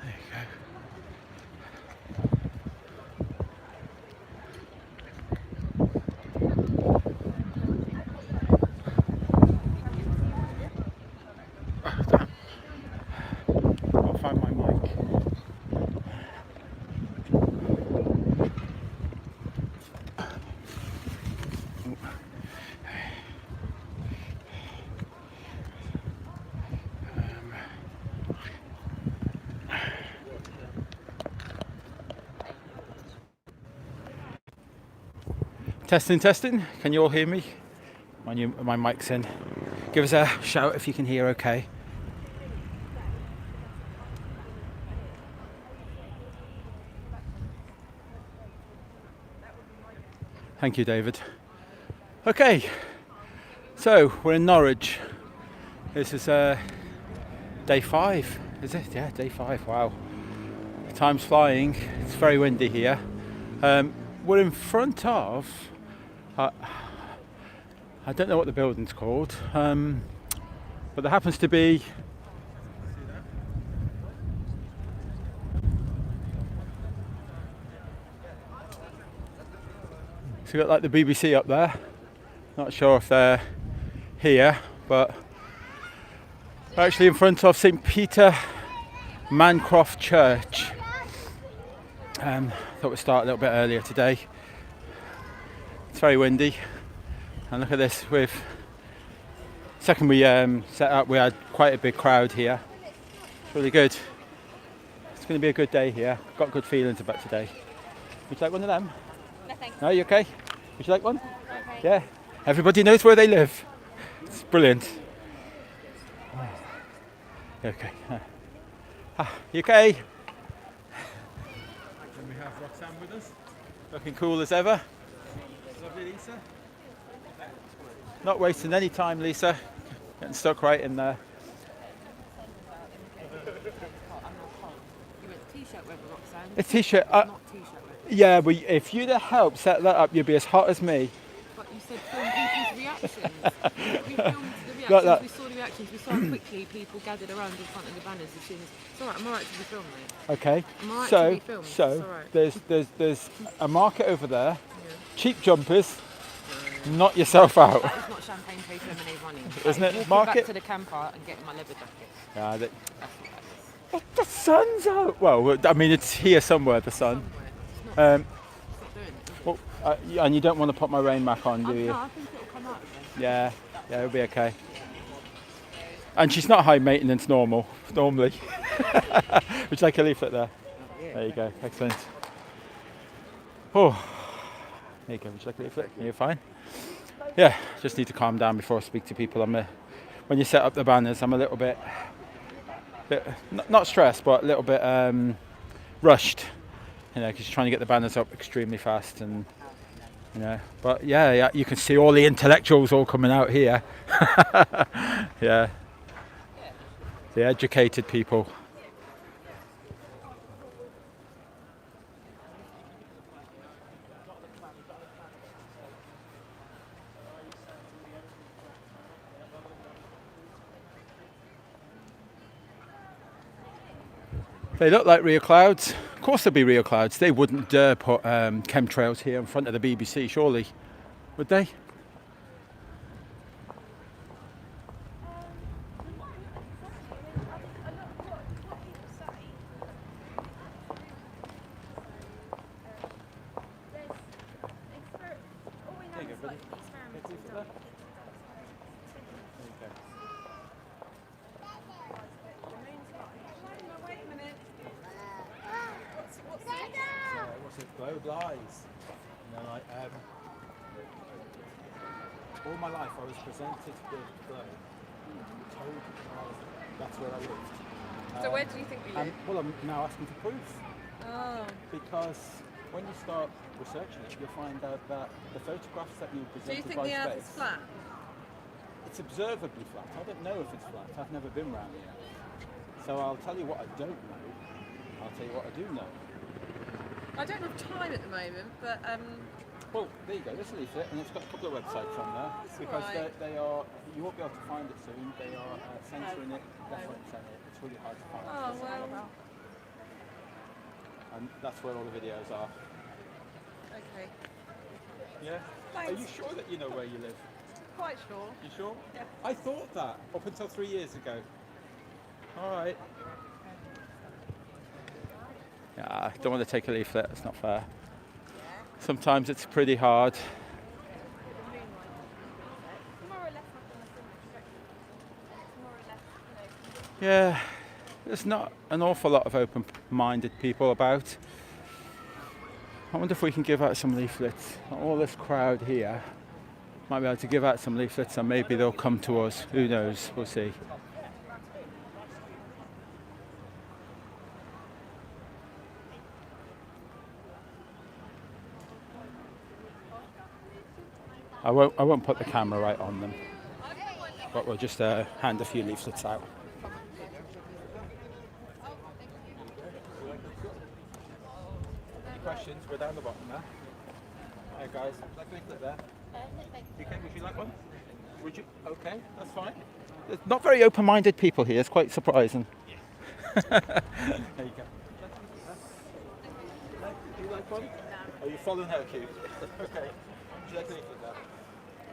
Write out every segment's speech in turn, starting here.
There you go. Oh, damn. I'll find my mic. Testing, testing. Can you all hear me? My mic's in. Give us a shout if you can hear okay. Thank you, David. Okay, so we're in Norwich. This is day 5, is it? Yeah, day 5, wow. Time's flying, it's very windy here. We're in front of, I don't know what the building's called, but there happens to be, so we've got like the BBC up there. Not sure if they're here, but we're actually in front of St. Peter Mancroft Church. Thought we'd start a little bit earlier today. It's very windy, and look at this. Second we set up, we had quite a big crowd here. It's really good. It's going to be a good day here. Got good feelings about today. Would you like one of them? No, thanks. No, you okay? Would you like one? Okay. Yeah. Everybody knows where they live. It's brilliant. Okay. You okay? And we have Roxanne with us. Looking cool as ever. Lovely, Lisa. Not wasting any time, Lisa. Getting stuck right in there. You went t-shirt weather, Roxanne. A t-shirt. Not t-shirt weather. Yeah, but if you'd have helped set that up, you'd be as hot as me. But you said film people's reactions. We filmed the reactions. Like that. We saw the reactions. We saw how quickly people gathered around in front of the banners as soon as. It's alright. I'm alright to be filmed, mate. Okay. I'm alright to be filmed. So It's alright. there's a market over there. Yeah. Cheap jumpers. Knock yourself out. That is not champagne face lemonade running. Isn't it? Walking Market? back to the camper and getting my leather jacket. Yeah, That's what that is. the sun's out. Well, I mean, it's here somewhere. The sun. Somewhere. It's not doing it, is it? Well, and you don't want to put my rain mac on, do you? No, I think it'll come out again. Yeah, it'll be okay. And she's not high maintenance normally. Would you like a leaflet there? Yeah. There you go. Excellent. Oh, there you go. Would you like a leaflet? You're fine. Yeah, just need to calm down before I speak to people. When you set up the banners, I'm a little bit not stressed, but a little bit rushed. You know, because you're trying to get the banners up extremely fast, and you know. But yeah, you can see all the intellectuals all coming out here. Yeah, the educated people. They look like real clouds. Of course they'd be real clouds. They wouldn't dare put chemtrails here in front of the BBC, surely. Would they? Globe lies. You know, like, all my life I was presented with Globe, told that's where I lived. So where do you think we live? Well, I'm now asking for proof. Oh. Because when you start researching it, you'll find out that the photographs that you Do presented you think by the Earth is space, flat? it's observably flat. I don't know if it's flat. I've never been round the Earth. So I'll tell you what I don't know. I'll tell you what I do know. I don't have time at the moment, but Well, there you go. This leaflet, and it's got a couple of websites on there because right. they are. You won't be able to find it soon. They are censoring it, left, right, and centre. It's really hard to find. oh well. And that's where all the videos are. Okay. Yeah. Thanks. Are you sure that you know where you live? Quite sure. You sure? Yeah. I thought that up until 3 years ago. All right. Yeah, I don't want to take a leaflet. It's not fair. Sometimes it's pretty hard. Yeah, there's not an awful lot of open-minded people about. I wonder if we can give out some leaflets. All this crowd here might be able to give out some leaflets and maybe they'll come to us. Who knows? We'll see. I won't put the camera right on them, but we'll just hand a few leaflets out. Any questions? We're down the bottom there. Hey guys, like a leaflet there. Okay, would you like one? Would you? Okay, that's fine. There's not very open-minded people here. It's quite surprising. There you go. Do you like one? Are you following her cue? Okay. Would you like a leaflet there?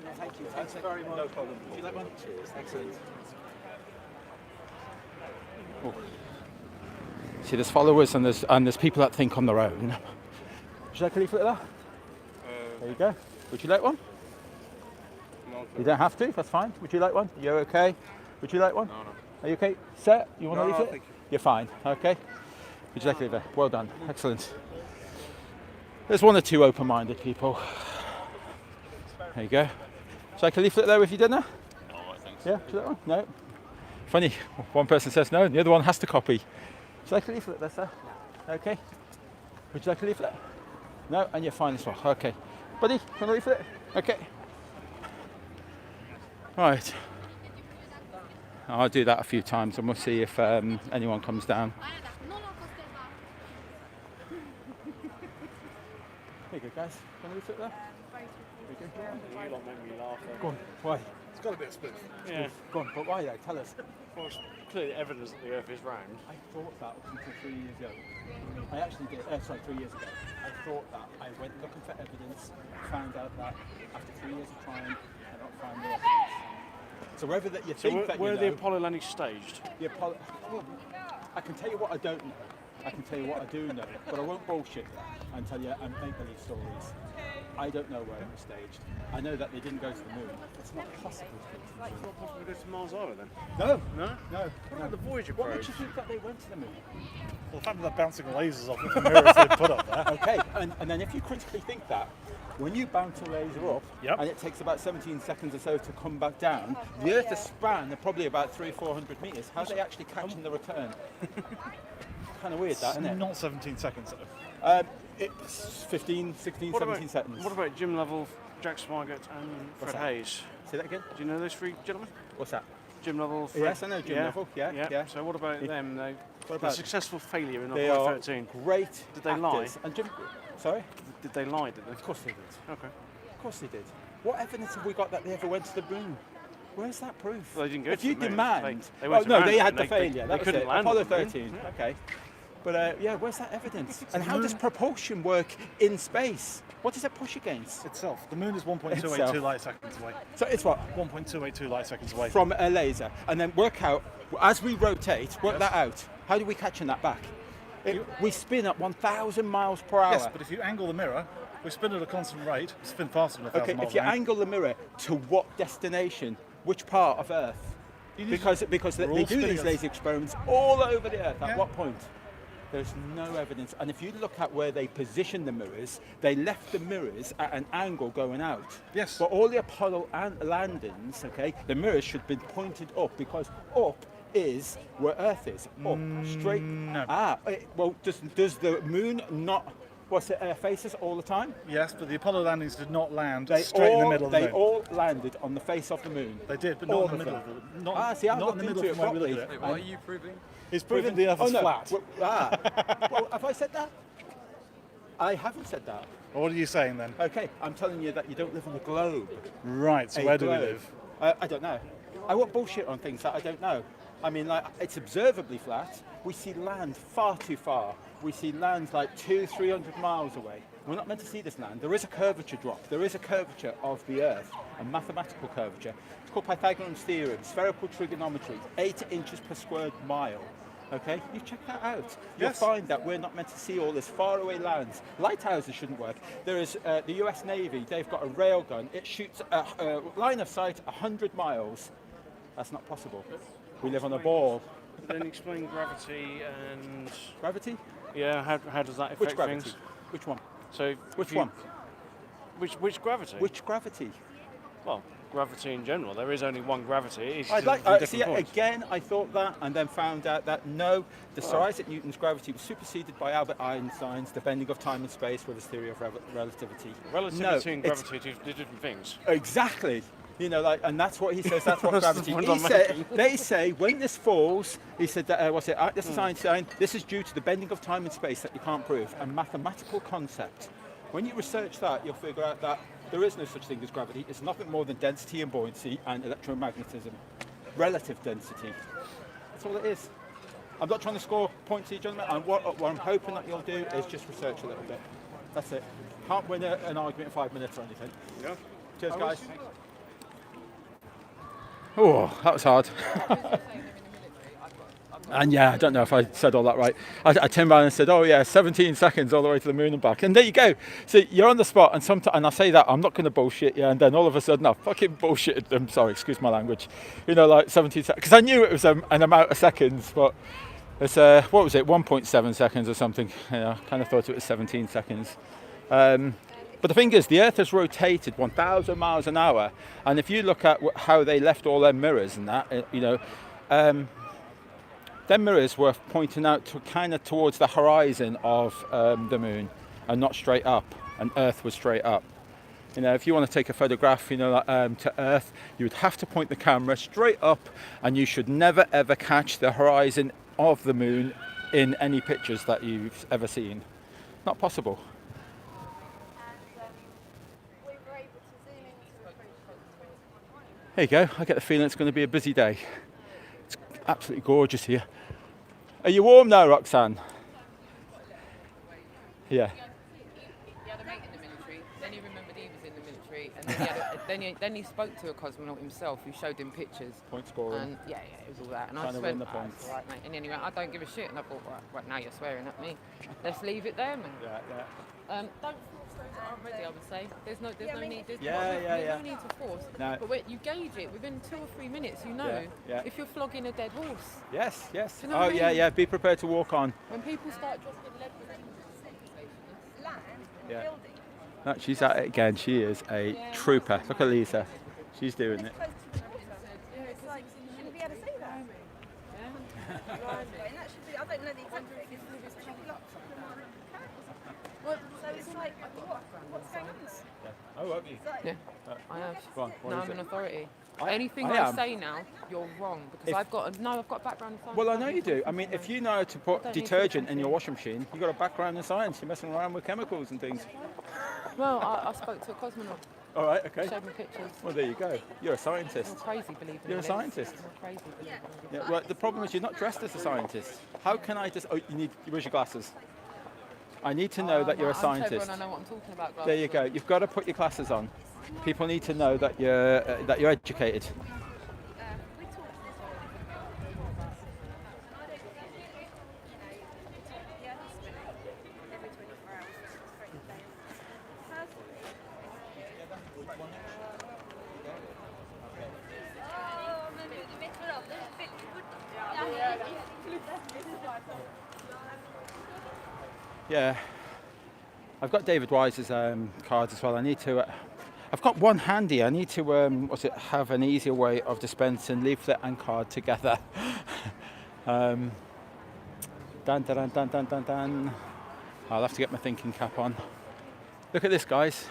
No, thank you. Thanks very much. No problem. Would you like one? Cheers. Excellent. Oh. See, there's followers and there's people that think on their own. Would you like a leaflet there? There you go. Would you like one? No. You don't have to. That's fine. Would you like one? You're okay. Would you like one? No. Are you okay? Set? You want a No, leaflet? thank you. You're fine. Okay. Would you like a leaflet? Well done. Excellent. There's one or two open-minded people. There you go. Would you like a leaflet there with your dinner? All right, thanks. Yeah, would you like one? No. Funny, one person says no and the other one has to copy. Would you like a leaflet there, sir? Okay. Would you like a leaflet? No, and you're fine as well. Okay. Buddy, want a leaflet? Okay. Right. I'll do that a few times and we'll see if anyone comes down. There you go, guys. Want a leaflet there? You lot make me laugh. Go on. Why? It's got a bit of spoof. Yeah. Go on, but why though? Tell us. Well, it's clearly evidence that the Earth is round. I thought that up until 3 years ago. I actually did, 3 years ago. I thought that. I went looking for evidence, found out that after 3 years of trying, I don't find the evidence. So whether that you So think that where you the know, Apollo landing staged? the Apollo, I can tell you what I don't know. I can tell you what I do know, but I won't bullshit and tell you and make believe stories. I don't know where it was staged. I know that they didn't go to the moon. It's not possible to go to the moon. It's not possible to go to Mars either then? No, No? no. What about the Voyager What probe? makes you think that they went to the moon? Well, the fact that they're bouncing lasers off the mirrors they put up there. Okay, and then if you critically think that, when you bounce a laser up, Yep. and it takes about 17 seconds or so to come back down, the Earth is span of probably about 300-400 metres. How are they actually catching the return? Kind of weird, that, isn't it? Not 17 seconds though. It's 15, 16, What 17 about, seconds. what about Jim Lovell, Jack Swigert and What's Fred that? Hayes? Say that again? Do you know those three gentlemen? What's that? Jim Lovell, Fred... Yes, I know Jim Lovell, yeah. So what about them? They, What the about successful failure in They Apollo are 13. great Did they actors. lie? And Jim, sorry? Did they lie, did they? Of course they did. Okay. Of course they did. What evidence have we got that they ever went to the moon? Where's that proof? Well, they didn't go if to you the moon. demand, They went oh to no, land they it, had the they- failure. they that was couldn't it. land Apollo on the moon. 13. Yeah. Okay, but yeah, where's that evidence? And how does propulsion work in space? What does it push against? Itself. The moon is 1.282 Itself. light seconds away. So it's what 1.282 light seconds away. from a laser, and then work out as we rotate. Work that out. How do we catching that back? We spin at 1,000 miles per hour. Yes, but if you angle the mirror, we spin at a constant rate. We spin faster than 1,000 Okay, miles if you an hour. angle the mirror to what destination, which part of Earth? You need Because to- they we're all do spinning these us. laser experiments all over the Earth. At Yeah. what point? There's no evidence. And if you look at where they position the mirrors, they left the mirrors at an angle going out. Yes. For all the Apollo landings, okay, the mirrors should be pointed up because up is where Earth is. Up, straight. no. Well, does the moon not? Face us all the time? Yes, but the Apollo landings did not land They straight in the middle of the They moon. all landed on the face of the moon. They did, but all not in the of middle them. of the not, See, I not in looked the middle into it from where we look properly. at it. What are you proving? He's proving the Earth is no. flat. Well, have I said that? I haven't said that. What are you saying then? Okay, I'm telling you that you don't live on a globe. Right, so A where do we globe. live? I don't know. I won't bullshit on things that I don't know. I mean, like, it's observably flat. We see land far too far. We see land like 200-300 miles away. We're not meant to see this land. There is a curvature drop. There is a curvature of the Earth, a mathematical curvature. It's called Pythagorean's theorem, spherical trigonometry, 8 inches per square mile. Okay, you check that out. You'll Yes. find that we're not meant to see all this faraway lands. Lighthouses shouldn't work. There is the US Navy, they've got a railgun. It shoots a line of sight 100 miles. That's not possible. We live on a ball. Then explain gravity and Gravity? yeah, how does that affect Which gravity? things? Which one? So Which if you- one? Which gravity? Which gravity? Well, gravity in general. There is only one gravity. It's I'd just like. from See, different points. again, I thought that, and then found out that no, the Sir Isaac Newton's gravity was superseded by Albert Einstein's the bending of time and space with his theory of relativity. Relativity No, and it's- gravity are two different things. Exactly. You know, like, and that's what he says. That's what That's the gravity. point He I'm said, making. they say when this falls, he said that what's it? This is Einstein. This is due to the bending of time and space that you can't prove. A mathematical concept. When you research that, you'll figure out that there is no such thing as gravity. It's nothing more than density and buoyancy and electromagnetism. Relative density. That's all it is. I'm not trying to score points to you, gentlemen. And what I'm hoping that you'll do is just research a little bit. That's it. Can't win an argument in 5 minutes or anything. Yeah. Cheers, guys. Oh, that was hard. And yeah, I don't know if I said all that right. I turned around and said, oh yeah, 17 seconds all the way to the moon and back. And there you go. So you're on the spot, and and I say that, I'm not going to bullshit you, and then all of a sudden I fucking bullshitted them. Sorry, excuse my language. You know, like 17 seconds. Because I knew it was an amount of seconds, but it's, what was it, 1.7 seconds or something. Yeah, I kind of thought it was 17 seconds. But the thing is, the Earth has rotated 1,000 miles an hour, and if you look at how they left all their mirrors and that, you know, their mirrors were pointing out to kind of towards the horizon of the moon, and not straight up. And Earth was straight up. You know, if you want to take a photograph, you know, to Earth, you would have to point the camera straight up, and you should never ever catch the horizon of the moon in any pictures that you've ever seen. Not possible. There you go. I get the feeling it's going to be a busy day. It's absolutely gorgeous here. Are you warm now, Roxanne? Yeah. He had a mate in the military, then he remembered he was in the military, and then he spoke to a cosmonaut himself who showed him pictures. Point scoring. And yeah, it was all that. And Trying I to just win went, the points. right, mate. And then he went, I don't give a shit. And I thought, right, now you're swearing at me. Let's leave it there, man. Yeah, yeah. Don't force those that aren't ready, I would say. There's no need. There's Yeah. no need to force. No. But when you gauge it within 2 or 3 minutes, you know Yeah. if you're flogging a dead horse. Yes, yes. Do you know Oh, what I yeah, mean? yeah. Be prepared to walk on. When people start dropping lead Land, Yeah. building. No, she's at it again. She is a trooper. Look at Lisa. She's doing it. Close to the water. It's like, you shouldn't be able to say that. And that should be, I don't know the exact figures, but it should be like well, so it's like, what's going on? Oh, won't you? Yeah, I have. Go on, what No, is I'm it? an authority. I- Anything I I, am. say now, you're wrong because If- I've got a background in science. Well, I know you do. I mean, if you know how to put don't need to detergent in your be. washing machine, you've got a background in science. You're messing around with chemicals and things. Well, I spoke to a cosmonaut, All right, okay. showed me pictures. Well, there you go. You're a You're scientist. crazy, believe me. You're a scientist. You're crazy, believe me. Yeah, well, the problem is you're not dressed as a scientist. How can I just... Oh, where's your glasses? I need to know that you're a I'm clever scientist. and I know what I'm talking about. There you go. You've got to put your glasses on. People need to know that you're educated. We talked to this one. Yeah, that's every 24 hours. It's very good day. Personally, Yeah. I've got David Wise's cards as well. I need to... I've got one handy. I need to have an easier way of dispensing leaflet and card together. Dun, dun, dun, dun, dun, dun, dun. I'll have to get my thinking cap on. Look at this, guys.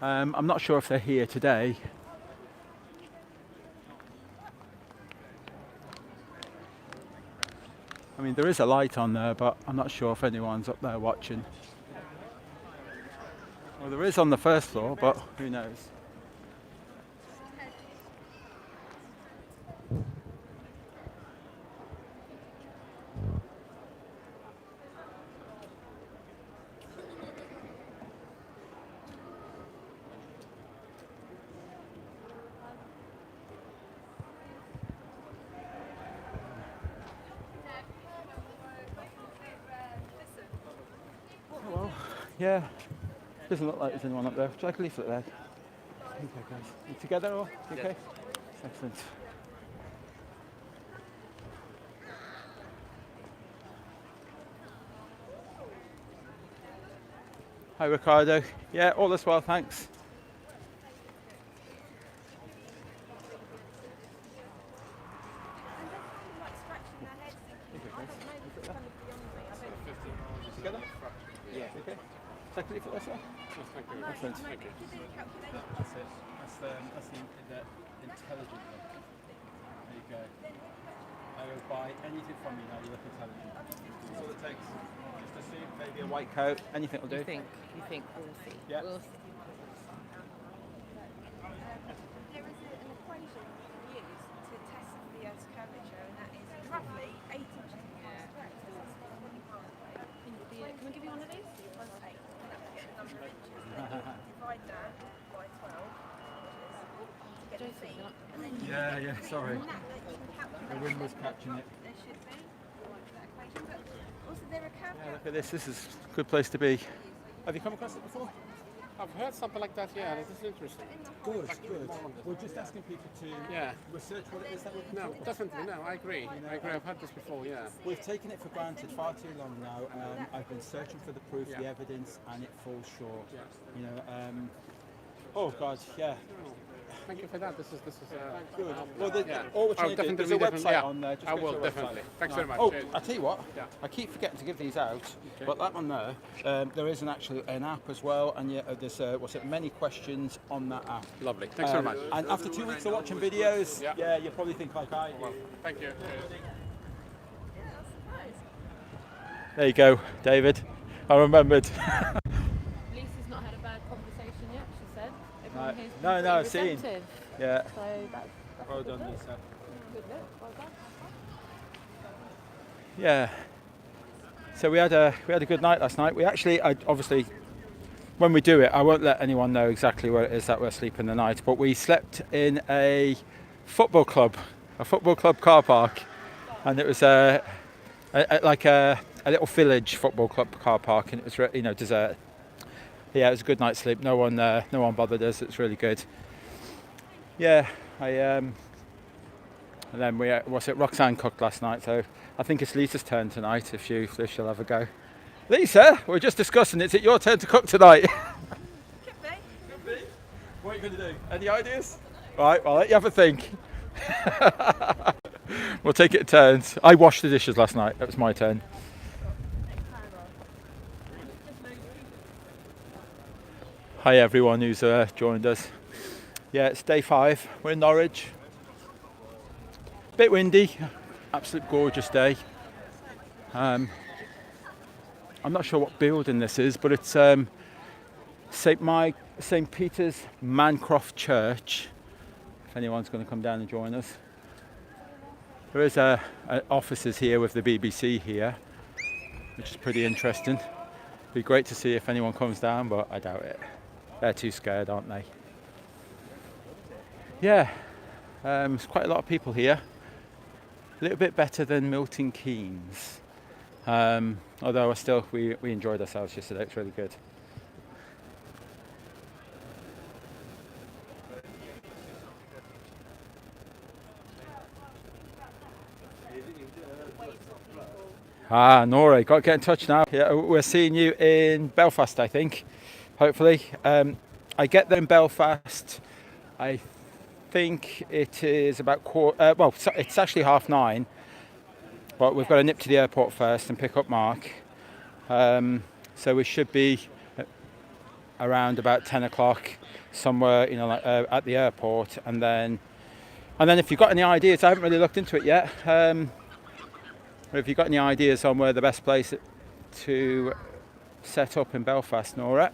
I'm not sure if they're here today. I mean, there is a light on there, but I'm not sure if anyone's up there watching. Well, there is on the first floor, but who knows? Oh, well, yeah. Doesn't look like there's anyone up there. Would you like a leaflet there? Okay, guys. You together or? You okay? Excellent. Hi, Ricardo. Yeah, all is well, thanks. Together? Yeah. Okay. Second leaflet there, sir? Excellent. Thank you. That's it. That's the intelligent look. There you go. I will buy anything from you now you look intelligent. That's all it takes. Just a suit, maybe a white coat, anything will do. You think, we'll see. Yeah. We'll see. There is an equation used to test the Earth's curvature, and that is roughly 8 inches square. So that's Can we give you one of these? plus 8, and that will get the number of inches. And then you divide that by 12 to get the feet. And then you Yeah, sorry. that you can calculate. The wind was catching it. There should be that equation, but also there are curve Yeah, look at this. This is a good place to be. Have you come across it before? I've heard something like that, yeah, this is interesting. Good. We're just asking people to research what it is that we're No, talking about. definitely, no, I agree. I've heard this before, yeah. We've taken it for granted far too long now. I've been searching for the proof, the evidence, and it falls short. Yeah. You know, oh God, yeah. Thank you for that. This is Good. Well, yeah. all we're trying to do, definitely, there's a website yeah. on there. Just I go will, to our definitely. website. Thanks very much. Oh, Cheers. I'll tell you what. Yeah. I keep forgetting to give these out, Okay. but that one there, there is an app as well, and there's many questions on that app. Lovely. Thanks very much. And after 2 weeks of watching videos, Yeah. you probably think like I do. Thank you. Cheers. There you go, David. I remembered. Lisa's not had a bad conversation yet, she said. Everyone here's No, pretty I've seen. receptive. Yeah. So that's Well a good done, look. Lisa. Good look, well done. Yeah. So we had a good night last night. We actually, obviously, when we do it, I won't let anyone know exactly where it is that we're sleeping the night. But we slept in a football club car park, and it was like a little village football club car park, and it was desert. Yeah, it was a good night's sleep. No one bothered us. It's really good. Yeah, and then Roxanne cooked last night, so I think it's Lisa's turn tonight if she'll have a go. Lisa, we're just discussing. Is it your turn to cook tonight? Could be. What are you going to do? Any ideas? Right, I'll let you have a think. We'll take it in turns. I washed the dishes last night. That was my turn. Hi everyone who's joined us. Yeah, it's day 5. We're in Norwich. Bit windy. Absolute gorgeous day. I'm not sure what building this is, but it's St. Peter's Mancroft Church. If anyone's going to come down and join us. There is offices here with the BBC here, which is pretty interesting. Be great to see if anyone comes down, but I doubt it. They're too scared, aren't they? Yeah, there's quite a lot of people here. A little bit better than Milton Keynes. Although we enjoyed ourselves yesterday. It's really good. Nora, got to get in touch now. Yeah, we're seeing you in Belfast, I think. Hopefully. I get there in Belfast. I think it is about it's actually 9:30. But we've got to nip to the airport first and pick up Mark. So we should be around about 10 o'clock somewhere, at the airport. And then if you've got any ideas, I haven't really looked into it yet. If you've got any ideas on where the best place to set up in Belfast, Nora,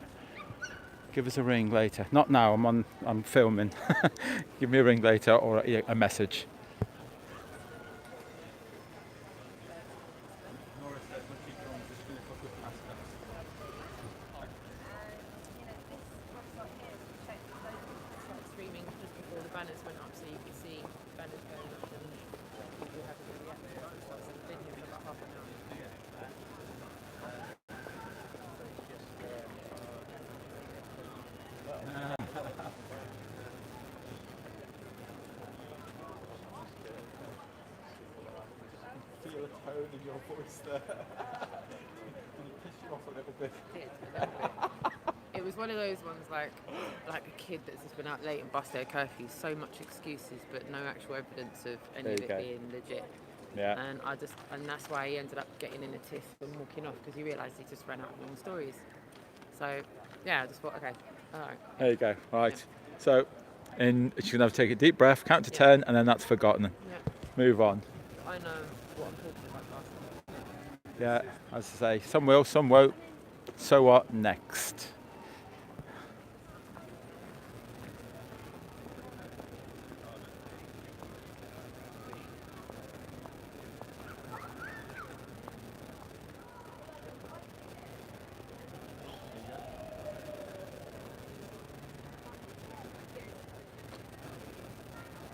Give us a ring later. Not now. I'm filming. Give me a ring later or a message. Streaming just before the banners went up, so you could see banners going up and people having a reaction. So I was in here for about half an hour. Feel the tone of your voice there. Can you piss you off a little bit? It was one of those ones like a kid that's just been out late and busted their curfew. So much excuses, but no actual evidence of any of it being legit. Yeah. And that's why he ended up getting in a tiff and walking off because he realised he just ran out of long stories. So yeah, I just thought, okay, all right. There you go. Right. Yeah. So, she's gonna have to take a deep breath, count to 10, and then that's forgotten. Yeah. Move on. I know what I'm talking about last time. Yeah. As I say, some will, some won't. So what next?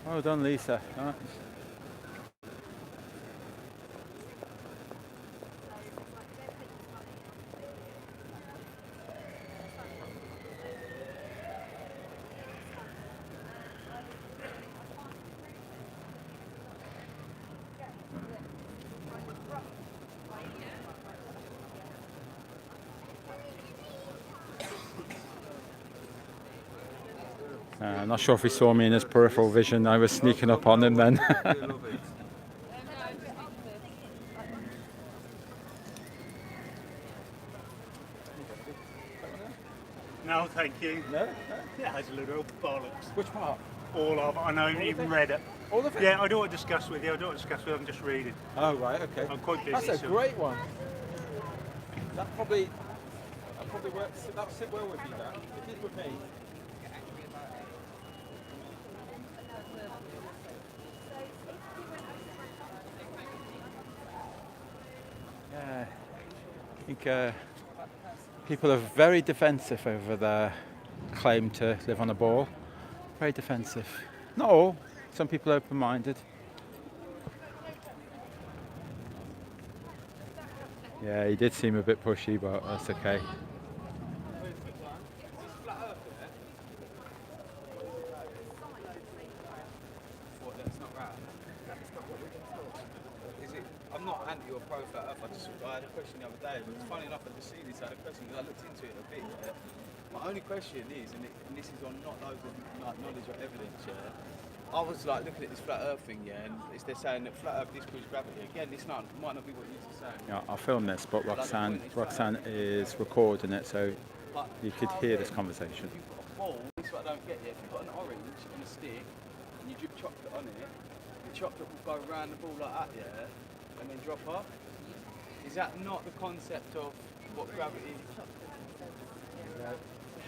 Well done, Lisa. Nice. I'm not sure if he saw me in his peripheral vision. I was sneaking up on him then. No, thank you. No? Yeah, it's a little bollocks. Which part? All of it. I know I haven't even read it. All of it? Yeah, I don't want to discuss with you. I don't want to discuss with you. I'm just reading. Oh, right, okay. I'm quite busy. That's a so- great one. That probably works. That would sit well with you, that. It did with me. Yeah, I think people are very defensive over their claim to live on a ball. Very defensive. Not all. Some people are open-minded. Yeah, he did seem a bit pushy, but that's okay. I'm not anti or pro flat earth. I had a question the other day, but it's funny enough, I just seen this. I had a question because I looked into it a bit. Yeah. My only question is, and this is on not loads of knowledge or evidence, yeah. I was like looking at this flat earth thing, yeah, and they're saying that flat earth disproves gravity. Again, this might not be what you're saying. Yeah, I'll film this, but Roxanne is recording it, so you could hear this conversation. If you've got a ball, this is what I don't get yet. If you've got an orange on a stick and you drip chocolate on it, the chocolate will go around the ball like that, yeah, and then drop off. Is that not the concept of what gravity is?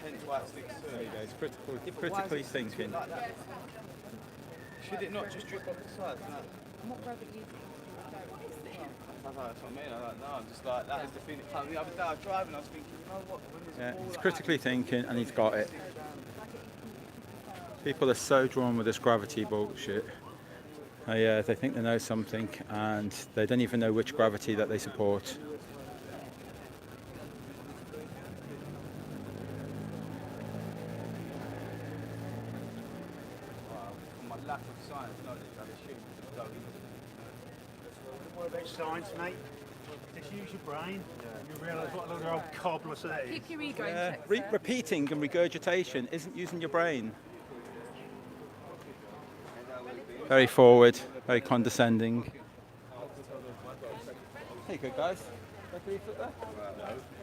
Hence why it sticks to it. It's critically thinking. Like that? Should it not just drip off the sides? No. What gravity is it? That's what I mean. I don't know. I'm just like, that is the thing that comes. The other day I was driving, I was thinking, you know what? When there's a Yeah, ball he's like critically that, thinking, and he's got it. People are so drawn with this gravity bullshit. They think they know something, and they don't even know which gravity that they support. From my lack of science knowledge, I'd assume it's go into What about science, mate? Just use your brain. You realise what a load of old cobblers that is. Keep your ego in check. Repeating and regurgitation isn't using your brain. Very forward, very condescending. Hey, good guys. Like a leaflet there?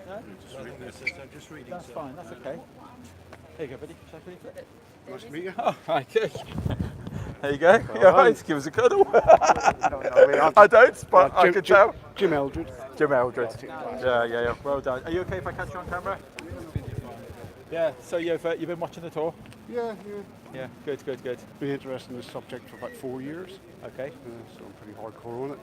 No? I'm just reading. That's fine, that's okay. Here you go, buddy. Check a leaflet. Nice to meet you. Oh, right, good. There you go. You all right? Give us a cuddle. I don't, but I can tell. Jim Eldred. Jim Eldred. Yeah. Well done. Are you okay if I catch you on camera? Yeah. So you've been watching the tour? Yeah. Yeah. Good. Been interested in this subject for about 4 years, Okay. so I'm pretty hardcore on it.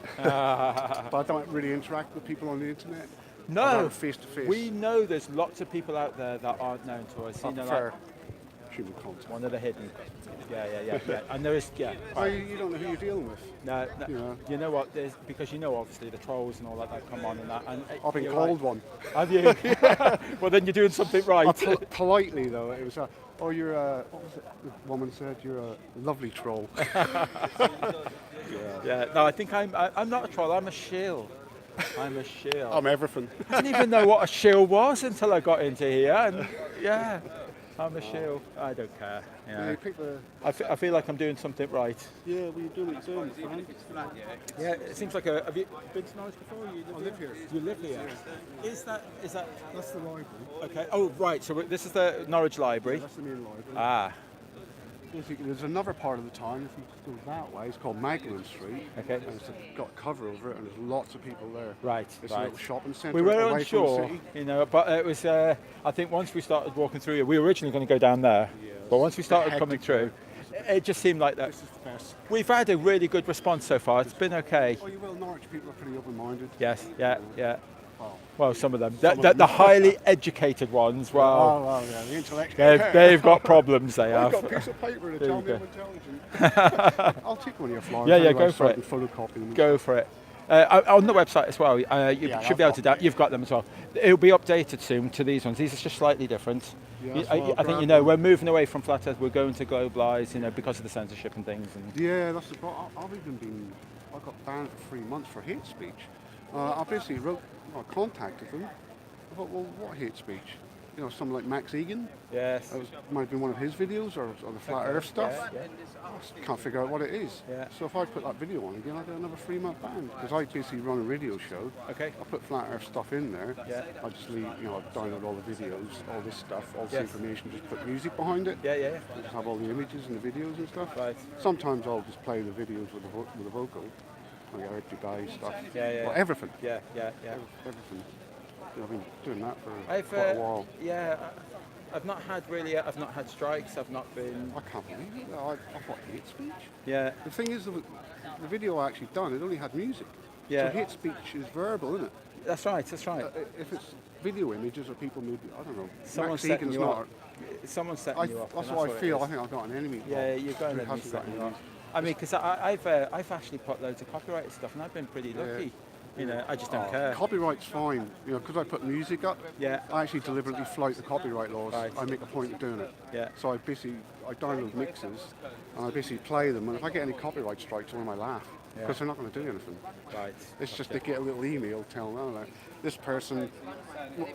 But I don't really interact with people on the internet. No. Face to face. We know there's lots of people out there that aren't known to us. I You know, prefer like human contact. one of the hidden. Yeah. And there is, yeah. Oh, you don't know who you're dealing with. No, Yeah. you know what? There's because you know obviously the trolls and all that come on and that. And I've been you're called right. one. Have you? Well, then you're doing something right. Politely though, it was oh, you're a, what was it? The woman said you're a lovely troll. Yeah. No, I think I'm not a troll. I'm a shill. I'm a shill. I'm everything. I didn't even know what a shill was until I got into here. And yeah, I'm a shill. I don't care. Yeah, you pick the, I feel like I'm doing something right. yeah, well, you're doing it good, man. Yeah, it seems like have you been to Norwich before? I live here. You live here. Is that That's the library. okay? Oh, right. So this is the Norwich Library. That's the main library. Ah, Basically, there's another part of the town, if you go that way, it's called Magdalen Street. Okay. And it's got a cover over it, and there's lots of people there. right, It's a right. little shopping centre We were away from the unsure, city. you know, but it was. I think once we started walking through here, we were originally going to go down there, but once we started coming hectic through, it just seemed like that. This is the best. We've had a really good response so far. It's been okay. Oh, you will. Norwich people are pretty open-minded. Yes, yeah. Well, Well, some of them. Some of The them. highly educated ones, oh, well, well, yeah, the intellectual. they've got problems. They I've have. got a piece of paper to There tell you me go. I'm intelligent. I'll take one of your flyers. Yeah, anyway, go so for I it. can photocopy them. Go for it. On the website as well, you Yeah, should be able to. You've got them as well. It'll be updated soon to these ones. These are just slightly different. Yeah, You- that's what I I'll think you grab know them. we're moving away from flat Earth. We're going to globalize, you know, because of the censorship and things. And Yeah, that's the problem. I've even been. I got banned for 3 months for hate speech. I basically contacted them. I thought, well, what hate speech? You know, someone like Max Egan. yes, That might have been one of his videos, or the flat Earth stuff. Yeah. I just can't figure out what it is. Yeah. So if I put that video on again, I get another 3-month ban because I basically run a radio show. Okay. I put flat Earth stuff in there. Yeah. I just leave, I download all the videos, all this stuff, all this Yes. information, just put music behind it. Yeah. Just have all the images and the videos and stuff. Right. Sometimes I'll just play the videos with the vocal. I get out to guys stuff. Yeah. Well, everything. Yeah. Everything. I've been doing that for I've quite a while. I've not had strikes. I've not been. I can't believe it. I thought hate speech. Yeah. The thing is, the video I actually done, it only had music. Yeah. So hate speech is verbal, isn't it? That's right. If it's video images or people maybe, I don't know. Someone's Max setting Egan's you not. up. Someone's setting you up. That's and what I it feel. is. I think I've got an enemy. Yeah, you're going who to be hasn't got setting you any up. I mean, because I've actually put loads of copyrighted stuff, and I've been pretty lucky. You know, I just don't care. Copyright's fine, because I put music up. Yeah. I actually deliberately flout the copyright laws. Right. I make a point of doing it. Yeah. So I download mixes, and I basically play them. And if I get any copyright strikes, I laugh because they're not going to do anything. Right. It's just they get a little email telling them, this person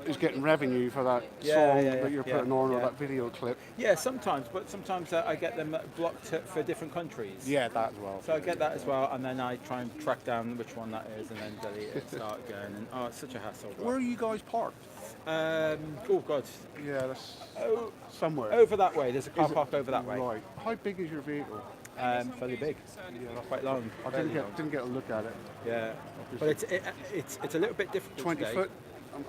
is getting revenue for that song that you're putting on or that video clip. Yeah, sometimes, but sometimes I get them blocked for different countries. Yeah, that as well. So I get that as well, and then I try and track down which one that is, and then delete it, start again, and it's such a hassle. Where are you guys parked? Oh God, Yeah, that's oh, somewhere. over that way. There's a car Is it- park over that way. Right. How big is your vehicle? Fairly big, quite long. I fairly didn't long. get a look at it. Yeah, but it's a little bit difficult 20 today. foot?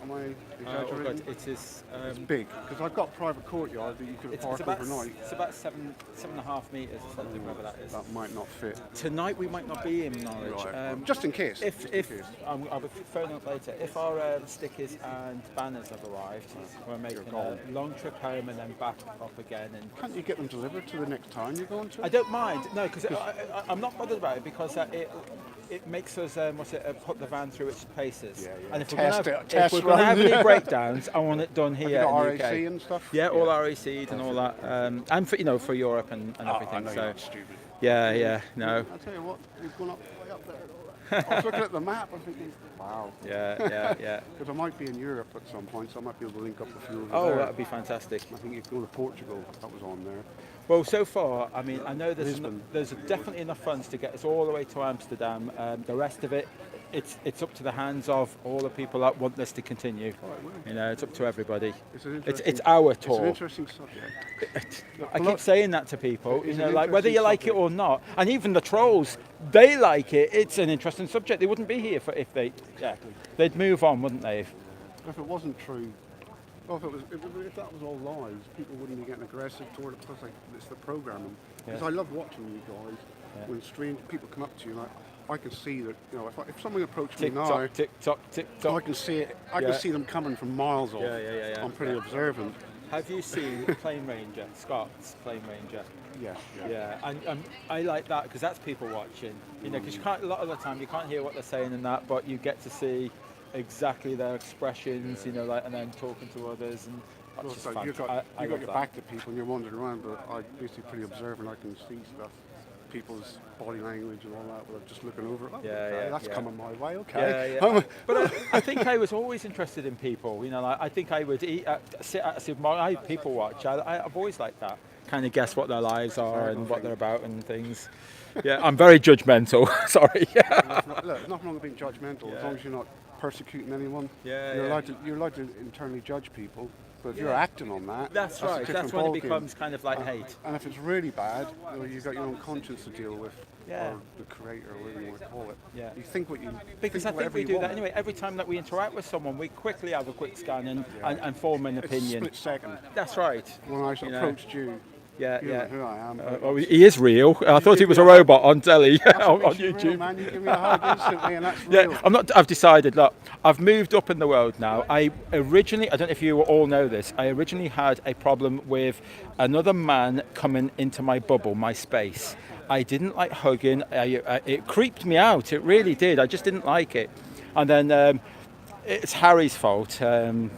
Am I Oh exaggerating? God, it is. It's big, because I've got a private courtyard that you could It's park about overnight. it's about 7.5 meters or something, whatever that is. That might not fit. Tonight we might not be in Norwich. Just in case. If just in case. I'll be phoning up later. If our stickers and banners have arrived, we're making a long trip home and then back up again. And Can't you get them delivered to the next town you're going to? I don't mind, no, because I'm not bothered about it because it makes us put the van through its paces. Yeah. And if Test we're it, going test to run. have any breakdowns, I want it done Have here you got in the RAC UK. and stuff? Yeah, all RAC'd and all that, and for Europe and I everything. know So you're not stupid. yeah, no, I'll tell you what, you've gone up way up there. I was looking at the map, I'm thinking, wow. yeah. Because I might be in Europe at some point, so I might be able to link up with you over Oh, there. that would be fantastic. I think you could go to Portugal, that was on there. Well, so far, I mean, I know Lisbon. there's definitely enough funds to get us all the way to Amsterdam. The rest of it, it's up to the hands of all the people that want this to continue. You know, it's up to everybody. It's our It's an tour. interesting subject. I keep saying that to people, It's you know, an like whether you interesting like it or not, and even the trolls, they like it. It's an interesting subject. They wouldn't be here if they'd move on, wouldn't they? If it wasn't true, Well, if that was all lies, people wouldn't be getting aggressive toward it because it's the programming. Because Yeah. I love watching you guys. Yeah. When strange people come up to you, like I can see that. If someone approached me Tick now, tock, tick tock, tick tock. I can see it. I Yeah. can see them coming from miles off. Yeah. I'm pretty observant. Have you seen Plane Ranger, Scott's Plane Ranger? Yeah. Yeah, and I like that because that's people watching. You know, because you can't, a lot of the time you can't hear what they're saying and that, but you get to see exactly their expressions. You know, like, and then talking to others, and that's just So fun. you've got, I you've love got your that. back to people and you're wandering around, but I'm basically pretty observant. I can see stuff, people's body language and all that without just looking over it. Oh, Yeah, okay, yeah, that's yeah. coming my way. Okay. Yeah. But I think I was always interested in people. You know, like, I think I would sit at a supermarket. I people watch. I've always liked that. Kind of guess what their lives are and what they're about and things. Yeah, I'm very judgmental. Sorry. Look, nothing wrong with being judgmental as long as you're not persecuting anyone. Yeah, You're yeah. allowed to internally judge people, but if you're Yeah. acting on that, That's a right. different That's when it ballgame. becomes kind of like hate. And if it's really bad, you've got your own conscience to deal with, Yeah. or the creator, or whatever you want to call it. Yeah. You think what you Because I think whatever we you do that want. anyway. Every time that we interact with someone, we quickly have a quick scan and form an It's a opinion. split second. That's right. When I You know. approached you, Yeah, you know yeah. who I am. Oh, he is real. I thought he was a robot on telly on Makes you YouTube. real, man. You give me a hug instantly, and that's Yeah, real. I'm not. I've decided. Look, I've moved up in the world now. I originally, I don't know if you all know this. I originally had a problem with another man coming into my bubble, my space. I didn't like hugging. It creeped me out. It really did. I just didn't like it. And then it's Harry's fault.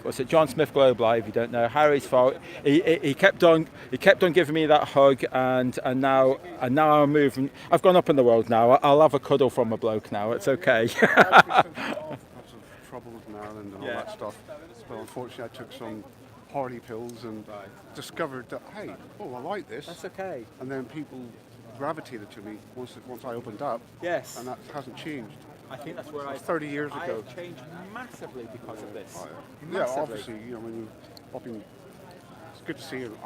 What's it? John Smith Global, if you don't know. Harry's fault. He kept on giving me that hug, and now I'm moving. I've gone up in the world now. I'll have a cuddle from a bloke now. It's okay. Lots of trouble with Maryland and all Yeah. that stuff. But unfortunately, I took some Hardy pills and discovered that, hey, I like this. That's okay. And then people gravitated to me once I opened up. Yes. And that hasn't changed. I think that's where 30 years ago. I changed massively because of this. Yeah, Massively. obviously, it's good to see you.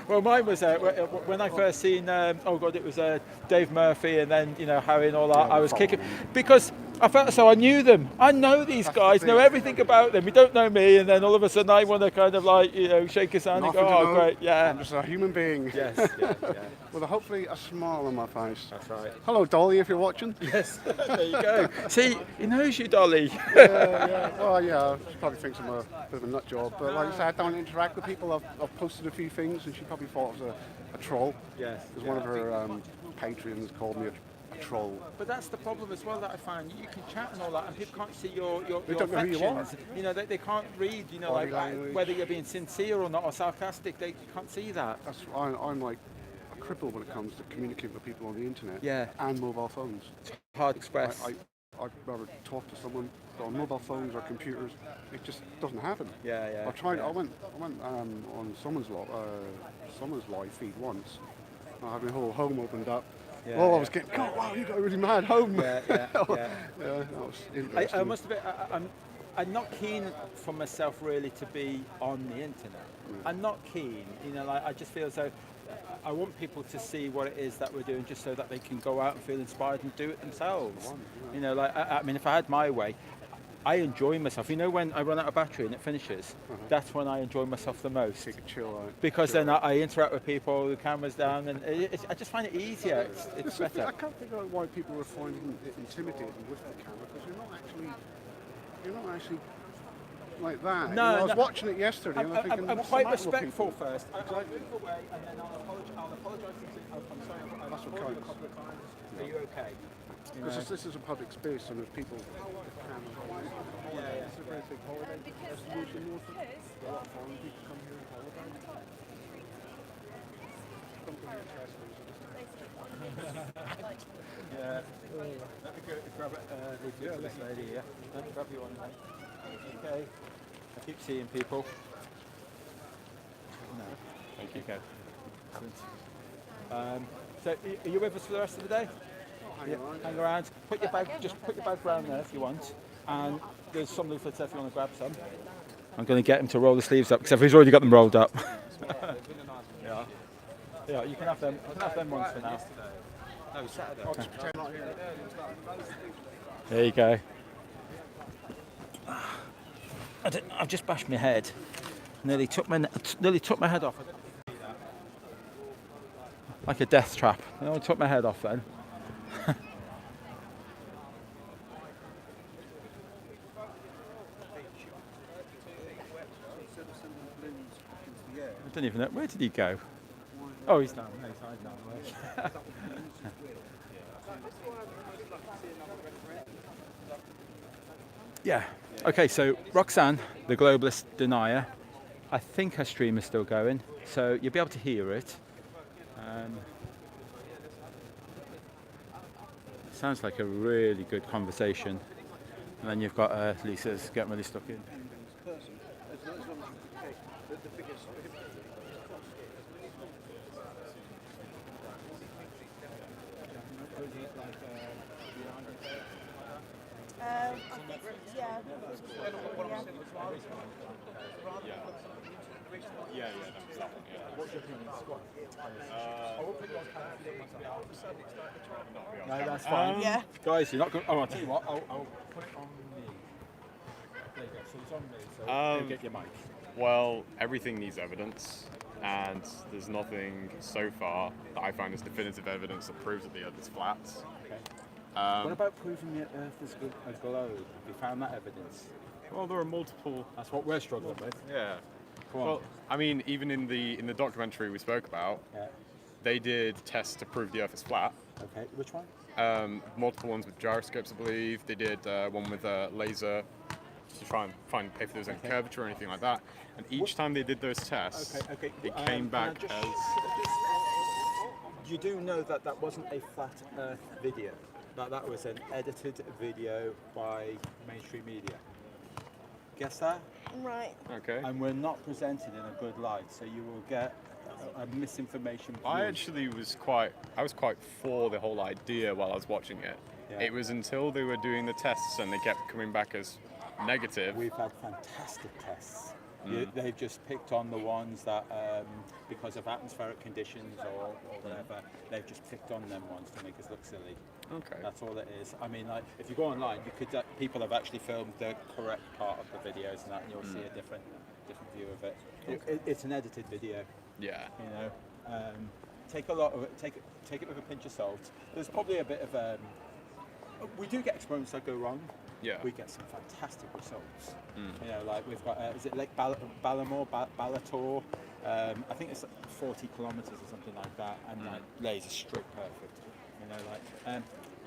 Well, mine was when I first seen. It was Dave Murphy, and then Harry and all that. Yeah, I was follow kicking them. because I felt so. I knew them. I know these That's the guys. Know thing. everything about them. You don't know me, and then all of a sudden I want to kind of like shake his hand and Nothing go, to "Oh, know. great, yeah." I'm just a human being. Yes, yeah. With hopefully a smile on my face. That's right. Hello, Dolly, if you're watching. Yes, there you go. See, he knows you, Dolly. Yeah. Well, yeah, she probably thinks I'm a bit of a nut job. But like I said, I don't interact with people. I've posted a few things, and she probably thought I was a troll. Yes. Because one of her patrons called me a troll. But that's the problem as well that I find. You can chat and all that, and people can't see your They don't know who you are. affections. They can't read. Body language. Whether you're being sincere or not, or sarcastic. They can't see that. I'm like a cripple when it comes to communicating with people on the internet. Yeah. And mobile phones. Hard to express. I'd rather talk to someone on mobile phones or computers. It just doesn't happen. Yeah. I tried. yeah. I went on someone's live feed once. I had my whole home opened up. Yeah, I yeah. was getting, God, wow, you got a really mad home. Yeah. Yeah, that was interesting. I must admit, I'm not keen for myself really to be on the internet. I'm not keen. I just feel as though I want people to see what it is that we're doing, just so that they can go out and feel inspired and do it themselves. I mean, if I had my way, I enjoy myself. When I run out of battery and it finishes, that's when I enjoy myself the most. Take a chill out. Because then I interact with people, the camera's down, and I just find it easier. It's better. I can't figure out why people were finding it intimidating with the camera, because you're not actually like that. No, I was no. watching it yesterday and I'm thinking, I'm what's quite the matter with respectful people? first. I'll move away and then I'll apologise. I'm sorry, I've That's what recorded you a counts. couple of times. Are you okay? This is a public space and there's people with cameras on. It's a very big holiday. Because Destination North. A because lot of foreign people come here on holiday. Don't go to Tesco's. Yeah. Let me go grab this lady here. Let me grab you one, mate. Okay. I keep seeing people. No. Thank you. Okay. So, are you with us for the rest of the day? Hang around. Put your bag round there if you want. And there's some leaflets if you want to grab some. I'm going to get him to roll the sleeves up because he's already got them rolled up. Yeah, you can have them. You can have them ones for now. No, Saturday. There you go. I've just bashed my head. Nearly took my head off. Like a death trap. I only took my head off then. I don't even know. Where did he go? Oh, he's down. No, he's hiding down there. Yeah. Okay, so Roxanne, the Globalist Denier, I think her stream is still going, so you'll be able to hear it. Sounds like a really good conversation. And then you've got Lisa's getting really stuck in. No, that's fine. Yeah. Guys, you're not going. Oh, I'll tell you what. I'll put it on me. There you go. So it's on me. So get your mic. Well, everything needs evidence, and there's nothing so far that I find as definitive evidence that proves that the Earth is flat. Okay. What about proving the Earth is a globe? Have you found that evidence? Well, there are multiple. That's what we're struggling with. Yeah. Go on. Well, I mean, even in the documentary we spoke about, they did tests to prove the Earth is flat. Okay. Which one? Multiple ones with gyroscopes, I believe. They did one with a laser to try and find if there was any curvature or anything like that. And each time they did those tests, it came back as. You do know that that wasn't a flat Earth video. That was an edited video by mainstream media. Guess that? Right. Okay. And we're not presented in a good light, so you will get a misinformation view. I actually was quite for the whole idea while I was watching it. Yeah. It was until they were doing the tests and they kept coming back as negative. We've had fantastic tests. They've just picked on the ones that, because of atmospheric conditions or whatever, they've just picked on them ones to make us look silly. Okay. That's all it is. I mean, like, if you go online, you could people have actually filmed the correct part of the videos and that, and you'll see a different view of it. It's an edited video. Yeah. You know, take a lot of it. Take it with a pinch of salt. There's probably a bit of we do get experiments that go wrong. Yeah. We get some fantastic results. You know, like we've got is it Lake Ballamore, Ballator? I think it's like 40 kilometres or something like that, and like lays a straight perfect. You know, like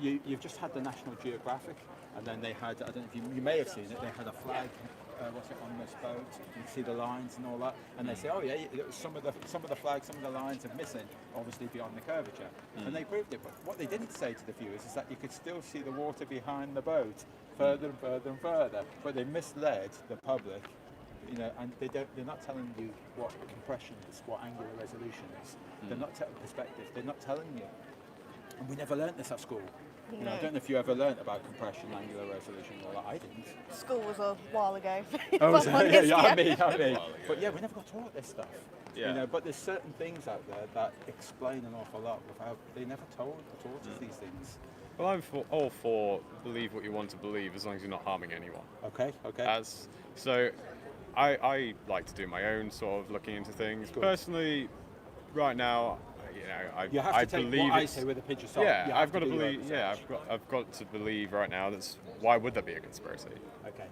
you've just had the National Geographic, and then they had, I don't know if you may have seen it, they had a flag. What's it on this boat? You can see the lines and all that, and they say, oh yeah, some of the flags, some of the lines are missing, obviously beyond the curvature, and they proved it. But what they didn't say to the viewers is that you could still see the water behind the boat further and further and further. But they misled the public, you know, and they're not telling you what compression is, what angular resolution is. They're not telling perspective. They're not telling you, and we never learnt this at school. You know, I don't know if you ever learnt about compression, angular resolution, or that. I didn't. School was a while ago. Oh, was it? Yeah, I mean. But yeah, we never got taught this stuff. Yeah. You know, but there's certain things out there that explain an awful lot without they never taught us these things. Well, I'm all for believe what you want to believe as long as you're not harming anyone. Okay. So, I like to do my own sort of looking into things. Good. Personally, right now, you know, You have to take believe what I say with a pinch of salt. Yeah, You have I've got to do your believe. own Yeah, research. I've got to believe right now. That's why would there be a conspiracy? Okay.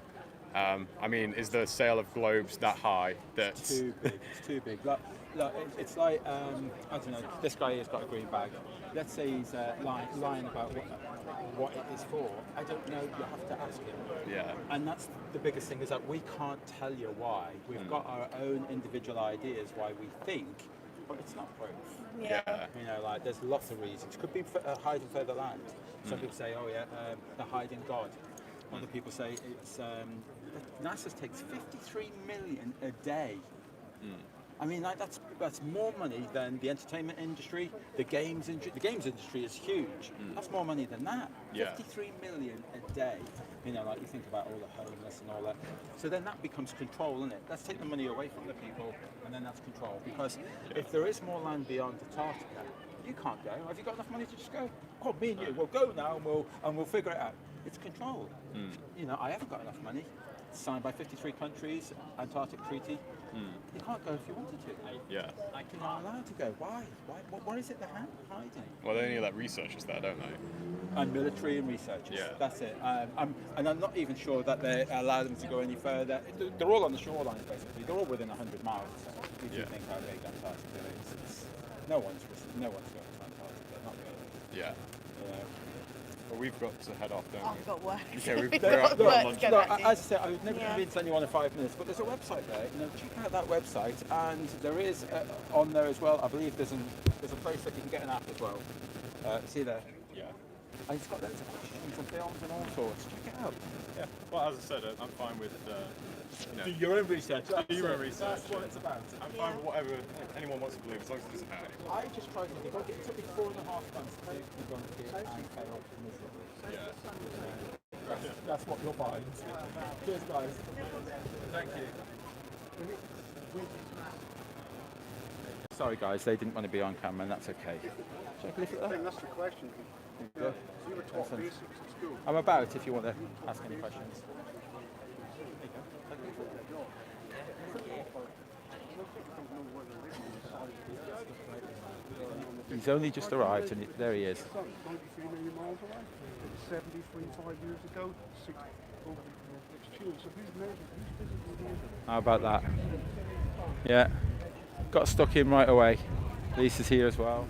I mean, is the sale of globes that high that? It's too big. It's too big. Look, it's like I don't know. This guy has got a green bag. Let's say he's lying about what it is for. I don't know. You have to ask him. Yeah. And that's the biggest thing is that we can't tell you why. We've got our own individual ideas why we think, but it's not proof. Yeah. You know, like there's lots of reasons. Could be hiding further land. Some people say, oh yeah, they're hiding God. Other people say it's NASA takes 53 million a day. I mean, like, that's more money than the entertainment industry, the games industry. The games industry is huge. That's more money than that. Yeah. 53 million a day. You know, like you think about all the homeless and all that. So then that becomes control, isn't it? Let's take the money away from the people, and then that's control. Because if there is more land beyond Antarctica, you can't go. Have you got enough money to just go? Oh, me and you, we'll go now and we'll figure it out. It's control. You know, I haven't got enough money. signed by 53 countries, Antarctic Treaty. You can't go if you wanted to. Yeah. You're not allowed to go. Why? What is it they're hiding? Well, they only let researchers there, don't they? And military and researchers. Yeah. That's it. And I'm not even sure that they allow them to go any further. They're all on the shoreline, basically. They're all within 100 miles. If you think how big Antarctica is. No one's going to Antarctica, not really. Yeah. Well, we've got to head off, don't we? I've got work. Okay, we're got on work lunch. to go Look, back to. as I said, I would never convince anyone in 5 minutes, but there's a website there. Check out that website, and there is on there as well. I believe there's a place that you can get an app as well. See there? Yeah. And it's got loads of questions and films and all sorts. Check it out. Yeah. Well, as I said, I'm fine with. Do your own research. Do your own research. That's what it's about. I'm fine with whatever anyone wants to believe, as long as it doesn't hurt anyone. I just tried to debunk it. It took me 4.5 months to debunk it and fail miserably. Yeah. That's what you'll find. Cheers, guys. Thank you. Sorry, guys, they didn't want to be on camera, and that's okay. Should I lift it I up? think that's the question. Yeah. So you were taught basics at school. I'm about if you want to ask any questions. He's only just arrived, and there he is. 93 million miles away. 73 5 years ago. 6 over next June. So who's measured? Who's physically measured? How about that? Yeah. Got stuck in right away. Lisa's here as well.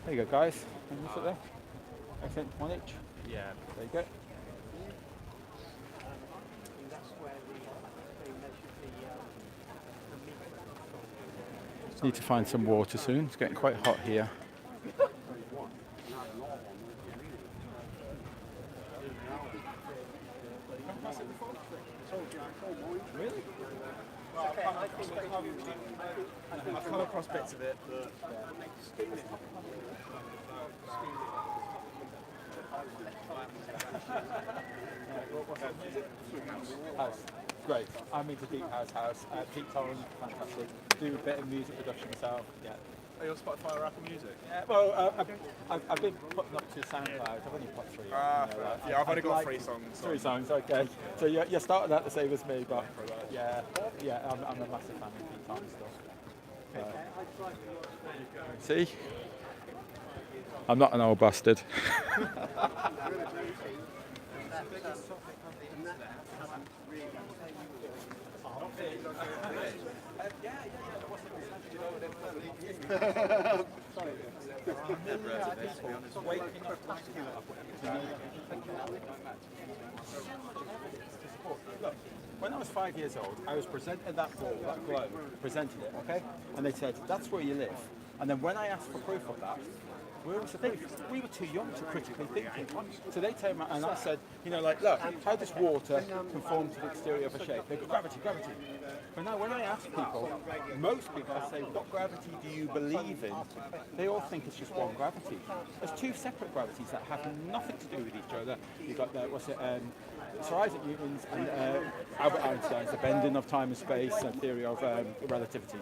There you go, guys. And look at there. Excellent. 1 each. Yeah. There you go. Need to find some water soon. It's getting quite hot here. Really? I've come across bits of it. House. Great. I'm into deep house. Deep tone, fantastic. Do a bit of music production myself. Yeah. Are you on Spotify or Apple Music? Yeah. Well, I've been putting up to SoundCloud. I've only put 3. Yeah, I've only got 3 songs. 3 songs. Okay. So you're starting out the same as me, but yeah. I'm a massive fan of deep tone stuff. See? I'm not an old bastard. Look, when I was 5 years old, I was presented that ball, that globe, presented it, okay? And they said, that's where you live. And then when I asked for proof of that, we were too young to critically think. So they came out and I said, look, how does water conform to the exterior of a shape? They go, gravity. But now when I ask people, most people I say, what gravity do you believe in? They all think it's just one gravity. There's 2 separate gravities that have nothing to do with each other. You've got Sir Isaac Newton's and Albert Einstein's, the bending of time and space and theory of relativity.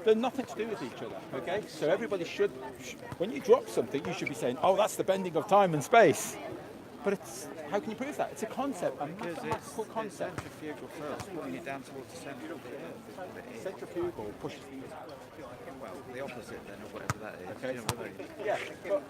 They're nothing to do with each other, okay? So everybody should, when you drop something, you should be saying, oh, that's the bending of time and space. But how can you prove that? It's a concept, a mathematical concept. Centrifugal first, putting it down towards the centre of the earth. Centrifugal pushes Well, the opposite then, or whatever that is. Okay. You know what I mean? yeah, but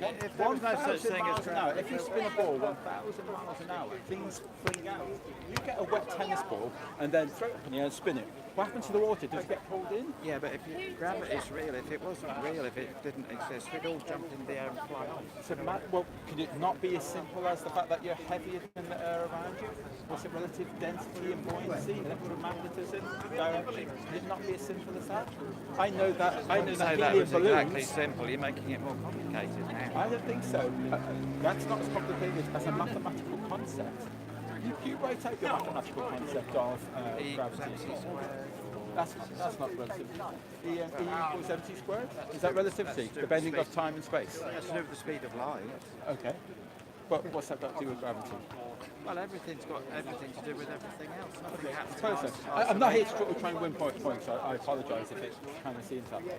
If there was no such thing as gravity, if you spin a ball 1,000 miles an hour, things fling out. You get a wet tennis ball and then throw it up in the air and spin it. What happens to the water? Does it get pulled in? yeah, but if gravity is real, if it wasn't real, if it didn't exist, we'd all jump in the air and fly off. So, well, could it not be as simple as the fact that you're heavier than the air around you? Was it relative density and buoyancy, electromagnetism, direction? Could it not be as simple as that? I know that So that helium was exactly balloons. simple. You're making it more complicated now. I don't think so. That's not as complicated as a mathematical concept. You write out your mathematical concept of gravity. That's not relativity. E equals mc squared? Is that relativity? The bending of time and space? That's to do with the speed of light. Okay. But what's that got to do with gravity? Well, everything's got everything to do with everything else. Nothing happens. Suppose so. I'm not here to try and win points, so I apologise if it kind of seems that way.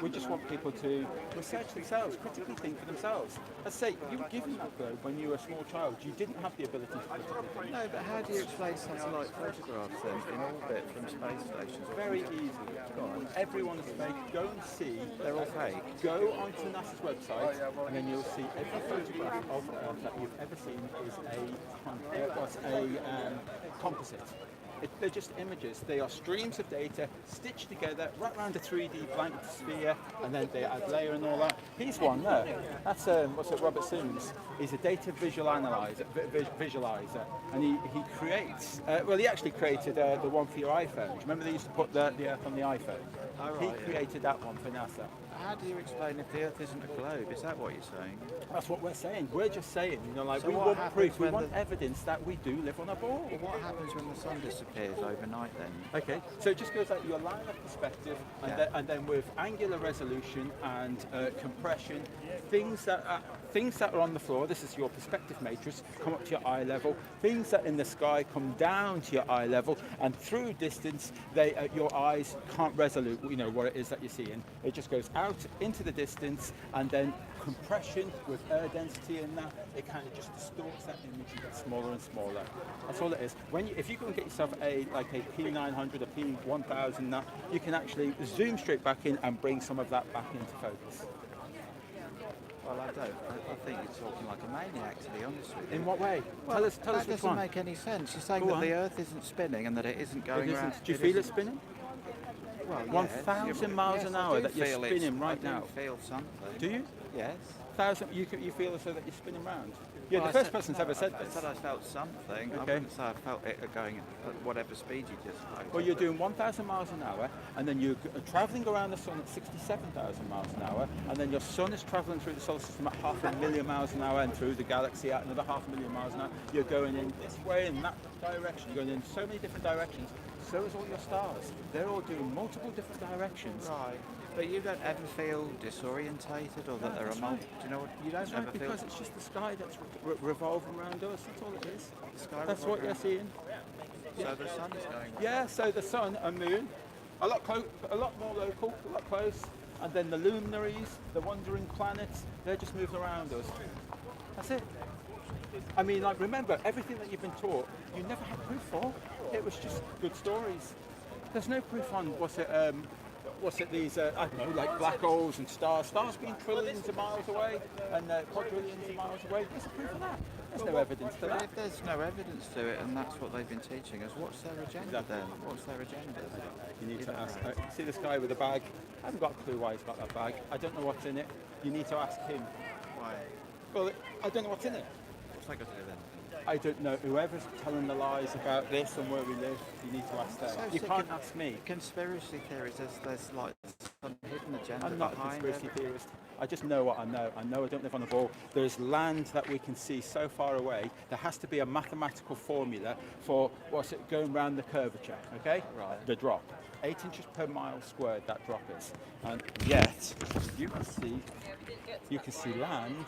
We just want people to research themselves, critically think for themselves. As I say, you were given that globe when you were a small child. You didn't have the ability to critically think. No, but how do you explain satellite photographs then in orbit from space stations? Very easy. Everyone is fake. Go and see. They're all fake. Go onto NASA's website, and then you'll see every photograph of Earth that you've ever seen is a composite. They're just images. They are streams of data stitched together right around a 3D blank sphere, and then they add layer and all that. Here's one there. That's Robert Sims. He's a data visualizer, and he creates. He actually created the one for your iPhone. Remember they used to put the Earth on the iPhone? Oh, right, he created that one for NASA. How do you explain if the Earth isn't a globe? Is that what you're saying? That's what we're saying. We're just saying, So we what want happens proof, we when want evidence that we do live on a ball. Well, what happens when the sun disappears overnight then? Okay, so it just goes like your line of perspective, and then with angular resolution and compression, things that are on the floor. This is your perspective matrix. Come up to your eye level. Things that in the sky come down to your eye level, and through distance, your eyes can't resolute. What it is that you're seeing. It just goes out into the distance, and then compression with air density in that, it kind of just distorts that image and gets smaller and smaller. That's all it is. If you go and get yourself a P900, a P1000, you can actually zoom straight back in and bring some of that back into focus. Well, I don't. I think you're talking like a maniac, to be honest with you. In what way? Well, tell us that which doesn't one. make any sense. You're saying that the Earth isn't spinning and that it isn't going It isn't. around. Do you feel it spinning? Well, 1,000 miles an hour that you're spinning right now. I feel something. Do you? Yes. 1,000. You feel as though that you're spinning round. You're the first person who's ever said this. I said I felt something. Okay. I wouldn't say I felt it going at whatever speed you just spoke. Well, you're doing 1,000 miles an hour, and then you're travelling around the sun at 67,000 miles an hour, and then your sun is travelling through the solar system at 500,000 miles an hour, and through the galaxy at another 500,000 miles an hour. You're going in this way, in that direction. You're going in so many different directions. So is all your stars. They're all doing multiple different directions. Right. But you don't ever feel disorientated, or that there are multiple. Do you know what? You don't ever feel. Because it's just the sky that's revolving around us. That's all it is. The sky That's what you're seeing. So the sun is going. Yeah. So the sun and moon, a lot more local, a lot close, and then the luminaries, the wandering planets, they're just moving around us. That's it. I mean, remember everything that you've been taught. You never had proof for. It was just good stories. There's no proof on these, I don't know, like black holes and stars. Stars being trillions of miles away and quadrillions of miles away. There's proof of that. There's no evidence to But that. if there's no evidence to it, and that's what they've been teaching us, what's their agenda then? What's their agenda? You need to ask. See this guy with the bag? I haven't got a clue why he's got that bag. I don't know what's in it. You need to ask him. Why? Well, I don't know what's in it. What's that got to do with anything? I don't know. Whoever's telling the lies about this and where we live, you need to ask them. So You can't ask me. Conspiracy theories, there's like some hidden agenda I'm not a behind conspiracy everything. theorist. I just know what I know. I know I don't live on a ball. There's land that we can see so far away. There has to be a mathematical formula for going around the curvature, okay? Right. The drop. 8 inches per mile squared, that drop is. And yet, you can see land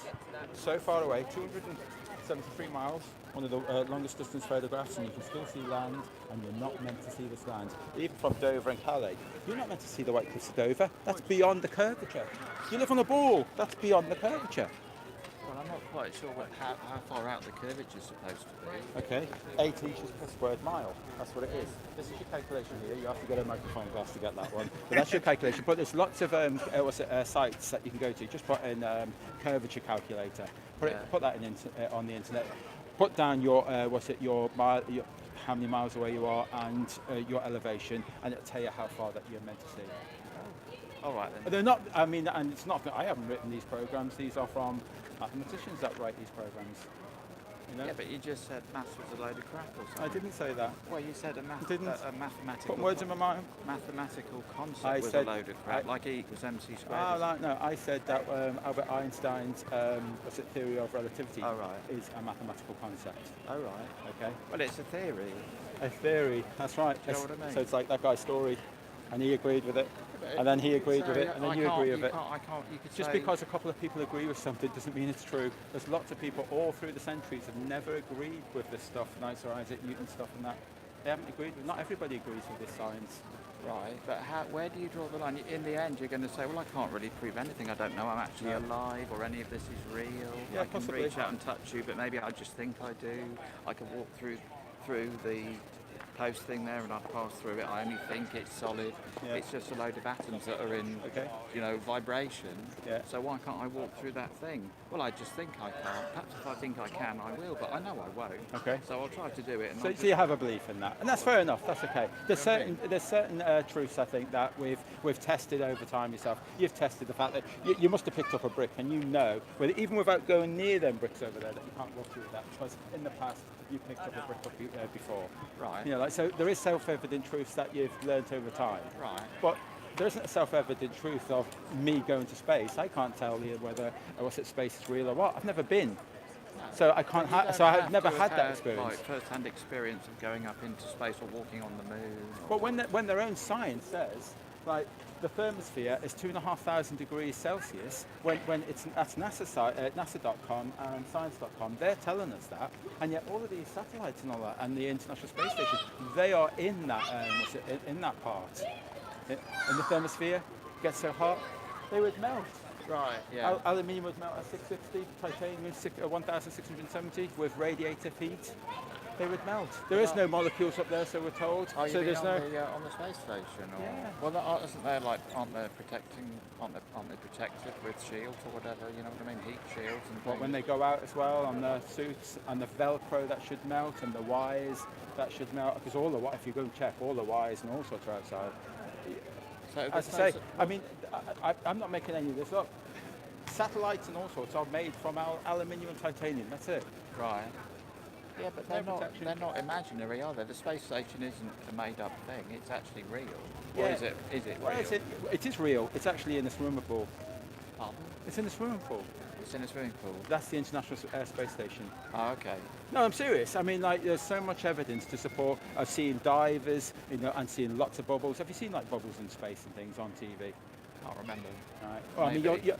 so far away, 273 miles, one of the longest distance photographs, and you can still see land, and you're not meant to see this land. Even from Dover and Calais, you're not meant to see the White Cliffs of Dover. That's beyond the curvature. You live on a ball. That's beyond the curvature. Well, I'm not quite sure how far out the curvature is supposed to be. Okay, 8 inches per squared mile. That's what it is. This is your calculation here. You have to get a magnifying glass to get that one. But that's your calculation. But there's lots of sites that you can go to. Just put in curvature calculator. Put that on the internet. Put down your how many miles away you are and your elevation, and it'll tell you how far that you're meant to see. All right then. They're not. I mean, and it's not that I haven't written these programs. These are from mathematicians that write these programs. You know? Yeah, but you just said maths was a load of crap or something. I didn't say that. Well, you said a mathematical. Put words in my mouth. Mathematical concept I was said- a load of crap, like E equals MC squared. No, I said that Albert Einstein's theory of relativity Oh, right. is a mathematical concept. Oh, right. Okay, Well, it's a theory. a theory. That's right. Do you know what I mean? So it's like that guy's story. and he agreed with it, and then he agreed with it, and then you agree with it. You could Just say, because a couple of people agree with something doesn't mean it's true. There's lots of people all through the centuries have never agreed with this stuff, Sir Isaac Newton stuff and that. They haven't agreed with. Not everybody agrees with this science. right, but where do you draw the line? In the end, you're going to say, well, I can't really prove anything. I don't know I'm actually alive, or any of this is real. Yeah, I can possibly. reach out and touch you, but maybe I just think I do. I can walk through the post thing there and I pass through it. I only think it's solid. Yeah. It's just a load of atoms that are in, vibration. Yeah. So why can't I walk through that thing? Well, I just think I can't. Perhaps if I think I can, I will, but I know I won't. Okay. So I'll try to do it. And So you have a belief in that, and that's fair enough. That's okay. There's certain truths I think that we've tested over time yourself. You've tested the fact that you must have picked up a brick, and you know, even without going near them bricks over there, that you can't walk through that because in the past you picked up a brick up before. Right. So there is self-evident truths that you've learnt over time. Right. But there isn't a self-evident truth of me going to space. I can't tell you whether space is real or what. I've never been. So I can't. I've never had that experience. Like first-hand experience of going up into space or walking on the moon. But when their own science says, like, the thermosphere is 2,500 degrees Celsius, when that's NASA.com and Science.com, they're telling us that, and yet all of these satellites and all that, and the International Space Station, they are in that in that part. In the thermosphere, gets so hot, they would melt. Right, yeah. Aluminium would melt at 660, titanium at 1,670 with radiative heat. They would melt. There is no molecules up there, so we're told. Oh, so there's on the space station, or well, isn't there aren't they protected with shields or whatever? You know what I mean? Heat shields and things. When they go out as well on the suits and the Velcro that should melt and the wires that should melt, because if you go and check, all the wires and all sorts are outside. So as I say, I mean, I'm not making any of this up. Satellites and all sorts are made from aluminium and titanium. That's it. Right. Yeah, but they're not imaginary, are they? The space station isn't a made-up thing. It's actually real. Yeah. Or is it real? It is real. It's actually in a swimming pool. Pardon? It's in a swimming pool. It's in a swimming pool? That's the International Space Station. Oh, okay. No, I'm serious. I mean, like, there's so much evidence to support. I've seen divers, and seeing lots of bubbles. Have you seen, like, bubbles in space and things on TV? Can't remember. Right. Well, I mean, you're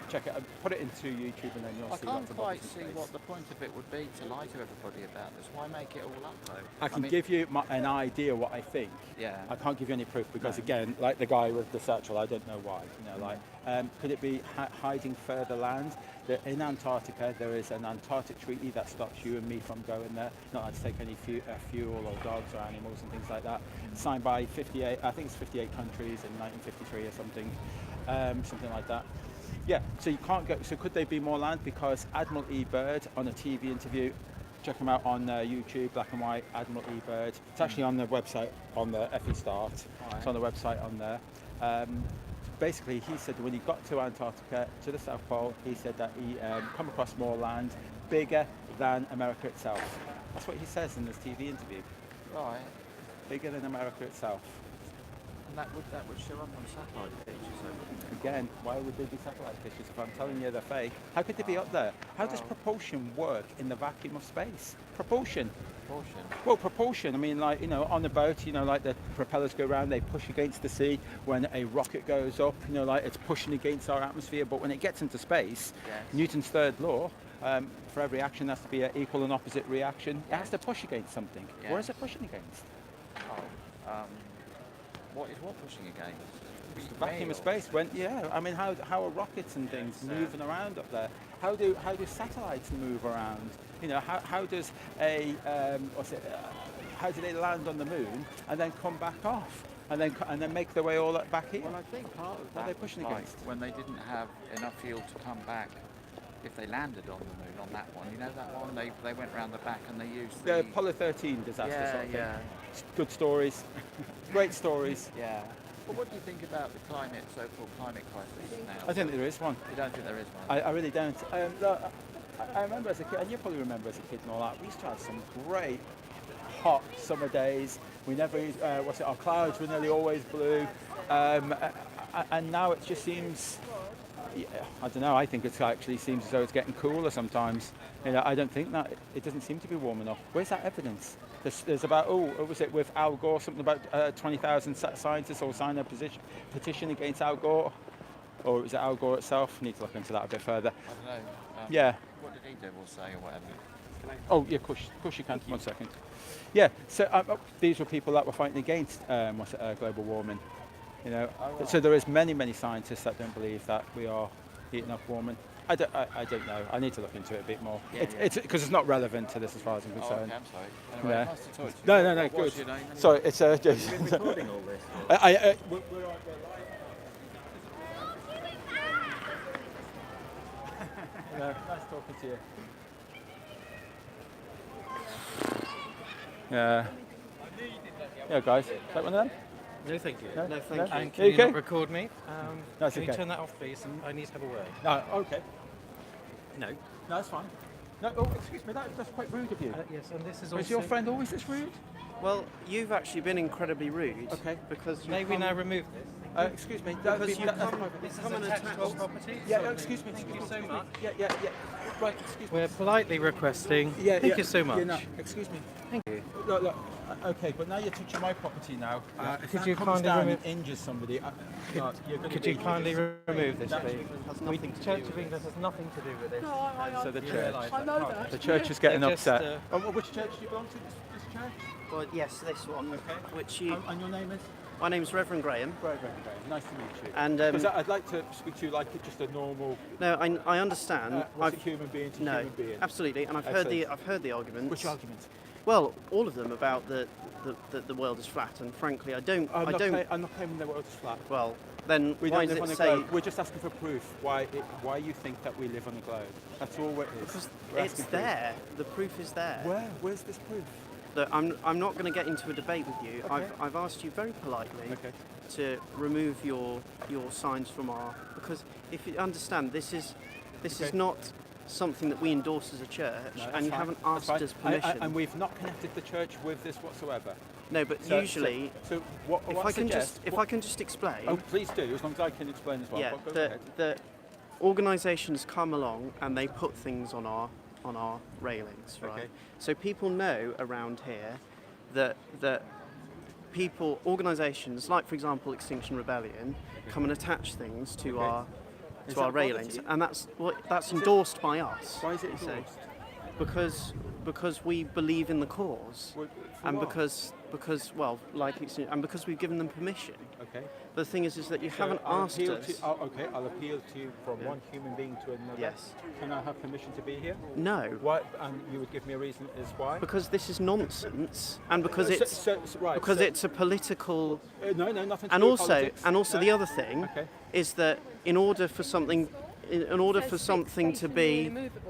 check it. Put it into YouTube, and then you'll see lots of bubbles in space. I can't quite see what the point of it would be to lie to everybody about this. Why make it all up, though? I can give you an idea what I think. Yeah. I can't give you any proof because, again, like the guy with the satchel, I don't know why. Could it be hiding further land? In Antarctica, there is an Antarctic treaty that stops you and me from going there. Not allowed to take any fuel or dogs or animals and things like that. Signed by 58, I think it's 58 countries in 1953 or something like that. Yeah, so you can't go. So could they be more land? Because Admiral E. Byrd on a TV interview, check him out on YouTube, black and white, Admiral E. Byrd. It's actually on the website, on the FE Start. Right. It's on the website on there. Basically, he said when he got to Antarctica, to the South Pole, he said that he come across more land bigger than America itself. That's what he says in this TV interview. Right. Bigger than America itself. And that would show up on satellite pictures, though, wouldn't it? Again, why would they be satellite pictures if I'm telling you they're fake? How could they be up there? How does propulsion work in the vacuum of space? Propulsion. Well, propulsion, I mean, like, on the boat, like the propellers go around, they push against the sea. When a rocket goes up, like it's pushing against our atmosphere. But when it gets into space, Newton's third law, for every action there has to be an equal and opposite reaction. It has to push against something. Yeah. What is it pushing against? What is pushing against? It's the vacuum of space. I mean, how are rockets and things moving around up there? How do satellites move around? How does how do they land on the moon and then come back off and then make their way all back here? Well, I think part of that what are they pushing against? When they didn't have enough fuel to come back. If they landed on the moon on that one, that one, they went round the back and they used the Apollo 13 disaster sort of thing. Yeah. Good stories, great stories. Yeah. Well, what do you think about the so-called climate crisis now? I think there is one. You don't think there is one? I really don't. I remember as a kid, and you probably remember as a kid and all that, we used to have some great hot summer days. We never, our clouds were nearly always blue. And now it just seems, I don't know, I think it actually seems as though it's getting cooler sometimes. I don't think that, it doesn't seem to be warm enough. Where's that evidence? There's about, what was it, with Al Gore, something about 20,000 scientists all signed a petition against Al Gore. Or was it Al Gore itself? Need to look into that a bit further. I don't know. Yeah. What did he do or say or whatever? Oh, yeah, of course you can. 1 second. Yeah, so these were people that were fighting against global warming. You know, so there is many scientists that don't believe that we are heating up warming. I don't know. I need to look into it a bit more. It's because it's not relevant to this as far as I'm concerned. Okay, I'm sorry. Anyway, nice to talk to you. No, What's good. your name anyway? Sorry, it's Jason. You've been recording all this? We're nice talking to you. Yeah, guys. Is that one of them? No, thank you. No, No, thank no? you. And You can you okay? not record me? That's can okay. you turn that off, please? I need to have a word. No, okay. No. No, that's fine. No, excuse me, that's quite rude of you. Yes, and this is Is also... your friend always this rude? Well, you've actually been incredibly rude. Okay. Because may we now remove this? Excuse me. Because you that's come, private. this is attached property. Yeah, so excuse me. Thank you so much. Yeah. Right, excuse me. We're politely requesting. Yeah, Thank you so much. No, excuse me. Thank you. Look. Okay, but now you're touching my property now. If Could that you comes kindly down remove- and injures somebody, you're gonna Could be- you kindly remove this, please? Church with of England has nothing to do with this. So the You church. realise that, can't you? The church is getting They're just, upset. Which church do you belong to? This church? Well, yes, this one. Okay. Which you. And your name is? My name's Reverend Graham. Reverend Graham. Nice to meet you. And because I'd like to speak to you like just a normal. No, I understand. What's a human being to human being? Absolutely, and I've heard the arguments. Which arguments? Well, all of them about the world is flat, and frankly, I don't. I'm not claiming the world is flat. Well, then We why don't does live it on a say? globe. We're just asking for proof why you think that we live on a globe. That's all it is. Because We're it's asking proof. there. The proof is there. Where? Where's this proof? Look, I'm not going to get into a debate with you. Okay. I've asked you very politely to remove your signs from our, because if you understand, this is not something that we endorse as a church, and you haven't asked us permission. And we've not connected the church with this whatsoever. No, but usually, if I can just explain. Oh, please do, as long as I can explain as well. Yeah, Go ahead. the organisations come along and they put things on our railings, right? Okay. So people know around here that organisations like, for example, Extinction Rebellion, come and attach things to our railings, and that's endorsed by us. Why is it you see. endorsed? Because we believe in the cause, and because we've given them permission. Okay. The thing is that you haven't asked us. I'll appeal to you from one human being to another. Yes. Can I have permission to be here? No. Why? And you would give me a reason as why? Because this is nonsense, and because it's a political. No, nothing. And also the other thing is that in order for something to be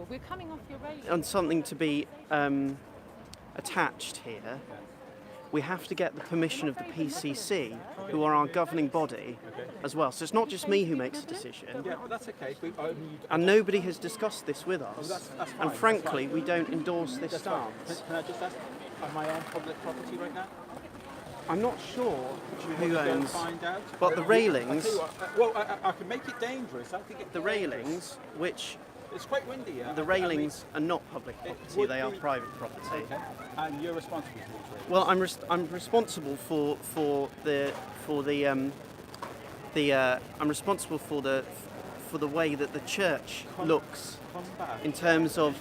We're coming off your railing. and something to be attached here, we have to get the permission of the PCC, who are our governing body, as well. So it's not just me who makes a decision. Yeah, well, that's okay. And nobody has discussed this with us. That's fine, and frankly, we don't endorse this stance. Can I just ask, am I on public property right now? I'm not sure who Go and owns, find out. but the railings. I can make it dangerous. I think the railings, which it's quite windy. Yeah? the railings are not public property; they are private property. Okay. And you're responsible for these railings. Well, I'm responsible for the way that the church looks in terms of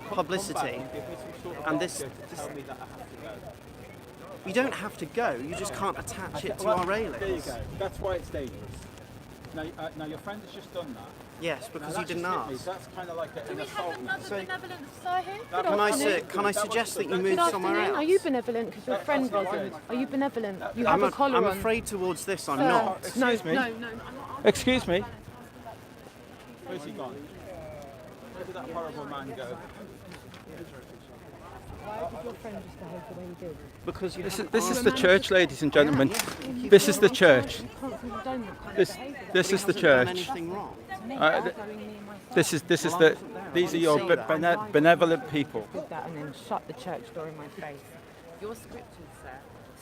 publicity. And this, Tell me that I have to go. you don't have to go. You just can't attach it to our railings. There you go. That's why it's dangerous. Now your friend has just done that. Yes, because Now, you that didn't just hit me. ask. That's kind of like an Do we assault. have another benevolent society? Can I suggest that you move Good somewhere afternoon. else? Are you benevolent because your friend wasn't? Are you benevolent? You have a collar I'm on. afraid towards this I'm Sir, not. No, Excuse me? no, I'm not. Excuse me. Where's he gone? Where did that horrible man go? Why did your friend just behave the way he did? Because you This haven't is asked. the church, ladies and gentlemen. This is the church. This is the Done church. anything wrong? These are your benevolent people. Did that and then shut the church door in my face. Your scriptures, sir,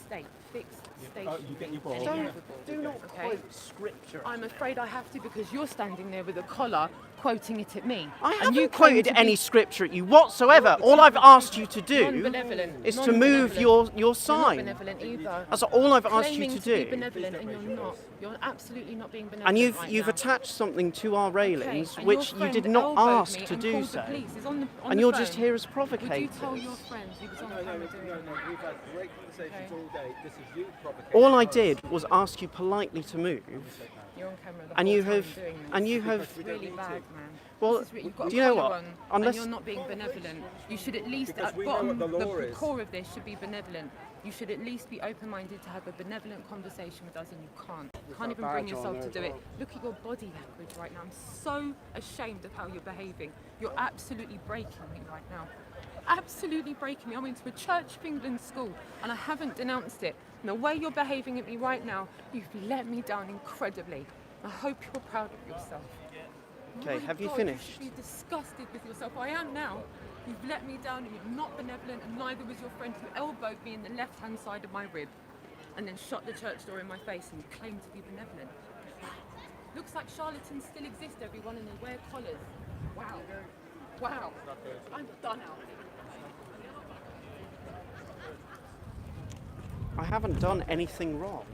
state fixed devastation. you get your ball. Do not quote scripture. I'm afraid I have to because you're standing there with a collar quoting it at me. I And haven't you claim quoted to be any scripture at you whatsoever. All I've asked you to do non-benevolent. is to move your You're not sign. benevolent either. That's all I've asked you Claiming to be do. benevolent and you're not. You're absolutely not being benevolent. And you've right you've now. attached something to our railings Okay, and which your you did friend not elbowed ask me to and do called so. the police. He's on the And the you're phone. just here as Would you provocators. tell your friend he was on camera doing that? We've had great conversations all day. This is you provocating. All I did was ask you politely to move. You're on camera the And whole you time have- doing this. and you have- It's really bad, man. Well, This is you've got do a you know collar what? on, Unless- and you're not being benevolent. You should at least, Because at we know bottom, what the law the is. core of this should be benevolent. You should at least be open-minded to have a benevolent conversation with us, and you can't. You can't even bring badge on yourself there to as do it. well. Look at your body language right now. I'm so ashamed of how you're behaving. You're absolutely breaking me right now. Absolutely breaking me. I went to a Church of England school, and I haven't denounced it. And the way you're behaving at me right now, you've let me down incredibly. I hope you're proud of yourself. Okay, My have you God, finished? You should be disgusted with yourself. I am now. You've let me down and you're not benevolent, and neither was your friend who elbowed me in the left-hand side of my rib and then shut the church door in my face and claimed to be benevolent. Looks like charlatans still exist, everyone, and they wear collars. Wow. Wow. I'm done out. I haven't done anything wrong.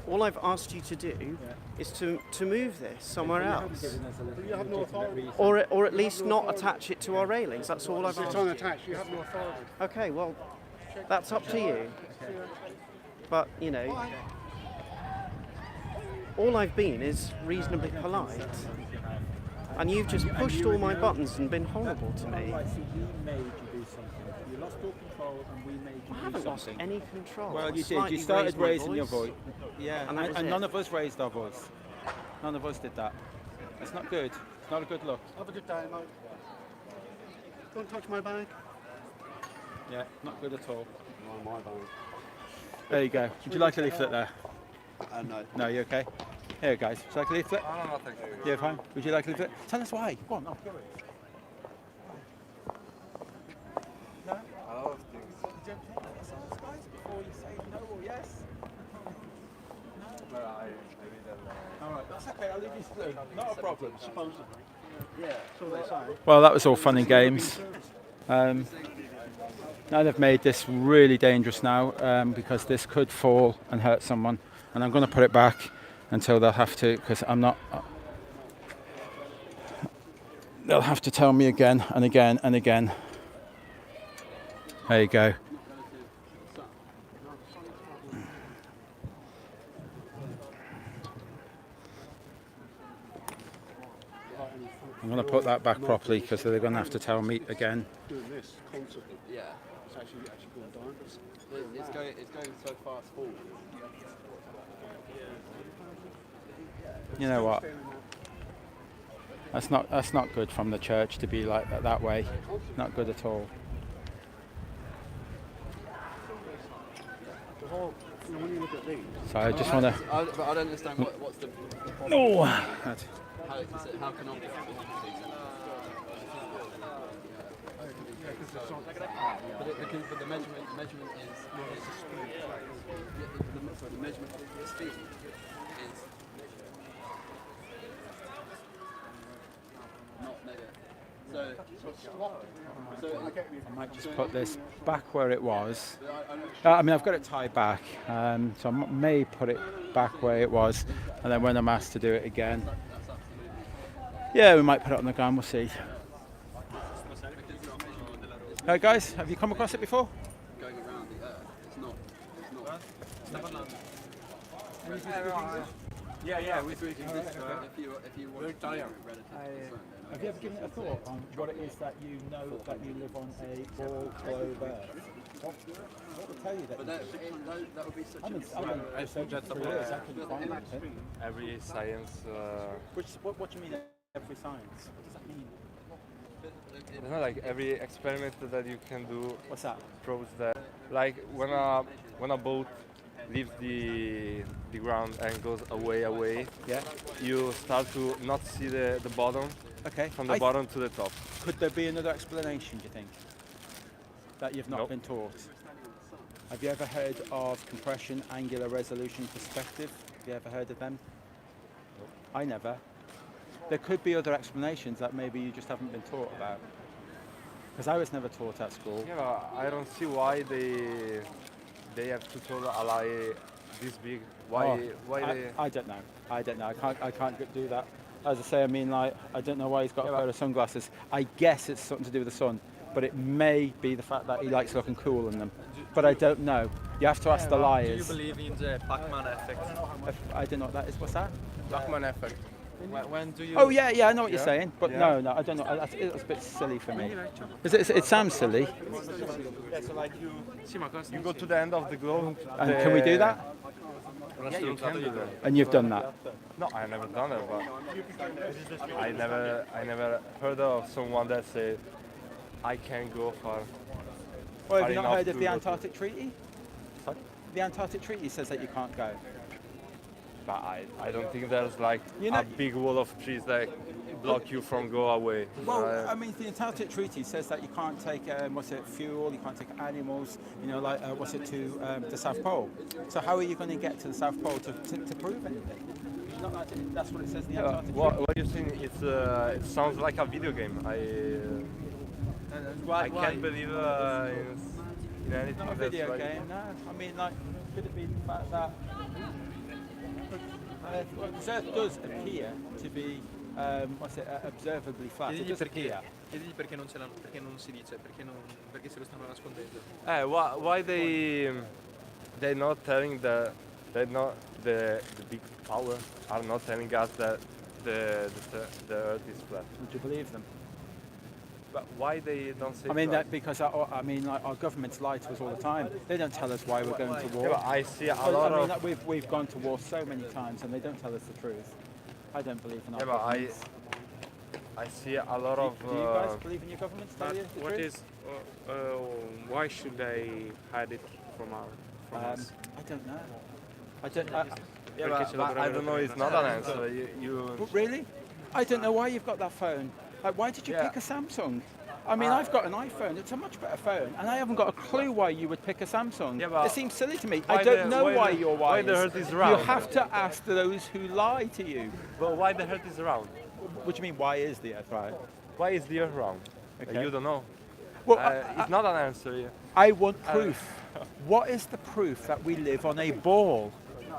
All I've asked you to do is to move this somewhere else. You have no authority. Or at least not attach it to our railings. That's all I've It's asked you. unattached. You have no authority. Okay, well, that's up to you. But, you know, all I've been is reasonably polite. And you've just pushed all my buttons and been horrible to me. We made you do something. You lost all control and we made you I haven't lost any control. Well, I you did. slightly You started raised my raising your voice. Yeah, And that was and it. none of us raised our voice. None of us did that. That's not good. It's not a good look. Have a good day, mate. Don't touch my bag. Yeah, not good at all. No, my bag. There you go. Would you like a leaflet there? No. No, you okay? Here, guys. Would you like a leaflet? No, thank you. Yeah, fine. Would you like a leaflet? Tell us why. Go on, I'm curious. No? A lot of things. You don't take notice on this, guys, before you say no or yes? No, I read that. All right, that's okay. I'll leave you through. Not a problem. Supposedly. Yeah, so they say. Well, that was all fun and games. Now they've made this really dangerous now because this could fall and hurt someone, and I'm going to put it back until they'll have to, because I'm not. They'll have to tell me again and again and again. There you go. I'm going to put that back properly because they're going to have to tell me again. Doing this constantly. Yeah. It's actually going down. It's going so fast forward. You know what? That's not good from the church to be like that way. Not good at all. The whole, you know, when you look at these. So I just want to. But I don't understand what's the problem. No. How can I be but the measurement is the measurement of the speed is not negative. I might just put this back where it was. I mean, I've got it tied back, so I may put it back where it was, and then when I'm asked to do it again, yeah, we might put it on the ground. We'll see. Guys, have you come across it before? going around the earth. It's not. Yeah, we If you want to be relative to Have you ever given it a thought on what it is that you know that you live on a ball globe Earth? What would tell you that? But that would be such I think that's I couldn't find it. every science. What do you mean every science? What does that mean? You know, like every experiment that you can do. What's that? Proves that, like when a boat leaves the ground and goes away, Yeah. you start to not see the bottom. Okay. From the bottom to the top. Could there be another explanation, do you think? That you've not Nope. been taught? Have you ever heard of compression, angular resolution, perspective? Have you ever heard of them? I never. There could be other explanations that maybe you just haven't been taught about. Because I was never taught at school. Yeah, but I don't see why they have to tell a lie this big. I don't know. I don't know. I can't do that. As I say, I mean, like, I don't know why he's got a pair of sunglasses. I guess it's something to do with the sun, but it may be the fact that he likes looking cool in them. But I don't know. You have to ask the liars. Do you believe in the Pac-Man effect? I don't know what that is. What's that? Pac-Man effect. When do you? Oh yeah, I know what you're saying, but no, I don't know. That's a bit silly for me. It sounds silly. You go to the end of the globe. And can we do that? Yeah, you can do that. And you've done that? No, I never done it, but I never heard of someone that said I can go far. Well, have you not heard of the Antarctic Treaty? Sorry? The Antarctic Treaty says that you can't go. But I don't think there's like a big wall of trees that block you from go away. Well, I mean, the Antarctic Treaty says that you can't take, fuel, you can't take animals, to the South Pole. So how are you going to get to the South Pole to prove anything? That's what it says in the Antarctic Treaty. What you're saying, it sounds like a video game. I can't believe in anything. Not a video game, no. I mean, like, could it be the fact that the Earth does appear to be, observably flat. It does appear. Chiedegli perché non si dice, perché se lo stanno nascondendo. Why they're not telling the big power are not telling us that the Earth is flat? Would you believe them? But why they don't say? I mean that because our governments lie to us all the time. They don't tell us why we're going to war. Yeah, but I see a lot of. We've gone to war so many times and they don't tell us the truth. I don't believe in our but governments. I see a lot of. Do you guys believe in your governments? What is? Why should they hide it from us? I don't know. I don't know. It's not an answer. Really? I don't know why you've got that phone. Like, why did you pick a Samsung? I mean, I've got an iPhone. It's a much better phone, and I haven't got a clue why you would pick a Samsung. It seems silly to me. I don't know why you're wise. Why the Earth is round? You have to ask those who lie to you. But why the Earth is round? What do you mean? Why is the Earth round? Why is the Earth round? Okay. You don't know. Well, it's not an answer. Yeah. I want proof. What is the proof that we live on a ball?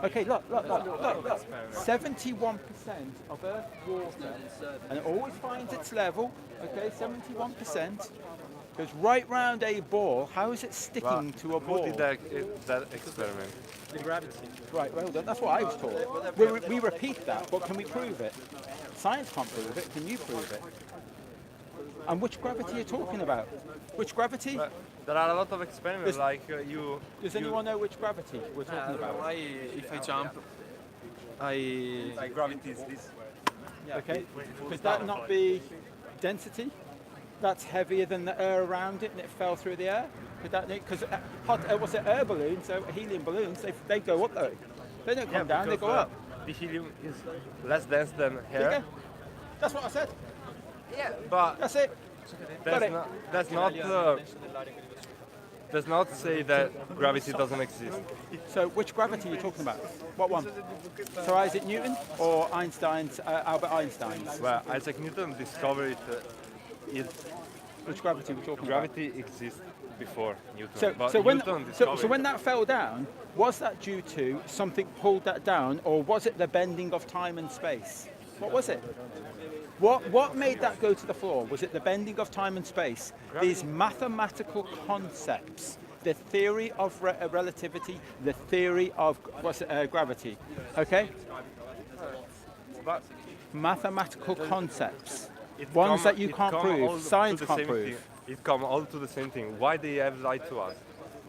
Okay, look. 71% of Earth's water, and it always finds its level, okay, 71%, goes right round a ball. How is it sticking to a ball? Who did that experiment? The gravity. Right, well, that's what I was taught. We repeat that, but can we prove it? Science can't prove it. Can you prove it? And which gravity are you talking about? Which gravity? There are a lot of experiments Does anyone know which gravity we're talking about? If I jump, gravity is this. Okay. Could that not be density? That's heavier than the air around it, and it fell through the air. Could that? Because what's it? Air balloons, so helium balloons, they go up though. They don't come down; they go up. The helium is less dense than air. That's what I said. Yeah, but that's it. Does not say that gravity doesn't exist. So which gravity are you talking about? What one? So Isaac Newton or Einstein's, Albert Einstein's? Well, Isaac Newton discovered it. Which gravity are we talking gravity about? Gravity exists before Newton. So when that fell down, was that due to something pulled that down, or was it the bending of time and space? What was it? What made that go to the floor? Was it the bending of time and space? These mathematical concepts, the theory of relativity, the theory of gravity, okay? Mathematical concepts, ones that you can't prove, science can't prove. It comes all to the same thing. Why they have lied to us?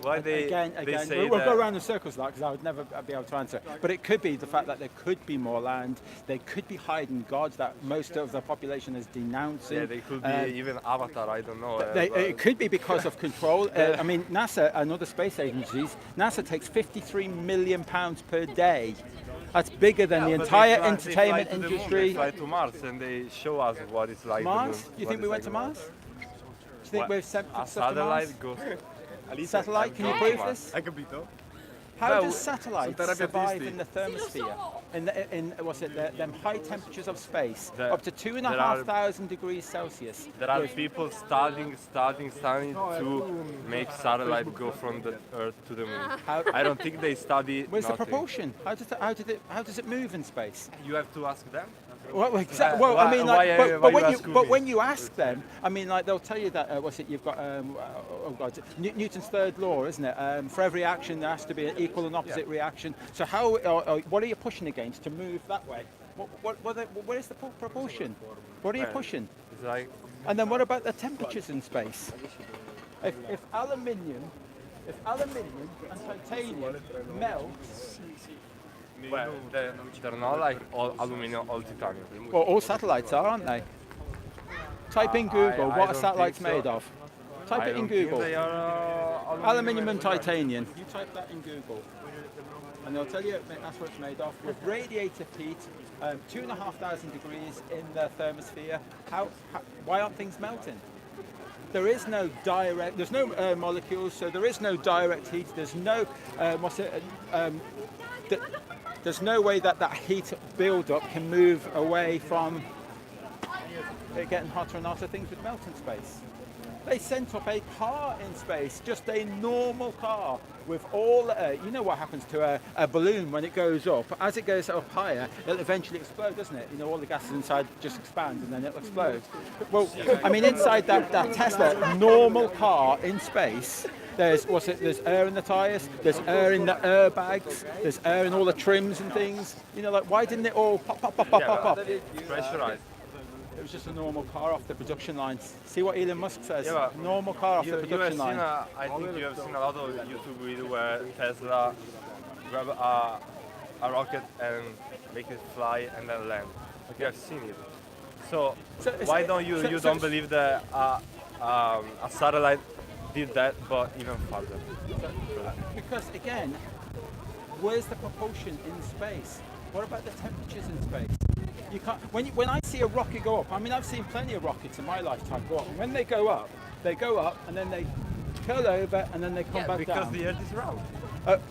Why they say we'll go around in circles like because I would never be able to answer. But it could be the fact that there could be more land. They could be hiding gods that most of the population is denouncing. Yeah, they could be even Avatar. I don't know. It could be because of control. I mean, NASA and other space agencies. NASA takes £53 million per day. That's bigger than the entire entertainment industry. They fly to Mars and they show us what it's like. Mars? You think we went to Mars? Do you think we've sent a stuff to Mars? satellite goes. Satellite, can you prove this? Hai capito? How does satellite survive in the thermosphere? In what's it? Them high temperatures of space, up to 2,500 degrees Celsius. There are people studying to make satellite go from the Earth to the Moon. I don't think they study. Where's the nothing. propulsion? How does it move in space? You have to ask them. Well, exactly. Well, I mean, like, but when you ask them, I mean, like, they'll tell you that what's it? You've got oh God, Newton's third law, isn't it? For every action, there has to be an equal and opposite reaction. So how? What are you pushing against to move that way? What is the propulsion? What are you pushing? It's like. And then what about the temperatures in space? If aluminium and titanium melt. Well, they're not like all aluminum, all titanium. Well, all satellites are, aren't they? Type in Google, what are satellites made of? Type it in Google. They are, aluminium and titanium. You type that in Google. And they'll tell you that's what it's made of. With radiative heat, 2,500 degrees in the thermosphere. Why aren't things melting? There is no direct, there's no molecules, so there is no direct heat. There's no, there's no way that heat build-up can move away from it getting hotter and hotter. Things would melt in space. They sent up a car in space, just a normal car with all, you know what happens to a balloon when it goes up. As it goes up higher, it'll eventually explode, doesn't it? You know, all the gases inside just expand and then it'll explode. Well, I mean, inside that Tesla normal car in space, there's air in the tyres, there's air in the airbags, there's air in all the trims and things. You know, like, why didn't it all pop? Pressurized. It was just a normal car off the production lines. See what Elon Musk says? Yeah, normal car off the production line. I think you have seen a lot of YouTube videos where Tesla grab a rocket and make it fly and then land. You have seen it. So why don't you don't believe that a satellite did that, but even farther? Because again, where's the propulsion in space? What about the temperatures in space? You can't. When I see a rocket go up, I mean, I've seen plenty of rockets in my lifetime go up. And when they go up, and then they curl over and then they come back because down. The Earth is round.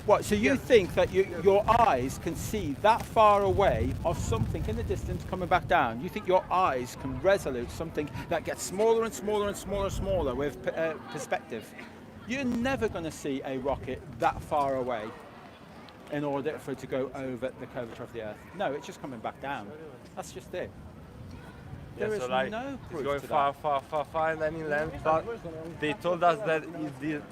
What? So you think that your eyes can see that far away of something in the distance coming back down? You think your eyes can resolute something that gets smaller and smaller and smaller and smaller with perspective? You're never going to see a rocket that far away in order for it to go over the curvature of the Earth. No, it's just coming back down. That's just it. There is no proof it's going to far, that. far, and then it lands. But they told us that it did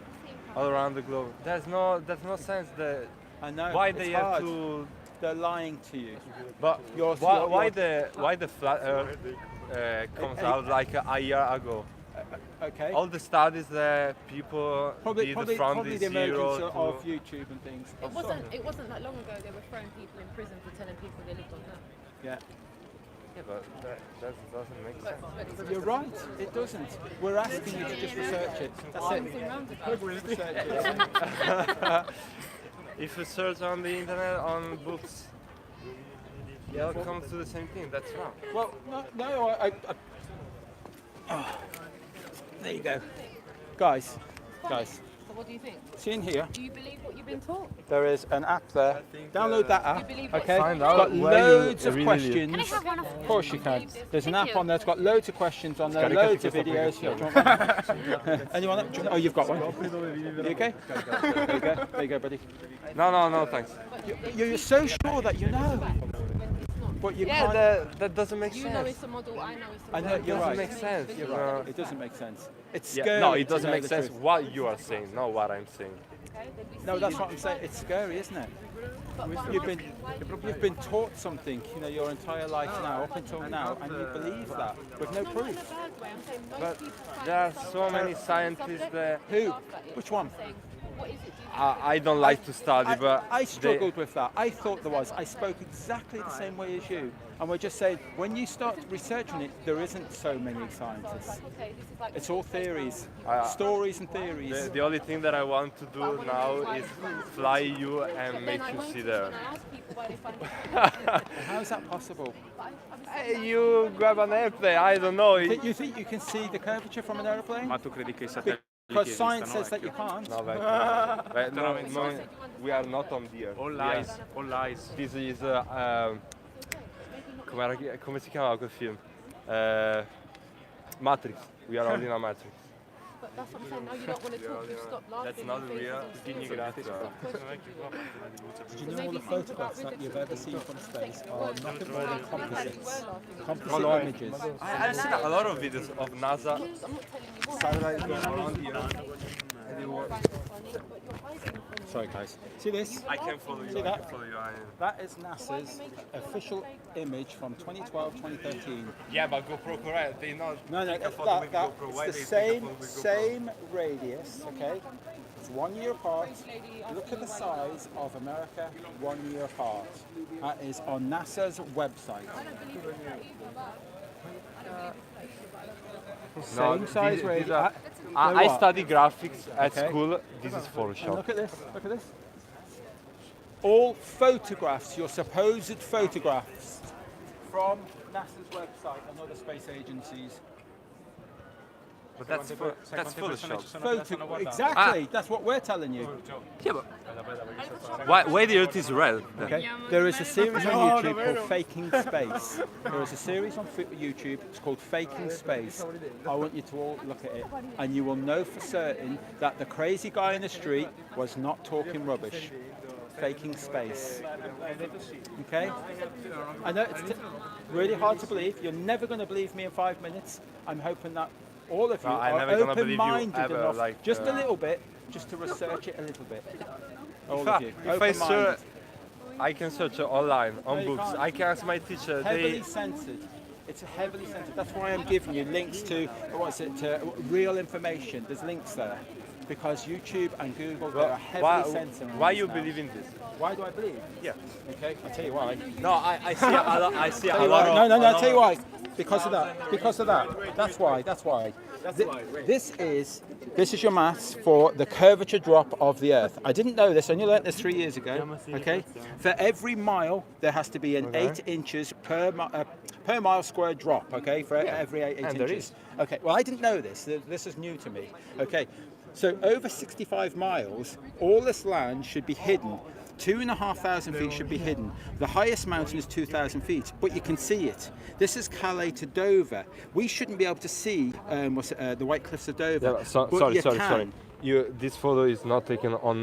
all around the globe. There's no sense that. I know. Why they have to? They're lying to you. But why the flat Earth comes out like a year ago? Okay. All the studies that people probably from the the emergence of YouTube and things. It wasn't that long ago they were throwing people in prison for telling people they lived on Earth. Yeah. Yeah, but that doesn't make sense. But you're right, it doesn't. We're asking you to just research it. That's it. Research it. If you search on the internet on books, it'll come to the same thing. That's wrong. Well, no, there you go. Guys. So what do you think? See in here. Do you believe what you've been taught? There is an app there. Download that app. Okay. Find It's out got where loads you of really questions. Can I have one of Of course you can. There's an app on there. It's got loads of questions on there. Loads of videos. Yeah, do you want one? Anyone? Oh, you've got one. You okay? There you go, buddy. No, thanks. You're so sure that you know. But you can't. That doesn't make sense. You know it's a model, I know it's a model. I know, you're right. It doesn't make sense. You're right. It doesn't make sense. It's scary. No, it doesn't to know make the sense truth. what you are saying, not what I'm saying. No, that's what I'm saying. It's scary, isn't it? You've been taught something, you know, your entire life now, up until now, and you believe that with no proof. But there are so many scientists that. Who? Which one? I don't like to study, but I struggled with that. I thought there was. I spoke exactly the same way as you. And we're just saying, when you start researching it, there isn't so many scientists. It's all theories, stories and theories. The only thing that I want to do now is fly you and make you see there. How is that possible? You grab an airplane, I don't know. You think you can see the curvature from an airplane? Ma tu credi che i satelliti Because science says that you can't. No, we are not on the Earth. All lies, all lies. This is come si chiamava quel film? Matrix. We are all in a Matrix. But that's what I'm saying. Now you don't want to talk. You stop laughing. That's not your face real. is Did you know all the photographs that you've ever seen from space are nothing more than composites? Composite images. I've seen a lot of videos of NASA satellites going around the Earth. Sorry guys. See this? I can follow you. See I that? can follow you. That is NASA's official image from 2012-2013. Yeah, but GoPro correct. They not No, take a photo with GoPro. Why it's the they take a photo with same radius, okay? It's 1 year apart. Look at the size of America 1 year apart. That is on NASA's website. Same size radius. I study graphics at Okay. school. This is Photoshop. And look at this. Look at this. All photographs, your supposed photographs, from NASA's website and other space agencies. But that's Photoshop. Exactly. That's what we're telling you. Yeah, but why the Earth is red? Okay. There is a series on YouTube called Faking Space. There is a series on YouTube. It's called Faking Space. I want you to all look at it, and you will know for certain that the crazy guy in the street was not talking rubbish. Faking space. Okay? I know it's really hard to believe. You're never going to believe me in 5 minutes. I'm hoping that all of you are open-minded enough, just a little bit, just to research it a little bit. All of you. If I search, I can search online on books. I can ask my teacher. Heavily censored. It's heavily censored. That's why I'm giving you links to real information. There's links there. Because YouTube and Google they are heavily censoring. Why you believe in this? Why do I believe? Yeah. Okay, I'll tell you why. No, I see a lot. I see a lot. No, I'll tell you why. Because of that. Because of that. That's why. That's why. This is your maths for the curvature drop of the Earth. I didn't know this. I only learnt this 3 years ago. Okay. For every mile, there has to be an 8 inches per mile square drop. Okay. For every 8 inches. Okay. Well, I didn't know this. This is new to me. Okay. So over 65 miles, all this land should be hidden. 2,500 feet should be hidden. The highest mountain is 2,000 feet, but you can see it. This is Calais to Dover. We shouldn't be able to see the White Cliffs of Dover. Yeah, sorry. This photo is not taken on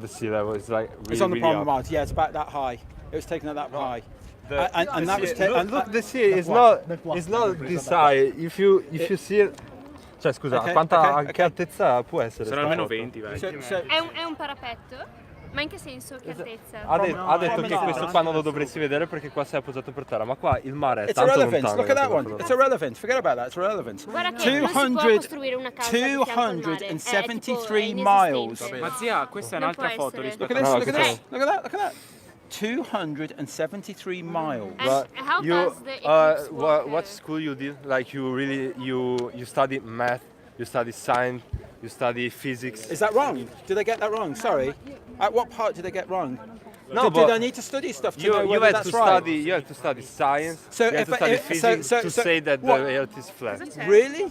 the sea level. It's like really, it's on the really promenade. Yeah, it's about that high. It was taken at that high. And that was look, the sea is not this high. If you see it. Cioè scusa, che altezza può essere? Sono almeno 20, vai. È un parapetto? Ma in che senso? Che altezza? Ha detto che questo qua non lo dovresti vedere perché qua sei appoggiato per terra, ma qua il mare è It's tanto irrelevant. lontano. Look at that one. It's irrelevant. Forget about that. It's irrelevant. Guarda che non si può costruire una casa di fianco al mare. 273 miles. Ma zia, questa è un'altra foto rispetto Look at this. Look at that. 273 miles. And how does the eclipse work? What school you did? Like you study math, you study science, you study physics. Is that wrong? Did I get that wrong? Sorry. At what part did I get wrong? No, did I need to study stuff to know whether that's right? You have to study science. So you have to study physics to say that the Earth is flat. Really?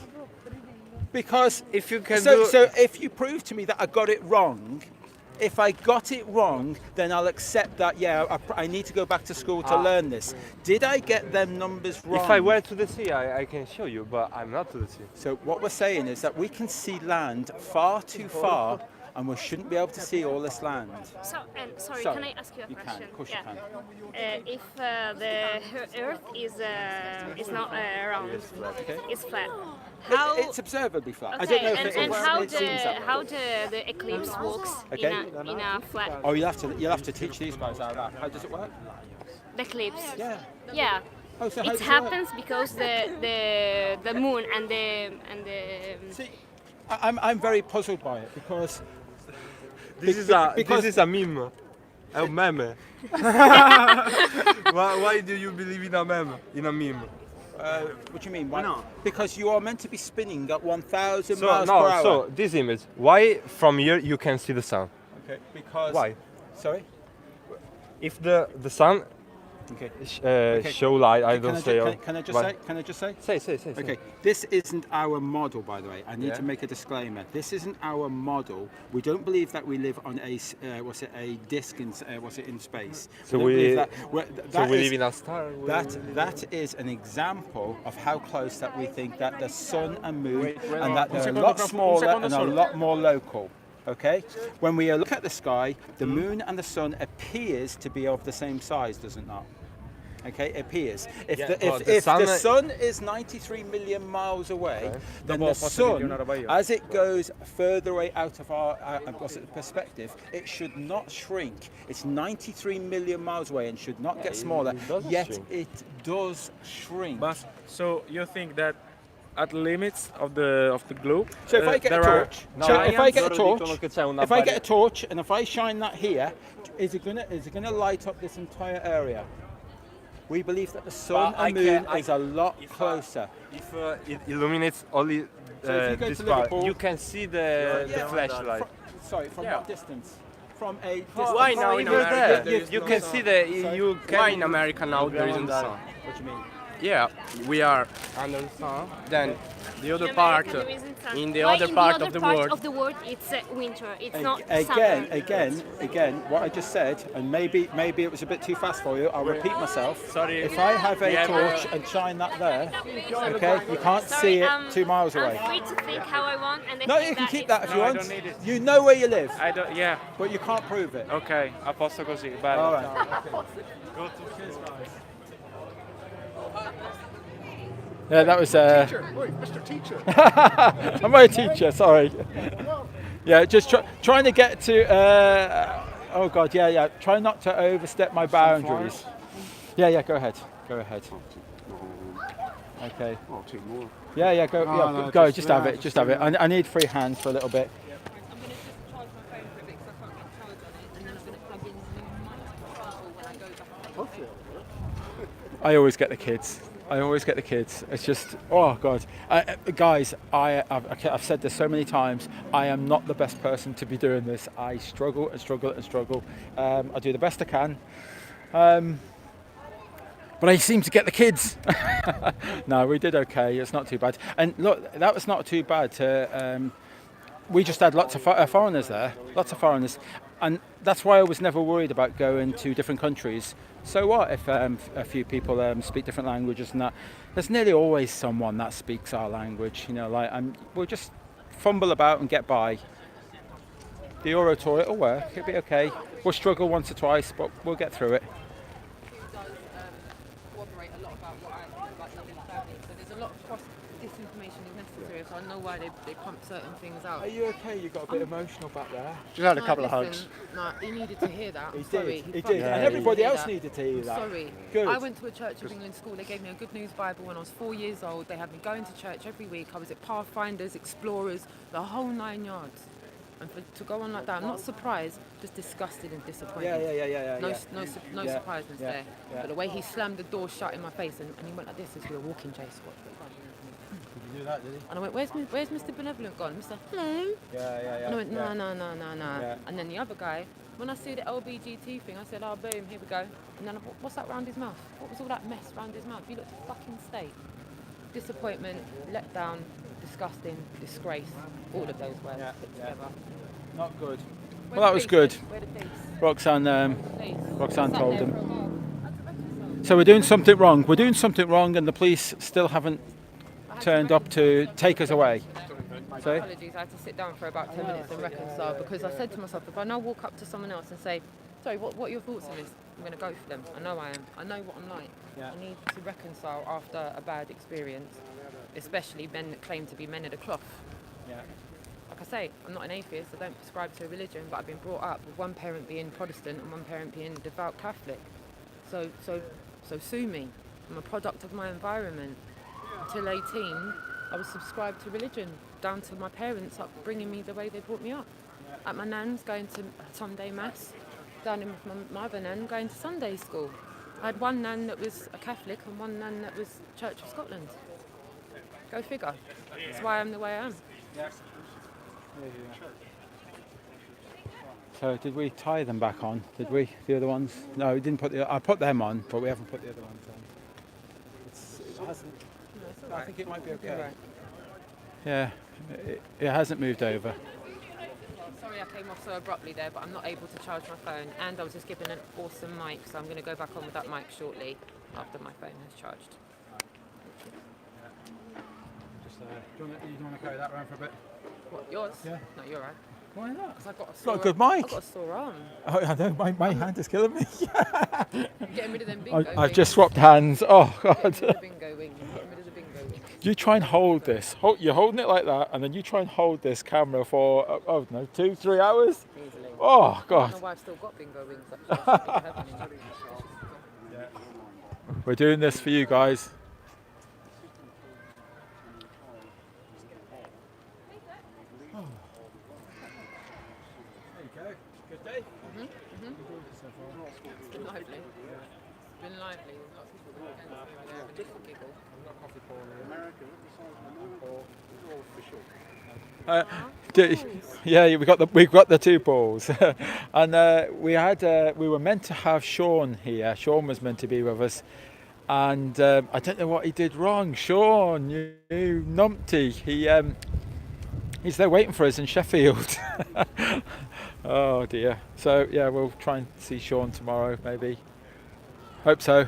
Because if you can so if you prove to me that I got it wrong. If I got it wrong, then I'll accept that, yeah, I need to go back to school to learn this. Did I get them numbers wrong? If I went to the sea, I can show you, but I'm not to the sea. So what we're saying is that we can see land far too far, and we shouldn't be able to see all this land. So, sorry, can I ask you a question? Can, of course you can. If the Earth is not round, it's flat. How It's observably flat. Okay, I don't know if and how it seems that way. how the eclipse works in a flat? Oh, you'll have to teach these guys how that. How does it work? The eclipse. Yeah. Yeah. Oh, so how it does happens because the moon and the See, I'm very puzzled by it because this is a meme. È un meme. Why do you believe in a meme? In a meme? What do you mean? Why not? Because you are meant to be spinning at 1,000 miles per hour. So this image. Why from here you can see the sun? Okay. Because. Why? Sorry. If the sun Okay. Show light. I Can don't I say. can I just say? Can I just say? Say. Okay, this isn't our model, by the way. I need Yeah. to make a disclaimer. This isn't our model. We don't believe that we live on a a disc in in space. So don't we- believe that. so we is- live in a star? That is an example of how close that we think that the sun and moon, Wait, and that they're a secondo, lot prof, un smaller secondo and a solo. lot more local. Okay, when we look at the sky, the moon and the sun appears to be of the same size, does it not? Okay, it appears. If Yeah, the, but if, the if sun- the sun is 93 million miles away, then the sun, as it goes further away out of our perspective, it should not shrink. It's 93 million miles away and should not get smaller. Yet it does shrink. But so you think that at limits of the globe? So if I get a there are torch, if I get a torch and if I shine that here, is it gonna light up this entire area? We believe that the sun and moon is a lot closer. If it illuminates only So if you go this to part, Liverpool, you can see the flashlight. From what distance? From a distance. Why now in America? You can see the you can. Why in America now there isn't the sun? What do you mean? Yeah, we are under the sun. Then the other In part, America, there isn't sun. in the Why other in part the of other the part world. of the world, it's winter. It's not Again, summer. what I just said, and maybe it was a bit too fast for you. I'll repeat myself. Sorry. If I have a torch and shine that there, okay, you can't see it 2 miles away. I'm free to think how I want, and I No, think you can that keep it's that if you No, I want. don't need it. You know where you live, I don't. Yeah. but you can't prove it. Ok, a posto così. Bello. All right. Yeah, that was. Wait, Mr. Teacher. I'm a teacher. Sorry. Yeah, just trying to get to. Oh God, yeah. Try not to overstep my boundaries. Yeah. Go ahead. Okay. Oh, two more. Yeah. Go. No, Yeah, no, go. just- Have yeah, it. Just just have it. do I need free hands for a little bit. I'm going to just charge my phone for a bit because I can't get charge on it, and then I'm going to plug in the microphone when I go back. I always get the kids. It's just, oh God, guys. I've said this so many times. I am not the best person to be doing this. I struggle. I do the best I can, but I seem to get the kids. No, we did okay. It's not too bad. And look, that was not too bad. We just had lots of foreigners there, and that's why I was never worried about going to different countries. So what if a few people speak different languages and that? There's nearly always someone that speaks our language, we'll just fumble about and get by. The Euro tour, it'll work, it'll be okay. We'll struggle once or twice, but we'll get through it. Does corroborate a lot about what I think about living family. So there's a lot of cross disinformation is necessary, so I know why they pump certain things out. Are you okay? You got a bit emotional back there. Just had a No, couple of listen, hugs. No, he needed to hear that. I'm sorry. He did, fucking and needed everybody to hear else that. needed to hear I'm that. sorry. Good. I went to a Church of England school. They gave me a Good News Bible when I was 4 years old. They had me going to church every week. I was at Pathfinders, Explorers, the whole 9 yards. And to go on like that, I'm not surprised, just disgusted and disappointed. Yeah. No Yeah, surprises yeah, there. yeah. But the way he slammed the door shut in my face and he went like this as we were walking, Jace. Did you do that, did he? And I went, where's Mr. Benevolent gone? Mr. Hello? Yeah. And I went, no. Yeah. And then the other guy, when I see the LBGT thing, I said, oh, boom, here we go. And then what's that round his mouth? What was all that mess round his mouth? He looked a fucking state. Disappointment, let down, disgusting, disgrace, all of those words put together. Not good. Where Well, that the was police? good. Where the police? Roxanne Sat told there him. for a while. So we're doing something wrong, and the police still haven't turned up to take us away. My Sorry? apologies, I had to sit down for about 10 minutes and reconcile because I said to myself, if I now walk up to someone else and say, sorry, what are your thoughts on this? I'm going to go for them. I know I am. I know what I'm like. Yeah. I need to reconcile after a bad experience, especially men that claim to be men of the cloth. Yeah. Like I say, I'm not an atheist, I don't prescribe to a religion, but I've been brought up with one parent being Protestant and one parent being devout Catholic. So sue me. I'm a product of my environment. Until 18, I was subscribed to religion, down to my parents bringing me the way they brought me up. At my nan's, going to Sunday Mass, down in with my other nan, going to Sunday school. I had one nan that was a Catholic and one nan that was Church of Scotland. Go figure. That's why I'm the way I am. So did we tie them back on? Did we? The other ones? No, we didn't put the. I put them on, but we haven't put the other ones on. It hasn't. I think it might be okay. Right. Yeah, it hasn't moved over. Sorry I came off so abruptly there, but I'm not able to charge my phone, and I was just given an awesome mic, so I'm going to go back on with that mic shortly after my phone has charged. Just, do you want to carry that around for a bit? What, yours? Yeah. No, you're right. Why not? Because I've got a Got sore a good mic. I've got a sore arm. Oh, I know, my hand is killing me. Getting rid of them bingo wings. I've just swapped hands. Oh, God. Getting rid of the bingo wings. Getting rid of the bingo wings. You try and hold this. You're holding it like that, and then you try and hold this camera for, 2-3 hours? Easily. Oh, God. I don't know why I've still got bingo wings. Actually. We're doing this for you guys. There you go. Good day. It's been lively. It's been lively. Lots of people having a different giggle. Yeah, we've got the 2 balls, and we were meant to have Sean here. Sean was meant to be with us, and I don't know what he did wrong. Sean, you numpty, he's there waiting for us in Sheffield. Oh dear. So yeah, we'll try and see Sean tomorrow, maybe. Hope so.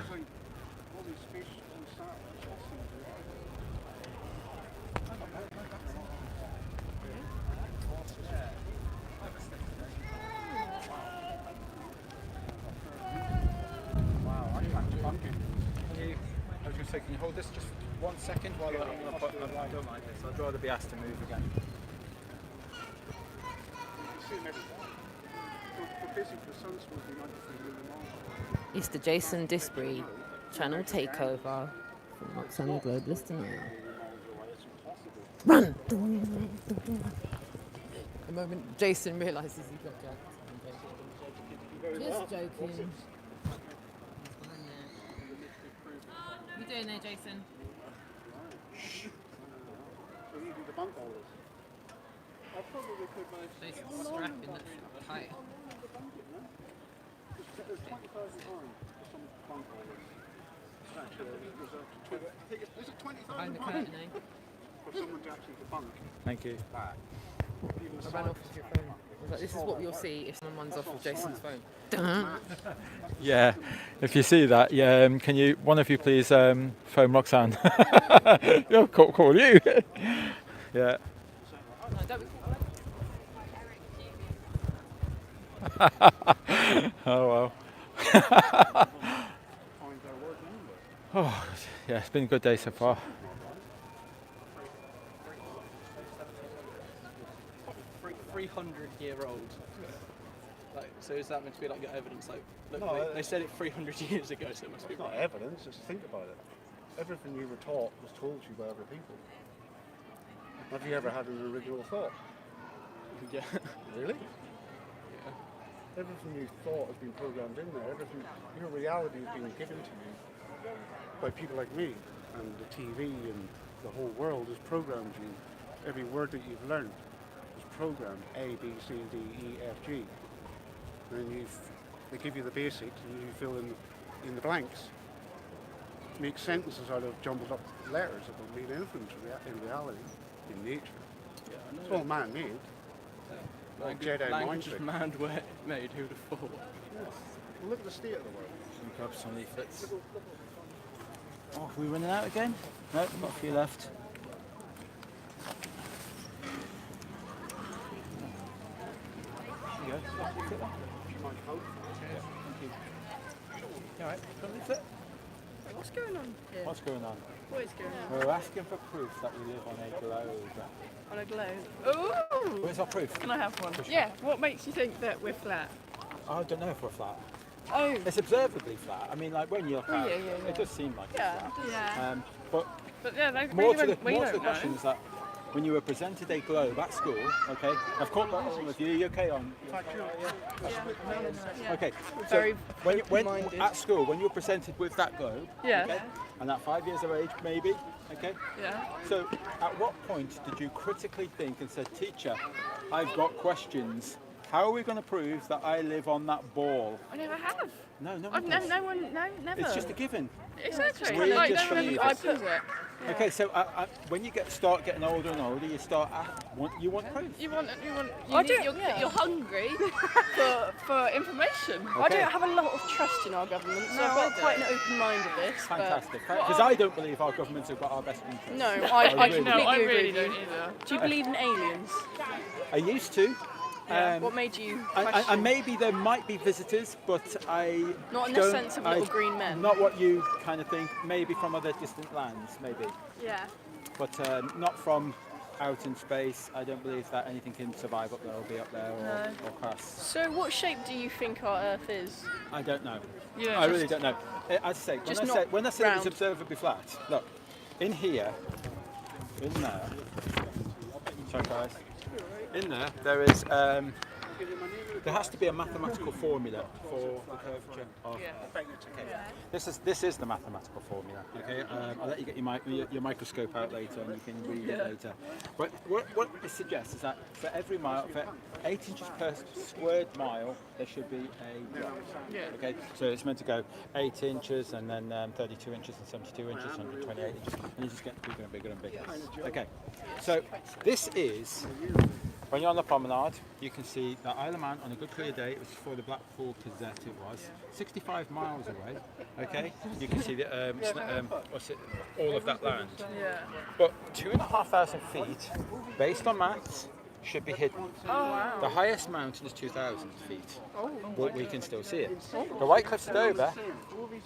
Can you hold this just 1 second while I don't mind this. I'd rather be asked to move again. It's the Jason Disbury channel takeover from Roxanne the Globalist Denier. Run! The moment Jason realises he's got jacked. Just joking. What are you doing there, Jason? Shh. So you do the bunk holders. I probably could manage. Jason's strapping that tight. There's £20,000 for some bunk holders. Is it £20,000? Behind the curtain, eh? For someone to actually bunk. Thank you. I ran off with your phone. I was like, this is what you'll see if someone runs off with Jason's phone. Yeah, if you see that, yeah, can you, one of you please phone Roxanne? Yeah, call you. Yeah. No, don't be Oh well. Oh, yeah, it's been a good day so far. 300-year-old. Like, so is that meant to be like your evidence? Like, look, No, they said it 300 years ago, so it must be. It's not evidence. Just think about it. Everything you were taught was told to you by other people. Have you ever had an original thought? Yeah. Really? Yeah. Everything you thought has been programmed in there. Everything, your reality has been given to you by people like me, and the TV and the whole world has programmed you. Every word that you've learned is programmed A, B, C, D, E, F, G. And then they give you the basics, and you fill in the blanks. Make sentences out of jumbled up letters that don't mean anything in reality, in nature. Yeah, I know. It's all man-made. Like Jedi mind language trick. is man-made, who'd have thought? Yes. Well, look at the state of the world. Grab some leaflets. Oh, are we running out again? No, got a few left. There you go. Thank you. You alright? Got a leaflet? What's going on here? What's going on? What is going on? We're asking for proof that we live on a globe. On a globe. Ooh! Where's our proof? Can I have one? For sure. Yeah. What makes you think that we're flat? I don't know if we're flat. Oh. It's observably flat. I mean, like when you look Oh, at yeah, it, yeah, yeah. it does seem like Yeah, it's flat. yeah. But yeah, like, more we to the, don't- we more to the don't know. question is that when you were presented a globe at school, okay, I've caught that on with you. You okay on? Okay. So Very when open-minded. at school, when you were presented with that globe, Yeah. okay, and at 5 years of age, maybe, okay. Yeah. So at what point did you critically think and said, "Teacher, I've got questions"? How are we going to prove that I live on that ball? I never have. No, no I've one does. no one, no, never. It's just a given. Exactly. We Like, just no one believe ever, I it. prove it. Okay, so when you start getting older and older, you you want proof. You're hungry for information. Okay. I don't have a lot of trust in our government, so No, I've got I quite an don't. open mind of this. but- Fantastic. Because I don't believe our governments have got our best interests. No, I really completely agree really with you. don't either. Do you believe in aliens? I used to. What made you And question? maybe there might be visitors, but I Not in the don't- sense of little green men. Not what you kind of think. Maybe from other distant lands, maybe. Yeah. But not from out in space. I don't believe that anything can survive up there or be up there or crash. So what shape do you think our Earth is? I don't know. Yeah, I really just- don't know. As I say, just when I not say it was round. observably flat, look, in here, in there, sorry guys, in there is, there has to be a mathematical formula for the curvature of. Okay. This is the mathematical formula. Okay, I'll let you get your microscope out later and you can read it later. But what it suggests is that for every mile, for 8 inches per squared mile, there should be a drop. Yeah. Okay, so it's meant to go 8 inches and then 32 inches and 72 inches, 128 inches, and you just get bigger and bigger and bigger. Okay, so this is. When you're on the promenade, you can see that Isle of Man on a good clear day, it was before the Blackpool Gazette it was, 65 miles away, okay? You can see the, all of that land. Yeah. But 2,500 feet, based on maths, should be hidden. Oh, wow. The highest mountain is 2,000 feet, Oh. but we can still see it. The White Cliffs of Dover,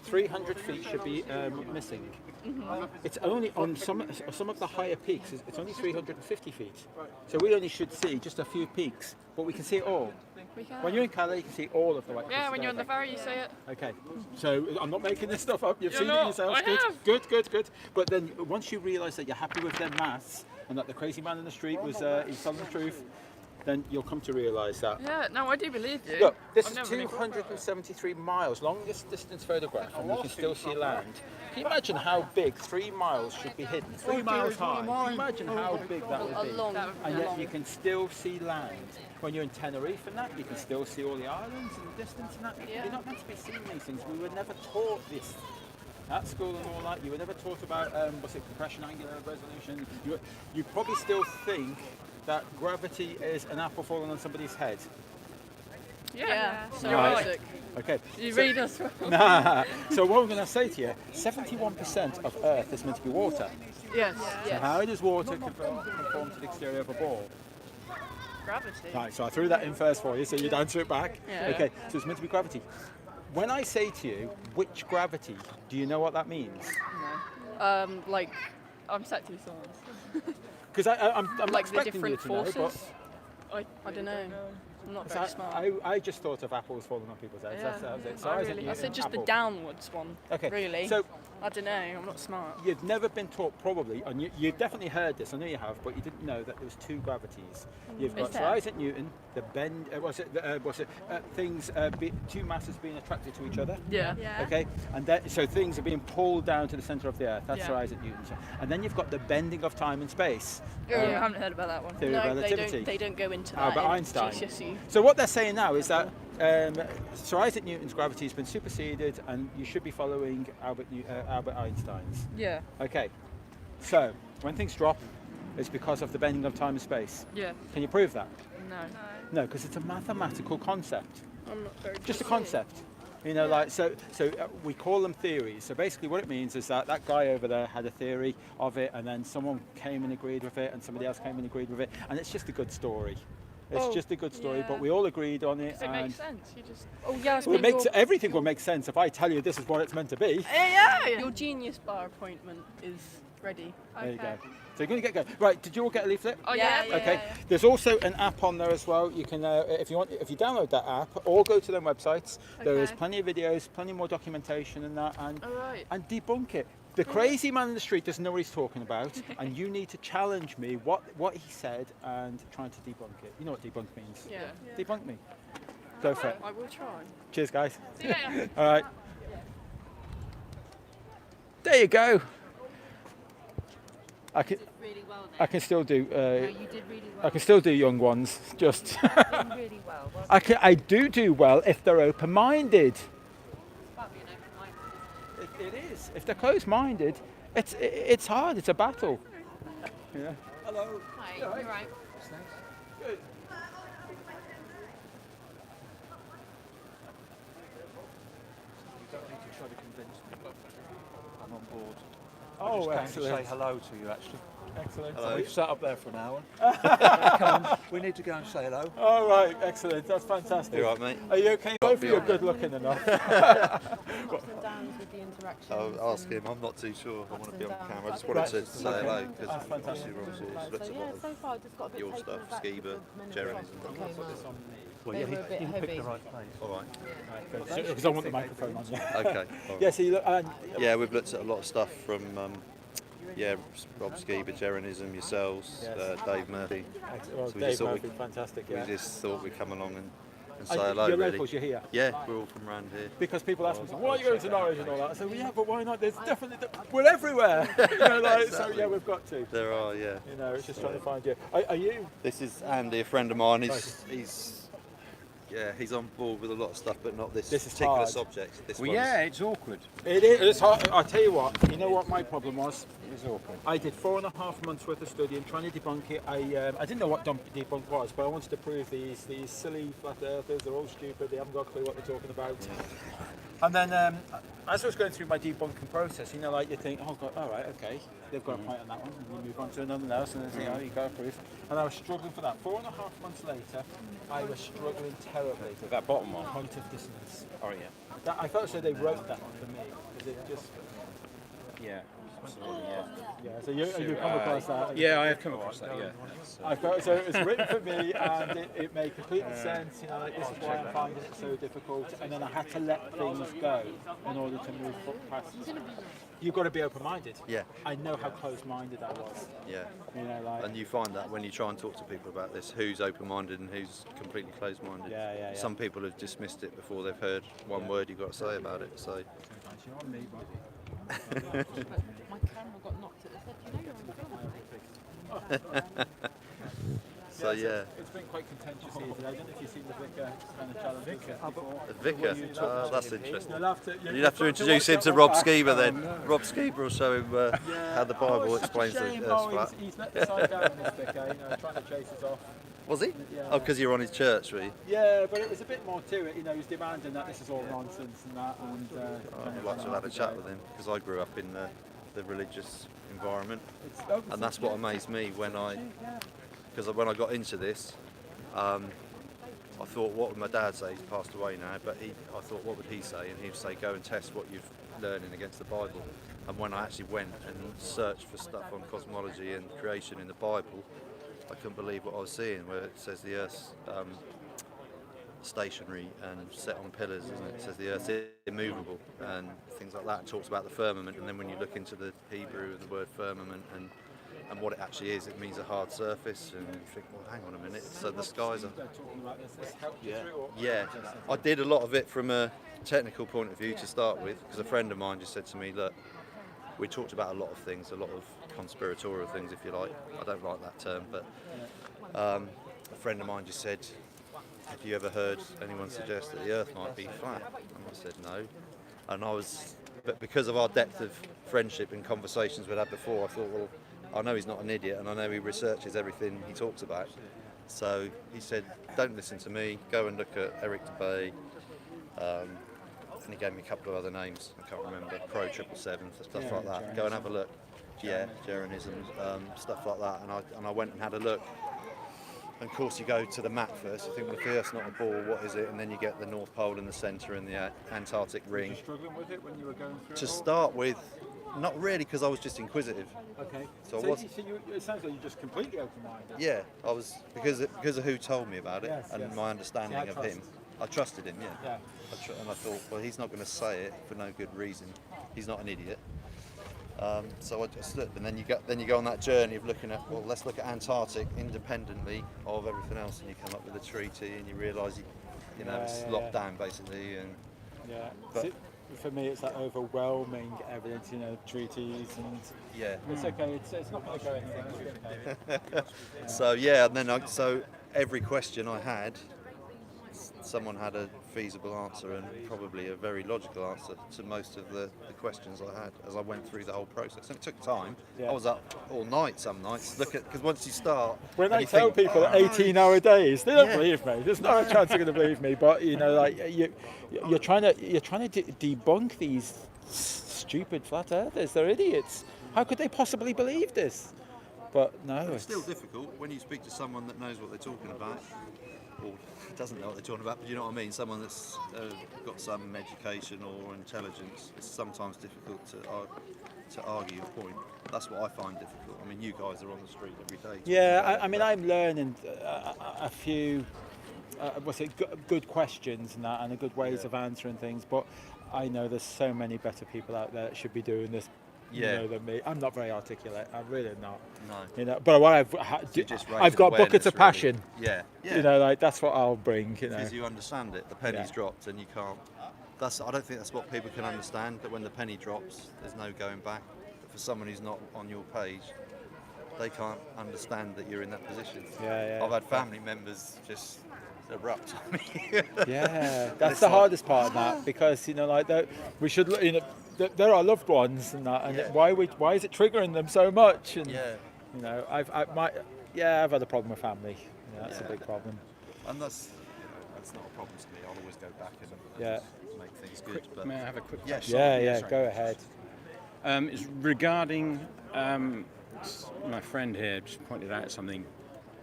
300 feet should be missing. It's only on some of the higher peaks, it's only 350 feet. So we only should see just a few peaks, but we can see it all. We can. When you're in Calais, you can see all of the White Cliffs Yeah, of when you're on the Dover. ferry, you see it. Okay, so I'm not making this stuff up. You've You're seen not. it yourselves. I Good, have. good. But then once you realise that you're happy with their maths and that the crazy man in the street was he's telling the truth, then you'll come to realise that. Yeah, no, I do believe you. Look, this I've is never been- 273 miles, longest distance photograph, and you can still see land. Can you imagine how big 3 miles should be hidden? 3 miles high. Can you imagine how big that would be? And yet you can still see land. When you're in Tenerife and that, you can still see all the islands in the distance and that. You're not meant to be seeing these things. We were never taught this at school and all that. You were never taught about, compression, angular resolution. You probably still think that gravity is an apple falling on somebody's head. Yeah. So Right. Isaac. Okay. You so- read us well. Nah. So what I'm going to say to you, 71% of Earth is meant to be water. Yes. So how does water conform to the exterior of a ball? Gravity. Right, so I threw that in first for you, so you'd answer it back. Yeah. Okay, so it's meant to be gravity. When I say to you, which gravity, do you know what that means? Like, I'm set to be someone's. Because I'm not Like the expecting you different to know, forces. but I don't know. I'm not so very smart. I just thought of apples falling on people's heads. That was it. So I Isaac really. I Newton, said just apple. the downwards one. Okay, Really. so- I don't know. I'm not smart. You've never been taught, probably, and you definitely heard this. I know you have, but you didn't know that there was 2 gravities. You've Is got Sir there? Isaac Newton, the bend. Things? 2 masses being attracted to each other. Yeah. Yeah. Okay, and so things are being pulled down to the centre of the Earth. That's Yeah. Sir Isaac Newton. And then you've got the bending of time and space. I haven't heard about that one. Theory of No, relativity. they don't go into that Albert in Einstein. GCSE. So what they're saying now is that Sir Isaac Newton's gravity has been superseded, and you should be following Albert Einstein's. Yeah. Okay, so when things drop, it's because of the bending of time and space. Yeah. Can you prove that? No. No, because it's a mathematical concept. I'm not very Just a good. concept. You know, like so we call them theories. So basically, what it means is that that guy over there had a theory of it, and then someone came and agreed with it, and somebody else came and agreed with it, and it's just a good story. It's just a good story, but we all agreed on it. 'Cause it and makes sense. You just. Oh yeah. well, everything will make sense if I tell you this is what it's meant to be. Yeah. Your genius bar appointment is ready. There you go. So you're going to get going. Right, did you all get a leaflet? Oh, yeah. Okay. There's also an app on there as well. You can, if you download that app or go to their websites, there is plenty of videos, plenty more documentation and that, and and debunk it. The crazy man in the street doesn't know what he's talking about, and you need to challenge me what he said and trying to debunk it. You know what debunk means? Yeah. Debunk me. Go for it. I will try. Cheers, guys. See you later. All right. There you go. I can. Really well there. I can still do. You did really well. I can still do young ones. Just. You're doing really well. Well I can. I do well if they're open-minded. about being open-minded, isn't it? It is. If they're closed-minded, it's hard. It's a battle. Yeah. Hello. Hi, you're right. Good. You don't need to try to convince me. I'm on board. Oh, I just came excellent. to say hello to you, actually. Excellent. So we've sat up there for an hour. Come on, we need to go and say hello. All right, excellent. That's fantastic. You all right, mate? Are you okay? Both of you are good looking enough. Ups and downs with the interaction. I'll ask him. I'm not too sure. I want to be on camera. I just wanted to say hello because obviously we're on sort of looked at a lot So far, I just got a of bit your taken stuff, aback Skiba, with the Jeremy's minutes and that came stuff. out. Well, They yeah, were a bit you heavy. picked the right place. All right. Because I want the microphone on. Okay. all right. Yeah, so you look. Yeah, we've looked at a lot of stuff from Rob Skiba, Jerenism, yourselves, Yes. Dave Murphy. Well, So we Dave just thought Murphy, fantastic. Yeah. We just thought we'd come along and Are say you- hello. you're really. locals, you're here? Yeah, we're all from around here. Because people ask me, why are you going to Norwich and all that? I say, well, yeah, but why not? There's definitely, we're everywhere. You know, like, Exactly. So yeah, we've got to. There are, yeah. You know, it's just trying to find you. Are you? This is Andy, a friend of mine. He's on board with a lot of stuff, but not this, This is particular hard. subject. This Well, one's- yeah, it's awkward. It is. It's hard. I'll tell you what. You know what my problem was? It's awkward. I did 4.5 months worth of studying trying to debunk it. I didn't know what debunk was, but I wanted to prove these silly flat earthers. They're all stupid. They haven't got a clue what they're talking about. And then as I was going through my debunking process, you know, like you think, oh God, all right, okay, they've got a point on that one, and you move on to another else, and then say, oh, you got a proof. And I was struggling for that. 4.5 months later, I was struggling terribly. With that bottom one? Point of dissonance. Oh yeah. That, I thought so they wrote that one for me. Is it just? Yeah. Absolutely, yeah. Yeah, so you come across that? Yeah, I have come across that, yeah. I thought, so it was written for me and it made complete sense, you know, like, this is why I'm finding it so difficult, and then I had to let things go in order to move past it. You've got to be open-minded. Yeah. I know how closed-minded I was. Yeah. You know, like, And you find that when you try and talk to people about this, who's open-minded and who's completely closed-minded. Yeah, yeah, yeah. Some people have dismissed it before they've heard one word you've got to say about it. So. you're on me, My camera got knocked at the head. You know you're on film, right? So yeah. It's been quite contentious here today. I don't know if you've seen the vicar kind of challenge before. The vicar? That's interesting. You'll have to, You'd have to introduce him to Rob Skiba then. Rob Skiba will show him how the Bible explains the Earth's flat. He's let the side down this vicar, you know, trying to chase us off. Was he? Yeah. Oh, because you're on his church, were you? Yeah, but it was a bit more to it. You know, he was demanding that this is all nonsense and that. And I'd like to have had a chat with him because I grew up in the religious environment, and that's what amazed me when I when I got into this. I thought, what would my dad say? He's passed away now, but I thought, what would he say? And he'd say, go and test what you're learning against the Bible. And when I actually went and searched for stuff on cosmology and creation in the Bible, I couldn't believe what I was seeing, where it says the Earth's stationary and set on pillars, isn't it? It says the Earth's immovable and things like that. It talks about the firmament, and then when you look into the Hebrew of the word firmament and what it actually is, it means a hard surface, and you think, well, hang on a minute, so the skies are... Yeah, I did a lot of it from a technical point of view to start with, because a friend of mine just said to me, look, we talked about a lot of things, a lot of conspiratorial things, if you like. I don't like that term, but a friend of mine just said, have you ever heard anyone suggest that the Earth might be flat? And I said no. And but because of our depth of friendship and conversations we'd had before, I thought, well, I know he's not an idiot, and I know he researches everything he talks about. So he said, don't listen to me, go and look at Eric Debay. And he gave me a couple of other names, I can't remember, Pro 777, stuff like that. Go and have a look. Yeah, Jerenism, stuff like that. And I went and had a look. And of course you go to the map first, you think, well, if the Earth's not a ball, what is it? And then you get the North Pole in the centre and the Antarctic ring. Were you struggling with it when you were going through To it all? start with, not really, because I was just inquisitive. Okay. So I was. It sounds like you're just completely open-minded. Yeah, I was, because of who told me about it, Yes, and yes. my understanding Yeah, of him. I trusted him, yeah. Yeah. And I thought, well, he's not going to say it for no good reason. He's not an idiot. So I just looked, and then you go on that journey of looking at, well, let's look at Antarctic independently of everything else, and you come up with a treaty, and you realise, it's locked down basically. And Yeah. but for me, it's that overwhelming evidence, treaties and. Yeah. It's okay. It's not going to go anywhere. So yeah, and then so every question I had, someone had a feasible answer and probably a very logical answer to most of the questions I had as I went through the whole process. And it took time. Yeah. I was up all night some nights. Because once you start, When and I you tell think, people 18-hour days, they don't believe me. There's not a chance they're going to believe me. But you're trying to debunk these stupid flat earthers. They're idiots. How could they possibly believe this? But no, it's still difficult when you speak to someone that knows what they're talking about, or doesn't know what they're talking about. But you know what I mean? Someone that's got some education or intelligence. It's sometimes difficult to argue your point. That's what I find difficult. I mean, you guys are on the street every day. Yeah, I mean, I'm learning a few, good questions and that, and the good ways of answering things. But I know there's so many better people out there that should be doing this. Than me. I'm not very articulate. I'm really not. No. But what I've got buckets of passion. Really. Yeah. Like that's what I'll bring. Because you understand it. The penny's dropped, and you can't. I don't think that's what people can understand. That when the penny drops, there's no going back. But for someone who's not on your page, they can't understand that you're in that position. Yeah. I've had family members just erupt on me. Yeah, that's the hardest part of that, because we should they're our loved ones and that, and why is it triggering them so much? And I've had a problem with family. That's a big problem. And that's not a problem to me. I'll always go back and make things good. But may I have a quick question? Yeah, go ahead. It's regarding my friend here just pointed out something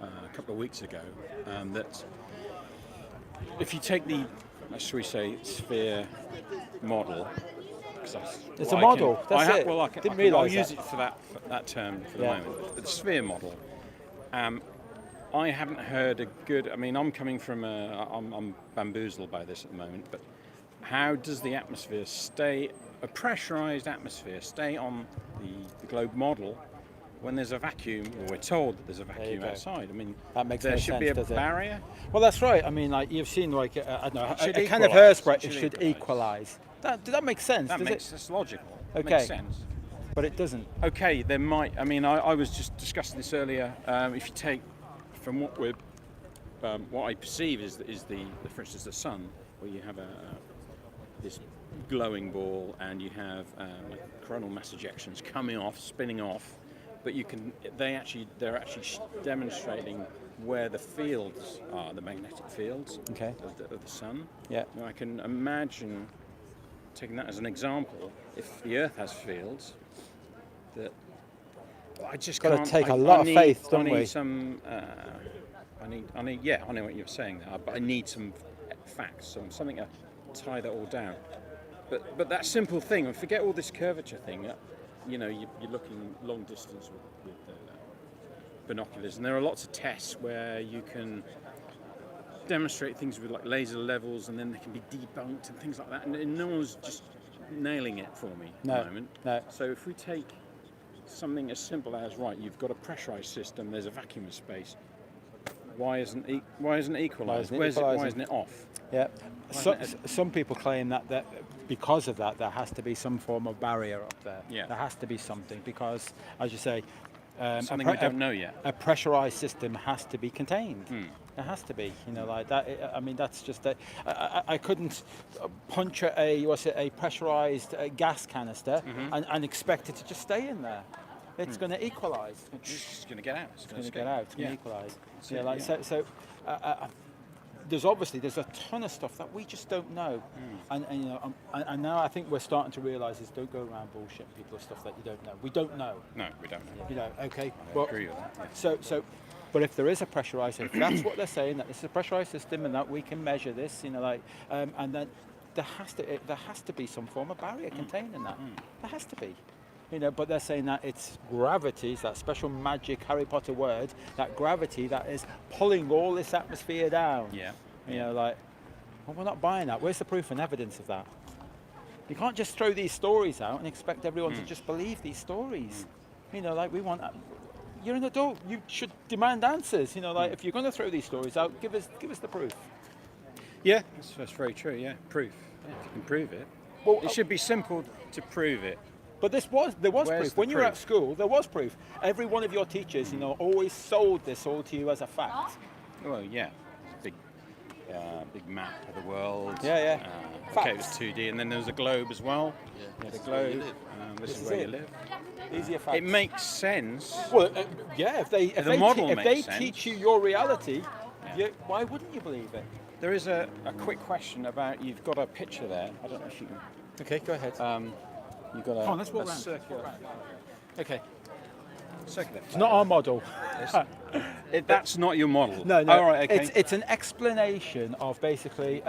a couple of weeks ago, that if you take the, shall we say, sphere model. It's a model. That's it. Well, I'll use it for that term for the moment. But the sphere model, I haven't heard a good. I mean, I'm coming from I'm bamboozled by this at the moment. But how does the atmosphere a pressurized atmosphere, stay on the globe model when there's a vacuum, or we're told that there's a vacuum outside? I mean, that makes there no should sense, be a does it? barrier. Well, that's right. I mean, like you've seen, I don't know, It a kind of hairspray. It should equalise. Does that make sense? That's logical. Okay. Makes sense. But it doesn't. Okay, there might. I mean, I was just discussing this earlier. If you take from what I perceive is the for instance the sun, where you have this glowing ball and you have coronal mass ejections coming off, spinning off, but they're actually demonstrating where the fields are, the magnetic fields of the sun. Yeah. Now I can imagine, taking that as an example, if the Earth has fields, that I just got can't. to take a lot of faith, don't we? I need some. I know what you're saying there, but I need some facts, something to tie that all down. But that simple thing, and forget all this curvature thing. You're looking long distance with binoculars, and there are lots of tests where you can demonstrate things with like laser levels, and then they can be debunked and things like that. And no one's just nailing it for me at the moment. No. So if we take something as simple as you've got a pressurized system, there's a vacuum of space. Why isn't it equalised? Why isn't it off? Yeah. Some people claim that because of that, there has to be some form of barrier up there. Yeah. There has to be something because, as you say, something we don't know yet. A pressurised system has to be contained. It has to be, like that. I mean, that's just I couldn't punch a pressurised gas canister and expect it to just stay in there. It's going to equalise. It's going to get out. It's going to get out. It's going to equalise. So there's a ton of stuff that we just don't know, and now I think we're starting to realise is don't go around bullshitting people with stuff that you don't know. We don't know. No, we don't know. Okay. I agree with that. Yeah. But if there is a pressurised, if that's what they're saying, that this is a pressurised system and that we can measure this, and then there has to be some form of barrier containing that. There has to be. But they're saying that it's gravity, that special magic Harry Potter word, that gravity that is pulling all this atmosphere down. Yeah. Well, we're not buying that. Where's the proof and evidence of that? You can't just throw these stories out and expect everyone to just believe these stories. We want. You're an adult. You should demand answers. If you're going to throw these stories out, give us the proof. Yeah, that's very true. Yeah, proof. Yeah, if you can prove it. Well, it should be simple to prove it. But there was Where's proof. the When you were at proof? school, there was proof. Every one of your teachers, always sold this all to you as a fact. Well, yeah, big, big map of the world. Yeah. Okay, it was 2D, and then there was a globe as well. Yeah, The globe. This is where you live. Easier facts. It makes sense. Well, yeah. If they makes sense. teach you your reality, why wouldn't you believe it? There is a quick question about, you've got a picture there. I don't know if you can. Okay, go ahead. You've got Come on, let's walk a round. circular. Okay. Circular. It's not our model. That's not your model. No. All right, okay. It's an explanation of basically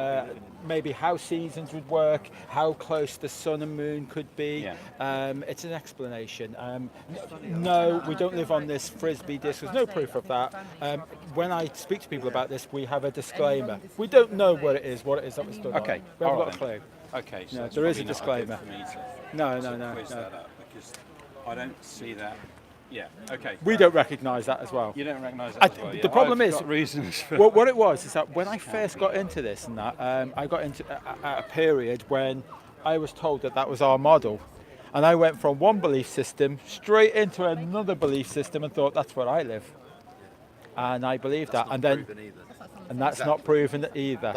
maybe how seasons would work, how close the sun and moon could be. Yeah. It's an explanation. No, we don't live on this frisbee disc. There's no proof of that. When I speak to people about this, we have a disclaimer. We don't know what it is that was done. Okay. We haven't All got a right clue. Okay, so No, it's there is a probably not disclaimer. good for me to No. quiz that up, because I don't see that. Yeah, okay. We don't recognise that as well. You don't recognise that as well, yeah. The problem I've is, got reasons for well, what it was is that when I first got into this and that, I got into a period when I was told that was our model. And I went from one belief system straight into another belief system and thought, that's where I live. And I believed that. And then, and that's not proven either.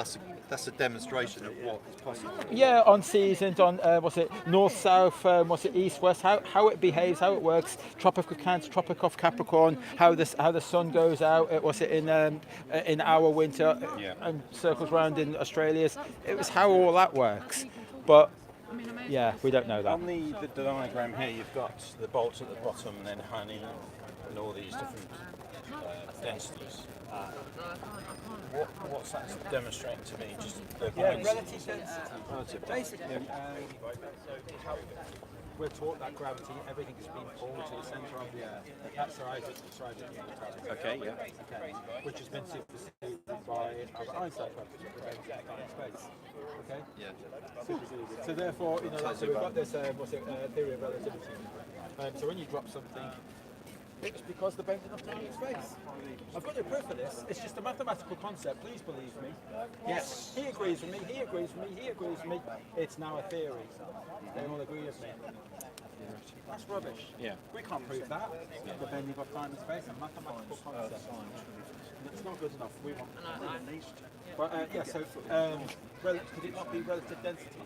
That's a demonstration of what is possible. Yeah, on seasons, on north, south, east, west, how it behaves, how it works. Tropic of Cancer, Tropic of Capricorn, how the sun goes out. In our winter and circles around in Australia's. It was how all that works, but yeah, we don't know that. On the diagram here, you've got the bolts at the bottom, and then honey, and all these different densities. What's that demonstrating to me? Just the Relative density. Basically, we're taught that gravity, everything's been pulled to the centre of the Earth. That's Isaac Newton. Okay, yeah. Okay, which has been superseded by Albert Einstein's gravity in space. Okay. Yeah. Superseded. So therefore, so we've got this theory of relativity. So when you drop something, it's because they're bent enough time in space. I've got no proof of this. It's just a mathematical concept. Please believe me. Yes. He agrees with me. He agrees with me. He agrees with me. It's now a theory. They all agree with me. That's rubbish. Yeah. We can't prove that. The bending of time and space, a mathematical concept. It's not good enough. We want could it not be relative density?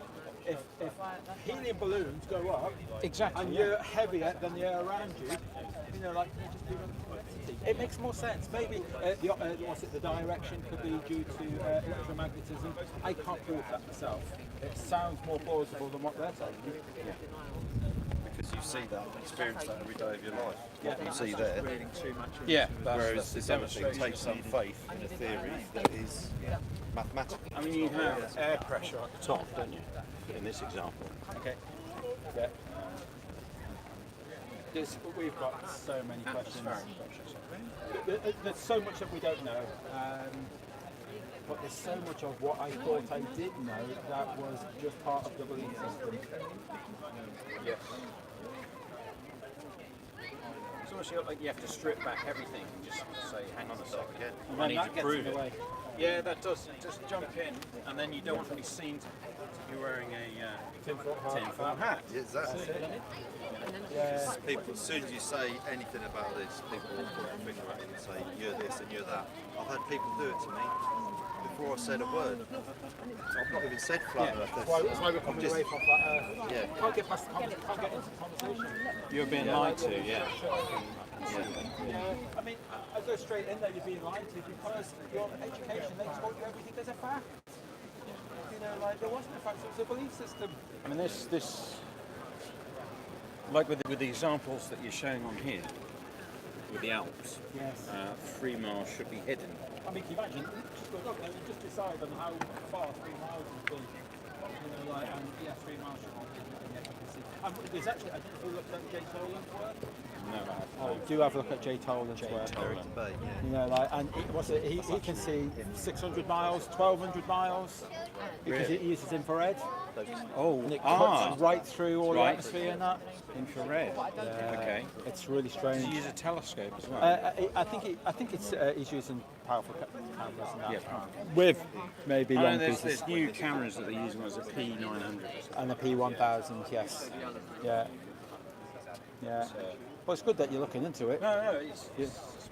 If helium balloons go up, exactly, and you're heavier than the air around you, it makes more sense. Maybe the direction could be due to electromagnetism. I can't prove that myself. It sounds more plausible than what they're telling you. Because you see that, experience that every day of your life. Yeah. You see there. Yeah. Whereas this other thing takes some faith in a theory that is mathematical. I mean, you have air pressure at the top, don't you? In this example. Okay. Yeah. We've got so many questions. There's so much that we don't know, but there's so much of what I thought I did know that was just part of the belief system. Yes. It's almost like you have to strip back everything and just say, hang on a second, I need to prove it. Yeah, that does. Just jump in, and then you don't want to be seen to be wearing a tin-foil hat. Yeah, exactly. Because people, as soon as you say anything about this, people will put their finger at it and say, you're this and you're that. I've had people do it to me before I said a word. I've not even said flat earth. That's why we're coming away from flat earth. Yeah. Can't get past can't get into conversation. You're being lied to, yeah. Yeah, I mean, I go straight in there, you're being lied to because your education, they taught you everything as a fact. There wasn't a fact, it was a belief system. I mean, this like with the examples that you're showing on here, with the Alps, 3 miles should be hidden. I mean, can you imagine, just decide on how far 3 miles would be. 3 miles should be hidden, you can see. There's actually, I don't know if you looked at Jay Tolan's work. No, do have a look at Jay Tolan's work. And he can see 600 miles, 1,200 miles because he uses infrared. And it cuts right through all the right. atmosphere and that. Infrared. Okay. It's really strange. Does he use a telescope as well? I think it's he's using powerful cameras and that. Yeah, with maybe long there's pieces. new cameras that they're using as a P900 And the P1000, yes. Yeah. Yeah. Well, it's good that you're looking into it. No, it's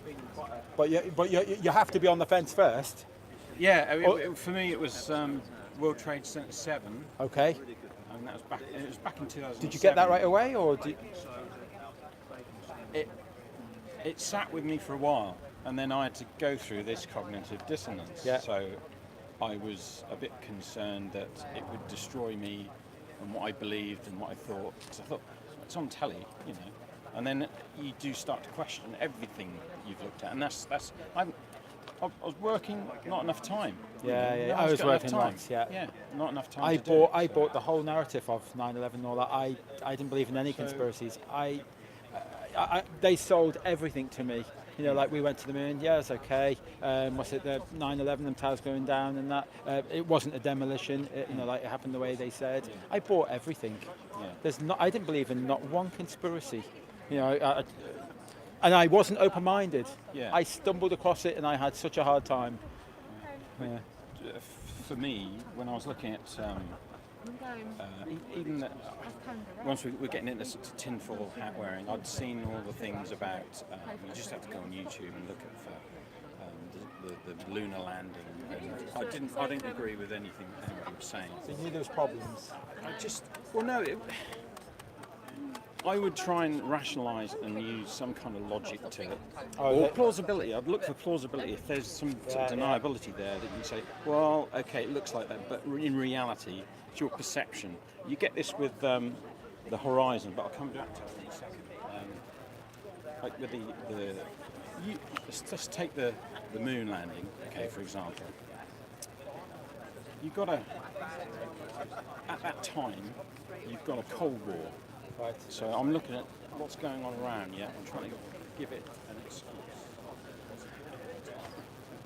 been quite a... But you have to be on the fence first. Yeah, I mean, for me it was World Trade Center 7. Okay. And that was back. It was back in 2007. Did you get that right away, or It sat with me for a while, and then I had to go through this cognitive dissonance. Yeah. So I was a bit concerned that it would destroy me and what I believed and what I thought. So I thought, it's on telly, you know. And then you do start to question everything you've looked at, and that's. I was working, not enough time. Yeah. I was working lots. Yeah, not enough time. I bought the whole narrative of 9/11 and all that. I didn't believe in any conspiracies. They sold everything to me. You know, like we went to the moon. Yeah, it's okay. Was it the 9/11 and towers going down and that? It wasn't a demolition. Like it happened the way they said. I bought everything. Yeah. I didn't believe in not one conspiracy. You know, and I wasn't open-minded. Yeah. I stumbled across it and I had such a hard time. Yeah. For me, when I was looking at even once we're getting into tinfoil hat wearing, I'd seen all the things about. You just have to go on YouTube and look at the lunar landing. And I didn't agree with anything anybody was saying. So you knew there was problems. I would try and rationalise and use some kind of logic to it. Or plausibility. I'd look for plausibility. If there's some sort of deniability there that you say, well, okay, it looks like that, but in reality, it's your perception. You get this with the horizon, but I'll come back to it in a second. Like with let's take the moon landing, okay, for example. You've got at that time, you've got a Cold War. Right. So I'm looking at what's going on around, yeah, I'm trying to give it an excuse.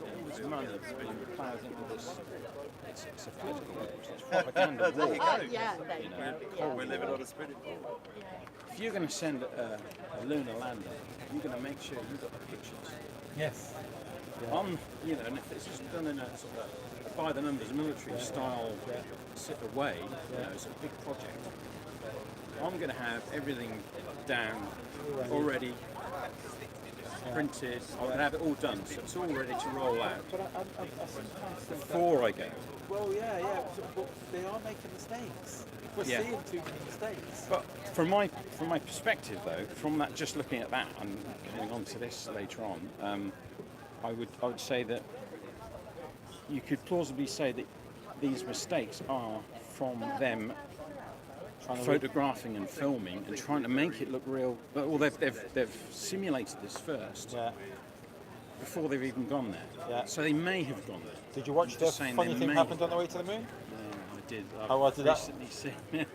All this money that's being ploughed into this, it's a political war, it's propaganda war. There you go. Cold We're living War. on a spinning ball. If you're going to send a lunar lander, you're going to make sure you've got the pictures. Yes. And if it's just done in a sort of by the numbers military style way, it's a big project. I'm going to have everything down, already printed. I'm going to have it all done, so it's all ready to roll out. But I sometimes think before I go. Well, yeah, but they are making mistakes. We're seeing too many mistakes. But from my perspective, though, from that, just looking at that and coming on to this later on, I would say that you could plausibly say that these mistakes are from them photographing and filming and trying to make it look real. Well, they've simulated this first before they've even gone there. Yeah. So they may have gone there. Did you watch the funny thing happened on the way to the moon? Yeah, I did. How was it? Recently seen.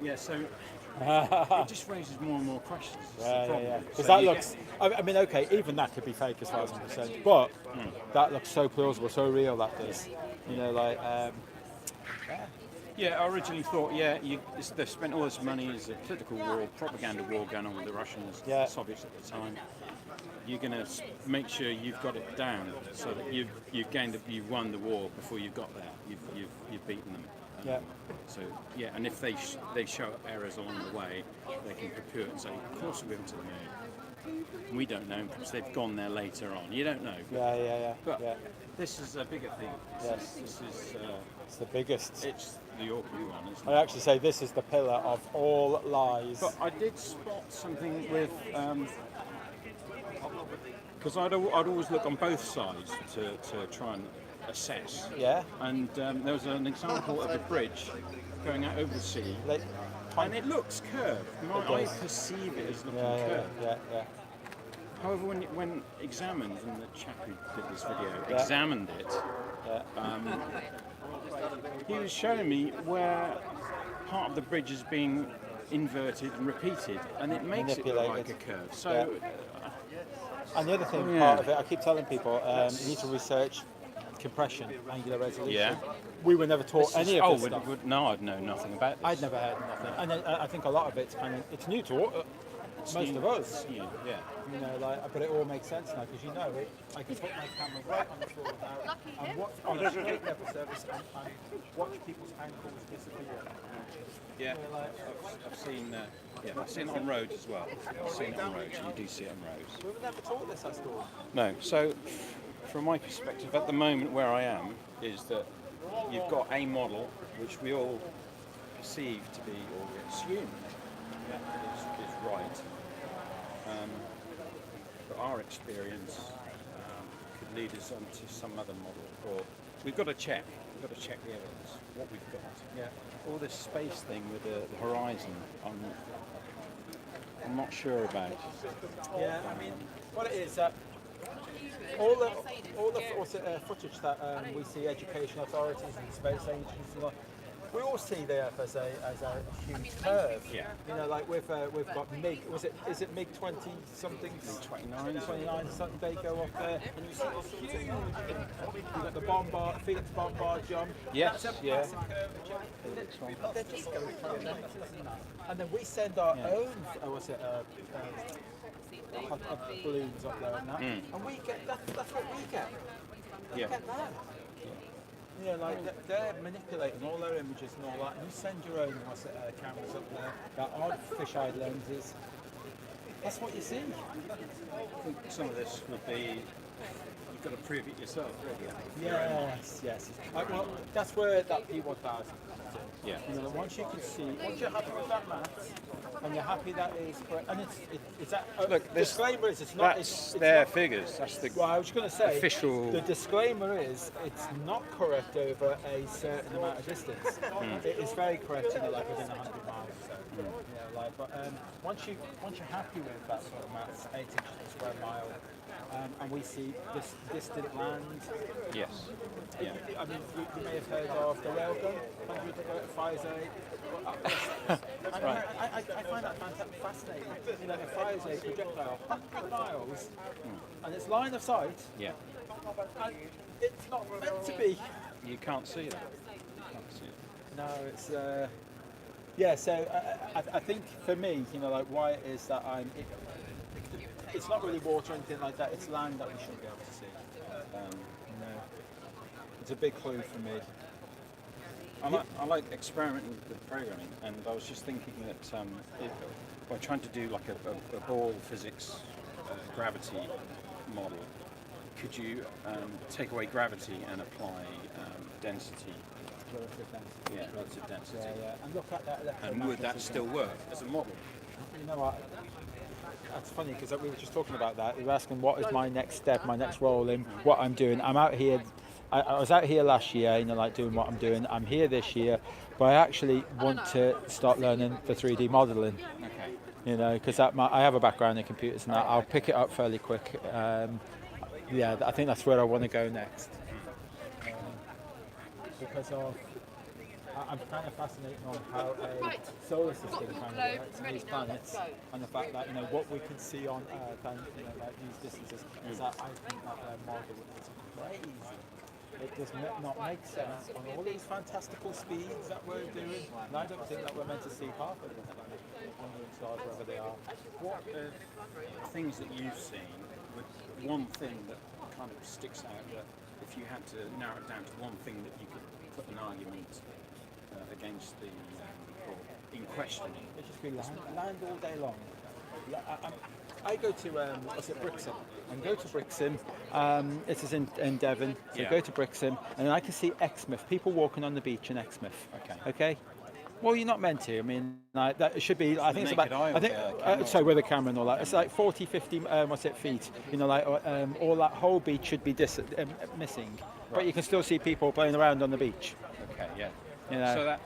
Yeah. So it just raises more and more questions. Yeah. Because that looks. I mean, okay, even that could be fake as far as I'm concerned, but that looks so plausible, so real that does. Yeah, I originally thought, they've spent all this money as a political war, propaganda war going on with the Russians, the Soviets at the time. You're going to make sure you've got it down so that you've won the war before you got there. You've beaten them. So and if they show errors along the way, they can poo it and say, of course we went to the moon. We don't know because they've gone there later on. You don't know. But this is a bigger thing. This is it's the biggest. It's the awkward one, isn't it? I actually say this is the pillar of all lies. But I did spot something with because I'd always look on both sides to try and assess. Yeah. And there was an example of a bridge going out over the sea, and it looks curved. I perceive it as looking curved. Yeah. However, when examined, and the chap who did this video examined it, he was showing me where part of the bridge is being inverted and repeated, and it makes it look like a curve. So, and the other thing, part of it, I keep telling people, you need to research compression, angular resolution. Yeah. We were never taught any of this stuff. No, I'd know nothing about this. I'd never heard nothing, and I think a lot of it's new to most of us. It's new, yeah. You know, but it all makes sense now because you know it. I can put my camera right on the floor now and watch on a straight level surface and watch people's ankles disappear. Yeah, I've seen it on roads as well. I've seen it on roads, and you do see it on roads. We were never taught this, I thought. No, so from my perspective, at the moment where I am, is that you've got a model which we all perceive to be, or assume is right. But our experience could lead us on to some other model, or we've got to check. We've got to check the evidence, what we've got. Yeah. All this space thing with the horizon, I'm not sure about. Yeah, I mean, what it is all the footage that we see education authorities and space agencies and all, we all see the Earth as a huge curve. Yeah. You know, like we've got MiG. Is it MiG 20 something? 29 something. They go up there, and you see this huge. You've got the Felix Bombard jump. Yes. That's a Yeah. massive curvature. They're just going crazy. And then we send our own. Balloons up there and that, and we get that's what we get. We get that. You know, like they're manipulating all their images and all that, and you send your own cameras up there that aren't fisheye lenses. That's what you see. I think some of this would be, you've got to prove it yourself, really. Yes. Well, that's where that P1000 comes in. Yeah. You know, once you can see, once you're happy with that maths, and you're happy that is correct, and it's that. Look, disclaimer is it's not. That's their figures. That's the. Well, I was going to say official. The disclaimer is it's not correct over a certain amount of distance. It is very correct, you know, like within 100 miles. So, you know, like, but once you're happy with that sort of maths, 8 inches per square mile. And we see this distant land. Yes. Yeah. I mean, you may have heard of the railgun, 100 faze. That's right. I find that fascinating. You know, a faze projectile, 100 miles, and it's line of sight. Yeah. And it's not meant to be. You can't see that. You can't see it. No, it's. Yeah. So I think for me, you know, like why it is that it's not really water or anything like that. It's land that we should be able to see. You know, it's a big clue for me. I like experimenting with programming, and I was just thinking that by trying to do like a ball physics gravity model, could you take away gravity and apply density? Relative density. Yeah, relative density. Yeah. And look at that. And would that still work as a model? You know what? That's funny because we were just talking about that. We were asking what is my next step, my next role in what I'm doing. I'm out here. I was out here last year, you know, like doing what I'm doing. I'm here this year, but I actually want to start learning the 3D modelling. Okay. You know, because I have a background in computers and that. I'll pick it up fairly quick. Yeah, I think that's where I want to go next. Because I'm kind of fascinated on how a solar system kind of works and these planets, and the fact that, you know, what we can see on Earth and, you know, like these distances, is that I think that their model is crazy. It does not make sense on all these fantastical speeds that we're doing, and I don't think that we're meant to see half of them on the stars wherever they are. What things that you've seen, with one thing that kind of sticks out, that if you had to narrow it down to one thing that you could put an argument against the or in questioning? It just be land all day long. I go to Brixham, and go to Brixham. This is in Devon. So go to Brixham, and I can see Exmouth. People walking on the beach in Exmouth. Okay. Well, you're not meant to. I mean, that should be. I think it's about. I think. So with a camera and all that, it's like 40, 50. Feet. You know, like all that whole beach should be missing, but you can still see people playing around on the beach. Okay. Yeah. You know, so that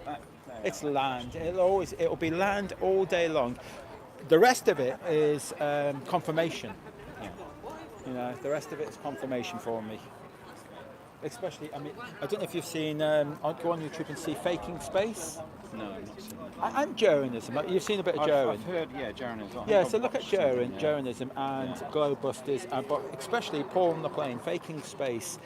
it's land. It'll be land all day long. The rest of it is confirmation. Yeah. You know, the rest of it is confirmation for me. Especially, I mean, I don't know if you've seen. I'll go on YouTube and see Faking Space. No, I've not seen that. And Joranism. You've seen a bit of Joran. I've heard, Joranism. Yeah, so look at Joranism and Globalist, but especially Paul on the Plane, Faking Space.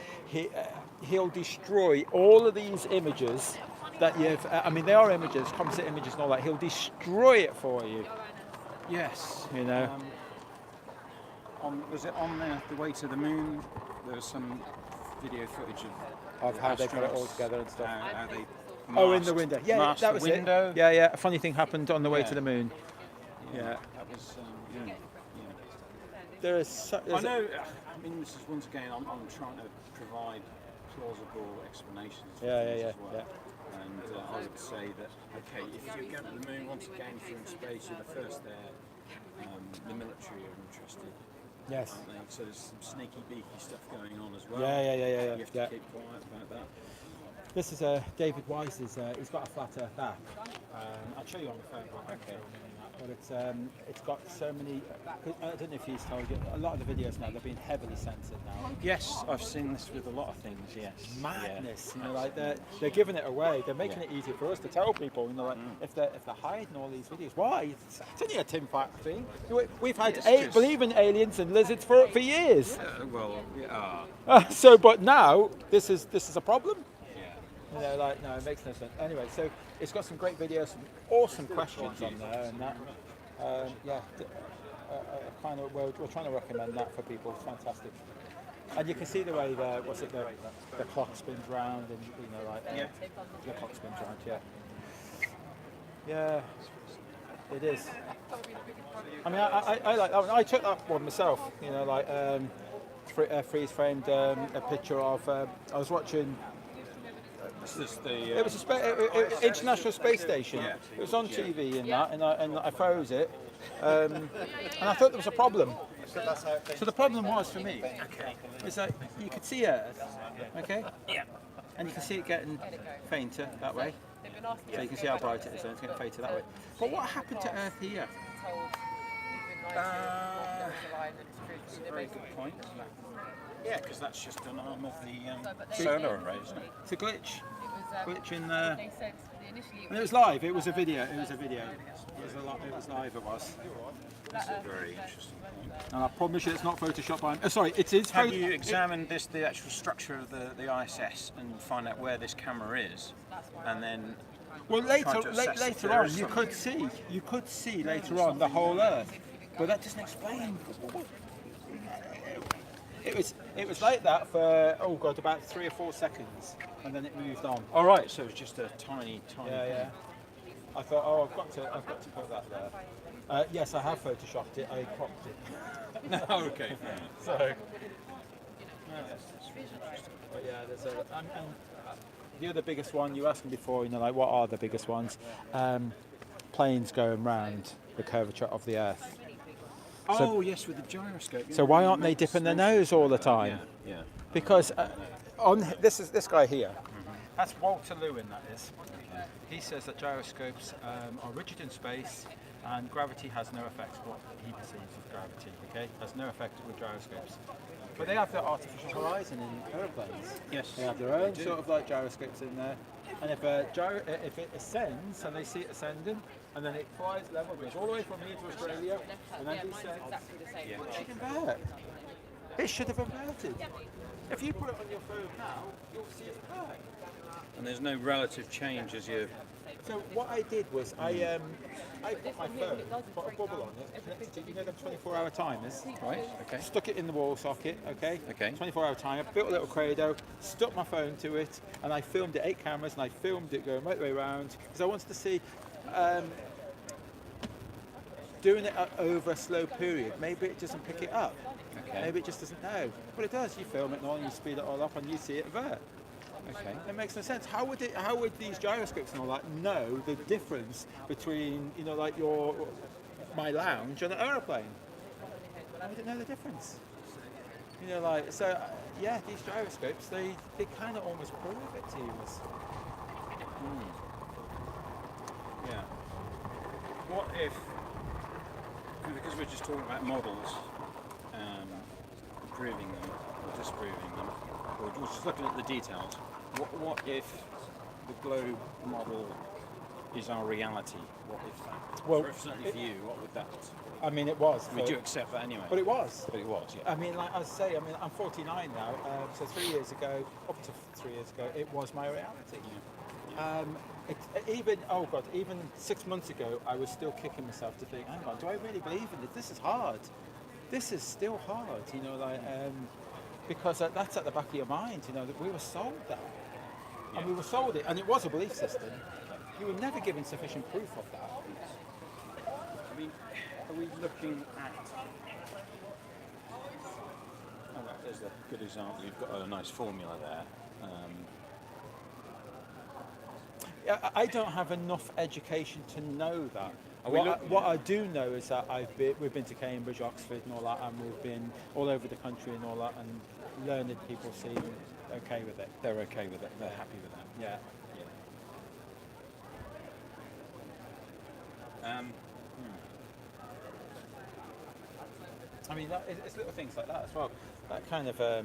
he'll destroy all of these images that you've. I mean, they are images, composite images, and all that. He'll destroy it for you. Yes. You know. Was it on the way to the moon? There was some video footage Of how they put it all astronauts, together and stuff. How they Oh, in the window. Yeah, masked that the was window. it. Yeah, yeah. A funny thing happened on the way Yeah. to the moon. Yeah. That was. There is. I know. I mean, this is once again. I'm trying to provide plausible explanations. For Yeah, things yeah, as well. yeah. And I would say that okay, if you go to the moon once again, if you're in space, you're the first there. The military are interested. Yes. Aren't they? So there's some sneaky beaky stuff going on as well. Yeah. You have to keep quiet about that. This is David Wise's. He's got a flat Earth back. I'll show you on the phone. Okay. But it's got so many. I don't know if he's told you. A lot of the videos now they're being heavily censored now. Yes, I've seen this with a lot of things. Yes. Madness. You know, like they're giving it away. They're making it easier for us to tell people. You know, like if they're hiding all these videos, why? It's only a Tim Fact thing. We've had believe in aliens and lizards for years. So, but now this is a problem. You know, like, no, it makes no sense. Anyway, so it's got some great videos, some awesome questions on there, and that, we're trying to recommend that for people. It's fantastic. And you can see the way the clock spins round, and you know, like the clock spins round. Yeah, it is. I mean, I like that one. I took that one myself. You know, like freeze framed a picture of. I was watching. It was International Space Station. Yeah. It was on TV and that, and I froze it, and I thought there was a problem. So the problem was for me, is that you could see Earth, okay, and you can see it getting fainter that way. So you can see how bright it is, and it's getting fainter that way. But what happened to Earth here? That's a very good point. Yeah, because that's just an arm of the solar array, isn't it? It's a glitch. Glitch in there. And it was live. It was a video. It was live. It was. That's a very interesting point. And I promise you, it's not photoshopped by. Sorry, it is. Have you examined the actual structure of the ISS and find out where this camera is, and then? Well, later on, you could see later on the whole Earth, but that doesn't explain. It was like that for about 3 or 4 seconds, and then it moved on. All right, so it's just a tiny. Yeah. I thought, I've got to put that there. Yes, I have photoshopped it. I cropped it. No, okay. So. But yeah, there's the other biggest one you asked me before. You know, like what are the biggest ones? Planes going round the curvature of the Earth. Oh yes, with the gyroscope. So why aren't they dipping their nose all the time? Yeah. Because on this guy here, that's Walter Lewin. That is. He says that gyroscopes are rigid in space, and gravity has no effect. What he perceives as gravity, okay, has no effect with gyroscopes. But they have their artificial horizon in aeroplanes. Yes. They have their own sort of like gyroscopes in there, and if it ascends and they see it ascending. And then it flies level, goes all the way from here to Australia, and then descends. It should invert. It should have inverted. If you put it on your phone now, you'll see it invert. And there's no relative change as you. So what I did was I put my phone, put a bubble on it, connected to, you know, them 24-hour timers, right? Okay. Stuck it in the wall socket, okay? Okay. 24-hour timer, built a little credo, stuck my phone to it, and I filmed it 8 cameras, and I filmed it going right the way around because I wanted to see. Doing it over a slow period, maybe it doesn't pick it up. Okay. Maybe it just doesn't know. But it does. You film it and all, and you speed it all up, and you see it invert. Okay. It makes no sense. How would these gyroscopes and all that know the difference between, you know, like my lounge and an aeroplane? How would it know the difference? You know, like so. Yeah, these gyroscopes they kind of almost prove it to you. Yeah. What if, because we're just talking about models, proving them or disproving them, or just looking at the details, what if the globe model is our reality? What if that? Well, certainly for you, what would that? I mean, it was. Would you accept that anyway? But it was. But it was, yeah. I mean, like I say, I mean, I'm 49 now, so 3 years ago, up to 3 years ago, it was my reality. Even 6 months ago, I was still kicking myself to think, hang on, do I really believe in it? This is hard. This is still hard, you know, like, because that's at the back of your mind, you know, that we were sold that. And we were sold it, and it was a belief system. You were never given sufficient proof of that. I mean, are we looking at... Oh, well, there's a good example. You've got a nice formula there. Yeah, I don't have enough education to know that. Are we What I do know is that we've been to Cambridge, Oxford and all that, and we've been all over the country and all that, and learned people seem okay with it. They're okay with it. They're happy with that. Yeah. I mean, it's little things like that as well. That kind of, I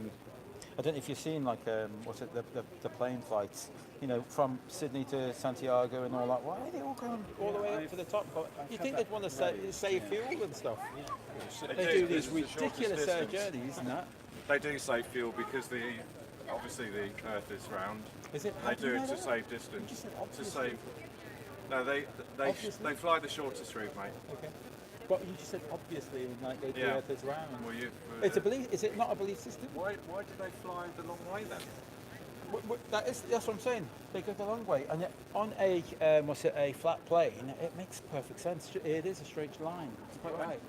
don't know if you've seen like, what's it, the plane flights, you know, from Sydney to Santiago and all that. Why are they all going all the way up to the top? But you think they'd want to save fuel and stuff? They do these ridiculous journeys and that. They do save fuel because obviously the Earth is round. Is it? They do it to save distance. To save. No, they fly the shortest route, mate. Okay. But you just said obviously, like the Earth is round. Well, it's a belief. Is it not a belief system? Why do they fly the long way then? That's what I'm saying. They go the long way, and yet on a flat plane, it makes perfect sense. It is a straight line. It's quite right.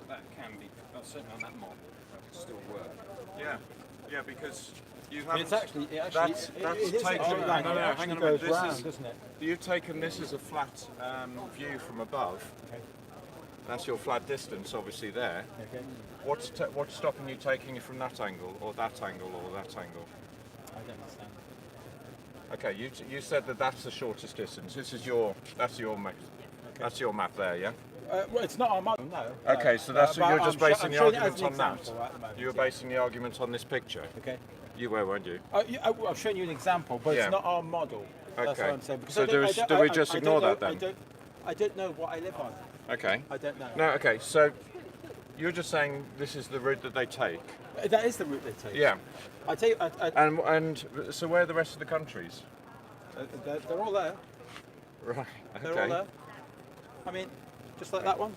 That can be, certainly on that model, that could still work. Yeah, because you have. It's actually that's taken. No, hang on a minute. This round, doesn't it? You've taken this as a flat view from above. Okay. That's your flat distance, obviously there. Okay. What's stopping you taking it from that angle, or that angle, or that angle? I don't understand. Okay, you said that that's the shortest distance. That's your map. Okay. That's your map there, yeah. Well, it's not our model, no. Okay, so that's you're just basing the argument on that. You were yeah. basing the argument on this picture. Okay. You were, weren't you? I've shown you an example, but it's not our model. Okay. That's what I'm saying. Because so do we just ignore that then? I don't know what I live on. Okay. I don't know. No, okay, so you're just saying this is the route that they take? That is the route they take. Yeah. I tell you, and so where are the rest of the countries? They're all there. Right, okay. They're all there. I mean, just like that one.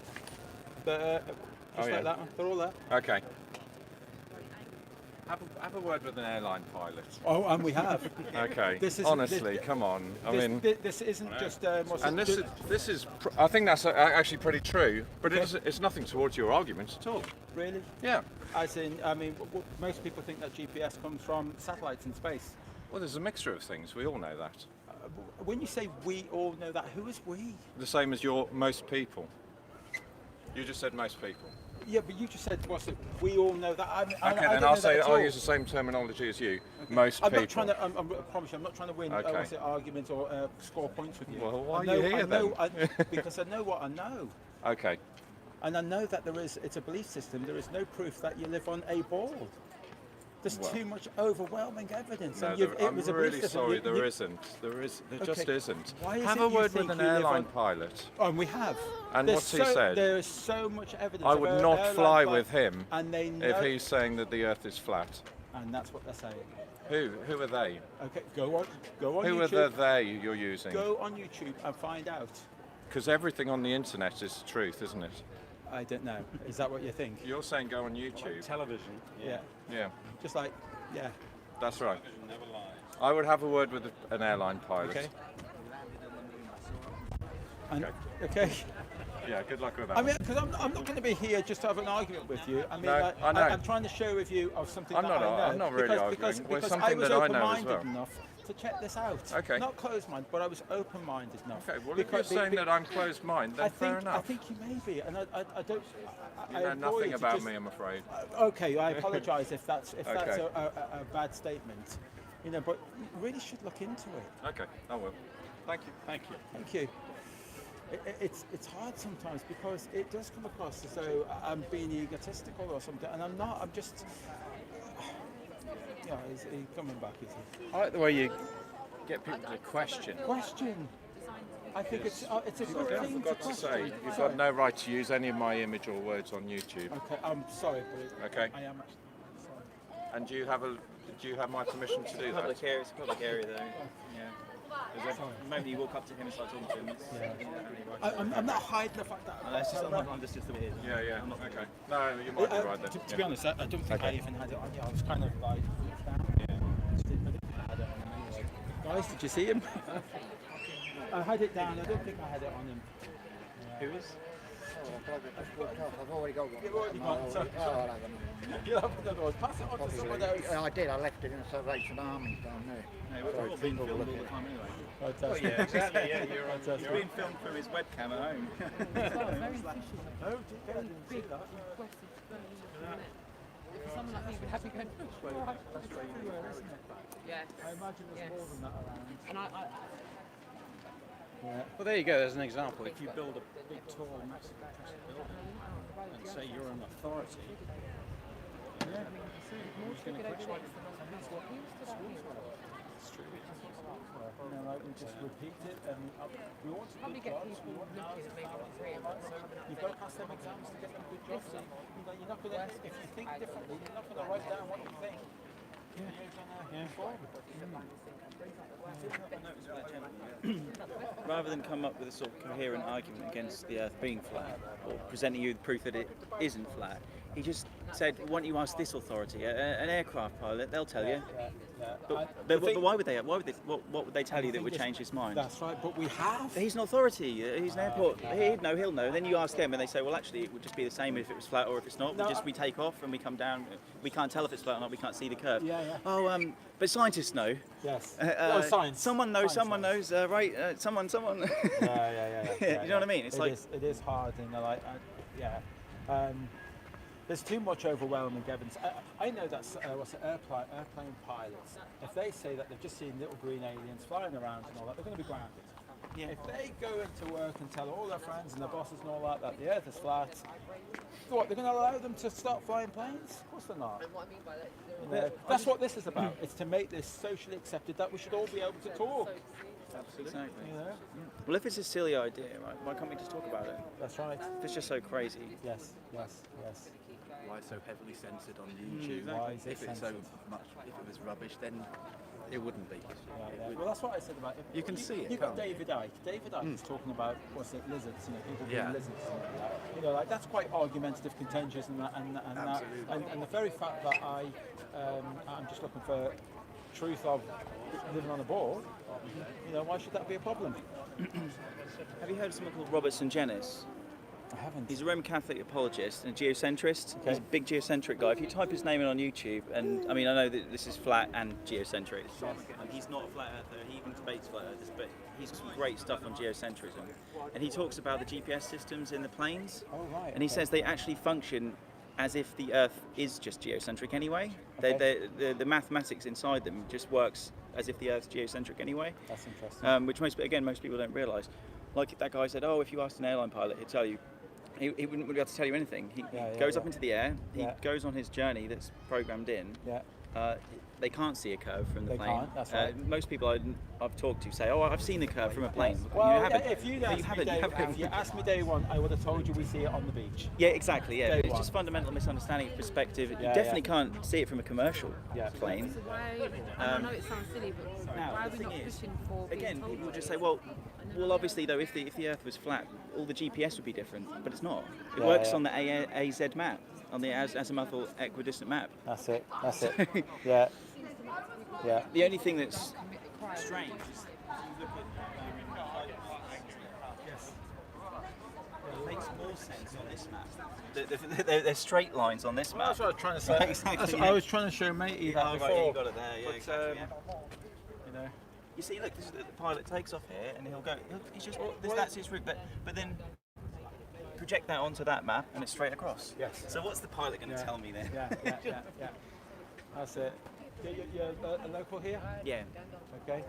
Like that one. They're all there. Okay. Have a word with an airline pilot. Oh, and we have. Okay. Honestly, come on. This isn't just. This is. I think that's actually pretty true, but it's nothing towards your argument at all. Really? Yeah. As in, I mean, most people think that GPS comes from satellites in space. Well, there's a mixture of things. We all know that. When you say we all know that, who is we? The same as most people. You just said most people. Yeah, but you just said, what's it? We all know that. I'll use the same terminology as you. Okay. Most people. Not trying to. I promise you, I'm not trying to win. Arguments or score points with you. Well, why are you here then? Because I know what I know. Okay. And I know that it's a belief system. There is no proof that you live on a ball. There's too much overwhelming evidence. No, I'm really sorry, there isn't. There just isn't. Why is have a word with an airline pilot. Oh, and we have. And what's he said? There is so much evidence. I would not fly with him if he's saying that the Earth is flat. And that's what they're saying. Who are they? Okay, go on Who YouTube. Who are the they you're using? Go on YouTube and find out. Because everything on the internet is truth, isn't it? I don't know. Is that what you think? You're saying go on YouTube. Television. Yeah. Yeah. Just like, yeah. That's right. I would have a word with an airline pilot. Okay. Okay. Yeah, good luck with that. I mean, because I'm not going to be here just to have an argument with you. I mean, no, I know. I'm trying to share with you of something that I know. I'm not really arguing. Because something I was that I know as open-minded well. enough to check this out. Okay. Not closed-minded, but I was open-minded enough. Okay, well, if you're saying that I'm closed-minded, then fair enough. I think you may be, and I don't. You know nothing about me, I'm afraid. Okay, I apologise if that's a bad statement. You know, but you really should look into it. Okay, I will. Thank you. Thank you. Thank you. It's hard sometimes because it does come across as though I'm being egotistical or something, and I'm not. I'm just. Yeah, he's coming back, is he? I like the way you get people to question. Question. I think it's a good I thing forgot to to say, question. you've got no right to use any of my image or words on YouTube. Okay, I'm sorry, but Okay. I am actually sorry. And do you have my permission to do that? Public area, it's a public area though. Yeah. The moment you walk up to him and start talking to him, it's, I'm not hiding the fact that. That's just, I'm just the way it is. Yeah. Okay. No, you might be right then. To be honest, I don't think I even had it on you. I was kind of like down. Yeah. I didn't have it on him anyway. Guys, did you see him? I had it down. I don't think I had it on him. Who is? I've already got one. You've already got one. So, you'll have another one. Pass it on to someone else. I did. I left it in the Salvation Army down there. No, we're all being filmed all the time anyway. Fantastic. Oh yeah, exactly. Yeah, you're being filmed through his webcam at home. Very official. Very big, impressive. For someone like me, would have to go. Right. That's very everywhere, isn't it? Yes. I imagine there's more than that around. And Yeah. Well, there you go. There's an example. If you build a big, tall, massive, impressive building and say you're an authority, yeah, who's going to question it? That's what schools were. It's true. You know, like we just repeat it, and we want to probably good get jobs. people looking at maybe not three months. You've got to pass them exams to get them good jobs. So, you know, you're not going to. If you think differently, you're not going to write down what you think. You're going to Rather than come up with a sort of coherent argument against the Earth being flat, or presenting you the proof that it isn't flat, he just said, "Why don't you ask this authority, an aircraft pilot? They'll tell you." But why would they? What would they tell you that would change his mind? That's right, but we have. He's an authority. He's an airport. He'd know. He'll know. Then you ask them, and they say, "Well, actually, it would just be the same if it was flat or if it's not. We take off and we come down. We can't tell if it's flat or not. We can't see the curve." Yeah. Oh, but scientists know. Yes. Science. Someone knows. Someone knows. Right. Someone. Yeah. You know what I mean? It's it is hard, and like, there's too much overwhelming evidence. I know that airplane pilots, if they say that they've just seen little green aliens flying around and all that, they're going to be grounded. Yeah. If they go into work and tell all their friends and their bosses and all that the Earth is flat, what, they're going to allow them to start flying planes? Of course they're not. And what I mean by that, You know, that's what this is about. It's to make this socially accepted that we should all be able to talk. Exactly. You know? Well, if it's a silly idea, right, why can't we just talk about it? That's right. If it's just so crazy. Yes. Why it's so heavily censored on YouTube? Why is it If it's so much, if it was rubbish, then it wouldn't be. Well, that's what I said about it. You can see it. You've got can't you? David Icke. David Icke is talking about lizards. You know, people being Yeah. lizards. And like that. You know, like that's quite argumentative, contentious, and that. And the very fact that I'm just looking for truth of living on a board. You know, why should that be a problem? Have you heard of someone called Robert St. Jenis? I haven't. He's a Roman Catholic apologist and a geocentrist. Okay. He's a big geocentric guy. If you type his name in on YouTube, and I mean, I know that this is flat and geocentric. And he's not a flat earther. He even debates flat earthers, but he's got some great stuff on geocentrism. And he talks about the GPS systems in the planes. Oh, right. And he says they actually function as if the Earth is just geocentric anyway. The mathematics inside them just works as if the Earth's geocentric anyway. That's interesting. Which most people don't realise. Like that guy said, oh, if you asked an airline pilot, he'd tell you. He wouldn't be able to tell you anything. He goes up into the air. He goes on his journey that's programmed in. Yeah. They can't see a curve from the They plane. can't, that's right. Most people I've talked to say, "Oh, I've seen the curve from a plane." Well, you haven't. if you asked me day one, I would have told you we see it on the beach. Yeah, exactly. Yeah, Day it's one. just fundamental misunderstanding of perspective. You Yeah, definitely can't see it from a commercial plane. So why, I know it sounds silly, but Now, why are the we not thing is, pushing for being Again, told people like just this? say, well, obviously though, if the Earth was flat, all the GPS would be different, but it's not. It Yeah, works yeah. on the AZ map, on the azimuthal equidistant map. That's it. Yeah. The only thing that's strange is if you look at it makes more sense on this map. They're straight lines on this map. That's what I was trying to say. Exactly. That's what I was trying to show matey that before. Right, you got it there. Yeah, But, exactly. you know. You see, look, this is the pilot takes off here, and he's just that's his route. But then project that onto that map, and it's straight across. Yes. So what's the pilot going to tell me then? Yeah. That's it. You're a local here? Yeah. Okay.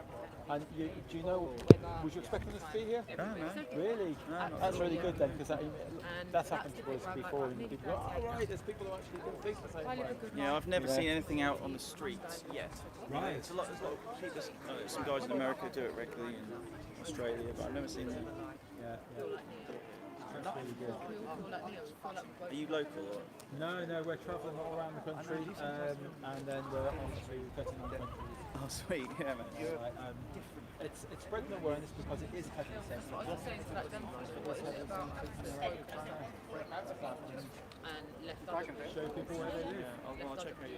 And do you know, was you expecting us to be here? No. Really? No, not That's at all. really good then, because that's happened to us before, and people go, oh right, there's people who actually do things the same way. Yeah, I've never seen anything out on the streets yet. Right. There's a lot of people, some guys in America do it regularly, in Australia, but I've never seen them. Yeah. That's really good. Are you local or? No, we're travelling all around the country, and then we're on to 39 countries. Oh, sweet, yeah, man. It's spreading awareness because it is heavily sensitive. I was saying to that gentleman what is it about show people where they live. I'll check out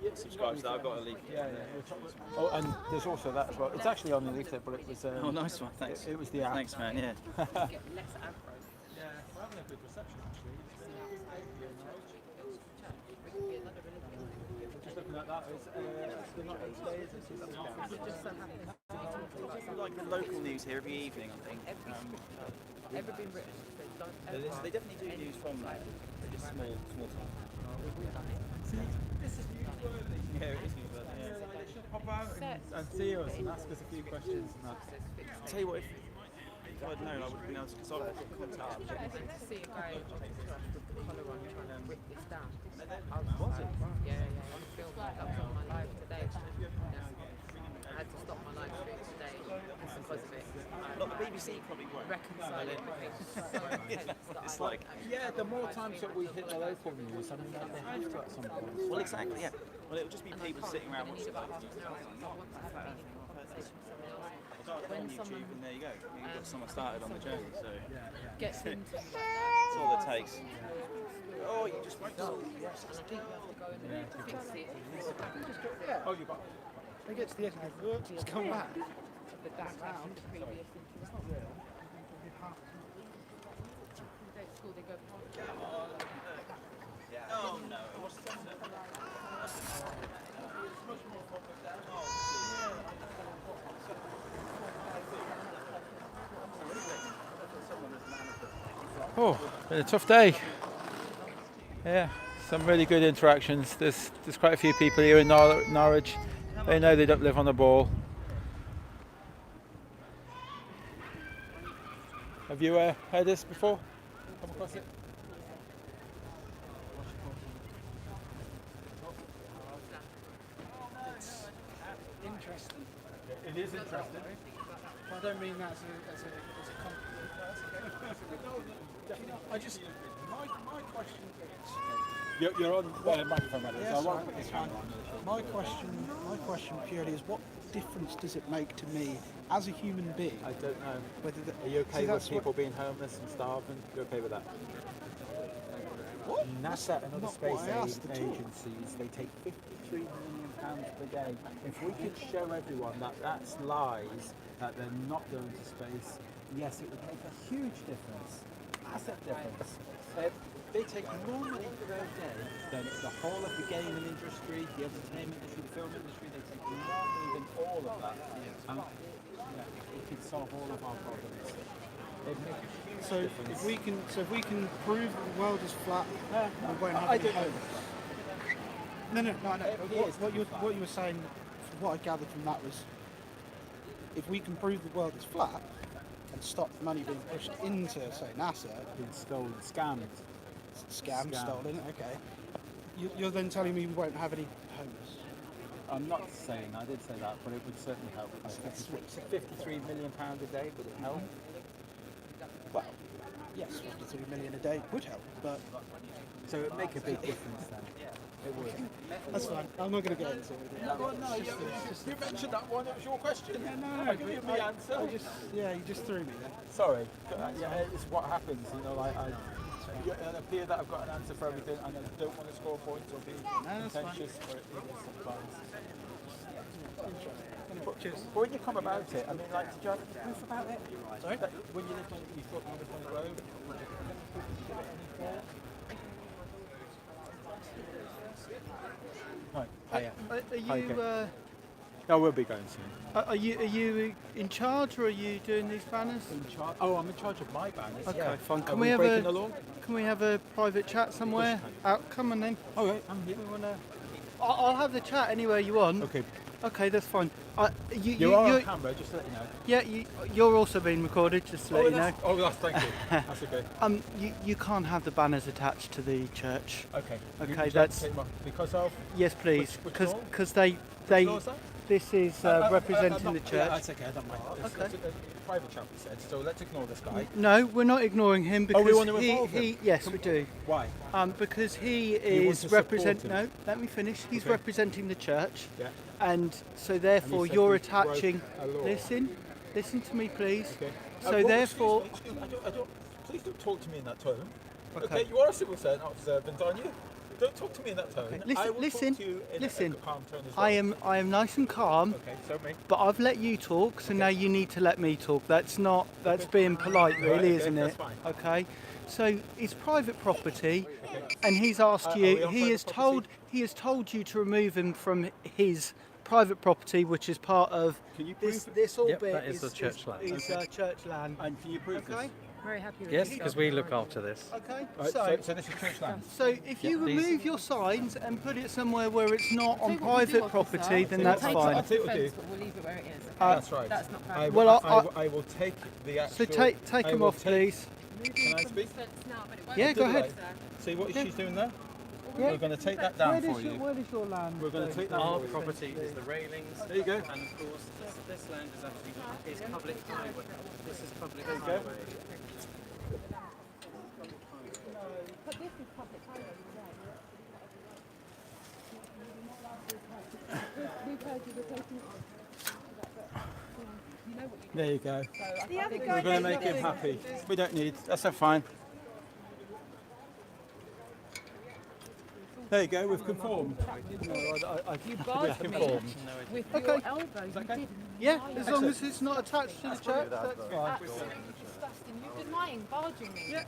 Yeah, subscribe to that. I've got a leaflet. Yeah. Oh, and there's also that as well. It's actually on the leaflet, but it was. Oh, nice one. Thanks. It was the app. Thanks, man. Yeah. Yeah, we're having a good reception actually. Just looking at that, it's the night today. Like the local news here every evening, I think. Ever been British? They definitely do news from there. They're just small town. This is newsworthy. Yeah, it is newsworthy. Yeah, they should pop out and see us and ask us a few questions and that. Tell you what, if I'd known, I would have been able to, because I've got contact. To see a guy with the collar on trying to rip this down. Was it? Yeah. I filmed that. That was on my live today. I had to stop my live stream today because of it. Not the BBC probably won't. Reconciling It's like, yeah, the more times that we hit the local news, I mean, they have to at some point. well, exactly, yeah. Well, it'll just be people sitting around watching it. On YouTube, and there you go. You've got someone started on the journey, so gets into that's all it takes. Oh, you just won't and I think you have to go in and fix it. Oh, you got. They get to the end of the work, just come back. But that's round the previous school they go past. Oh no, it wasn't that. Oh, been a tough day. Yeah, some really good interactions. There's quite a few people here in Norwich. They know they don't live on the ball. Have you heard this before? Come across it? It's interesting. It is interesting. I don't mean that as a compliment. I just, my question is... You're on the microphone, right? Yes, so I won't put it's this fine. on. My question purely is, what difference does it make to me as a human being? I don't know. Whether Are you okay with people being homeless and starving? You're okay with that? What? NASA and other not space what I asked at all. agencies, they take £53 million per day. If we could show everyone that that's lies, that they're not going to space, yes, it would make a huge difference. Massive difference. They take more money per day than the whole of the gaming industry, the entertainment industry, the film industry. They take more money than all of that. And it could solve all of our problems. It'd make a huge So difference. if we can prove that the world is flat, we won't have I any don't know. homeless. No. What you were saying, from what I gathered from that was, if we can prove the world is flat and stop money being pushed into, say, NASA, being stolen, scammed, stolen. Okay. You're then telling me we won't have any homeless. I'm not saying I did say that, but it would certainly help. £53 million a day, would it help? Well, yes, 53 million a day would help, but so it would make a big difference then. It would. That's fine. I'm not going to get into it. No, you mentioned that one. It was your question. No. I give you the answer. You just threw me there. Sorry. Yeah, it's what happens. You know, like it appears that I've got an answer for everything, and I don't want to score points or be contentious, but it is sometimes. But when you come about it, I mean, like, did you have any proof about it? Sorry? That when you lived on, you thought you lived on the road, would you give any proof? Did you give it any thought? Right. Hiya. Are you? No, we'll be going soon. Are you in charge, or are you doing these banners? In charge? Oh, I'm in charge of my banners. Okay, yeah. fine. Can we breaking the law? Can we have a private chat somewhere? Come on then. Okay, I'm here. We wanna. I'll have the chat anywhere you want. Okay. Okay, that's fine. You're on camera, just to let you know. Yeah, you're also being recorded, just to let you know. Oh, that's thank you. That's okay. You can't have the banners attached to the church. Okay. Okay, Would that's you like to take them off because of. yes, please, Which because law? they law is that? this is representing the church. Yeah, that's okay. I don't mind. Okay. It's a private chap, he said. So let's ignore this guy. No, we're not ignoring him because we want to involve him? yes, we do. Why? Because he want is to support represent. him? No, let me finish. He's Okay. representing the church. Yeah. And so therefore said you're we broke attaching. a law. Listen to me, please. Okay. So well, therefore. excuse me, I don't, please don't talk to me in that tone. Okay. You are a civil servant officer, aren't you? Don't talk to me in that tone. Okay. I will Listen, talk to you in a calm tone as well. I am nice and calm. Okay, so me. But I've let you talk, so now you need to let me talk. That's being polite, really, okay, isn't that's it? fine. Okay. So it's private property, and he's asked you. He has told you to remove him from his private property, which is part of this all Yep, bit that is the church land. Is church land. And can you prove okay? this? Very happy with Yes, you. because we look after this. Okay. Right, so this is church land. So if you these- remove your signs and put it somewhere where it's not on Tell you what we'll do, private officer. property, then We'll that's take fine. it off the fence, but we'll leave it where it is. Okay? That's right. That's not I private. will, Well, I will take the actual. Take him off, please. Can I speak? Yeah, go ahead. See what she's doing there? Yeah. We're going to take that down for you. Where does your land? We're going to take that Our for you. property is the railings. There you go. And of course, this land is actually is public highway. This is public There you highway. go. But this is public highway today. We've heard you were taking it on. You know what you There you go. The other guy We're going to knows make him nothing. happy. We don't need. That's fine. There you go. We've conformed. You barred me conformed. with Okay. your elbow. You did. Yeah, as long as it's not attached to the church, that's fine. Absolutely disgusting. You're denying barging me. Yeah.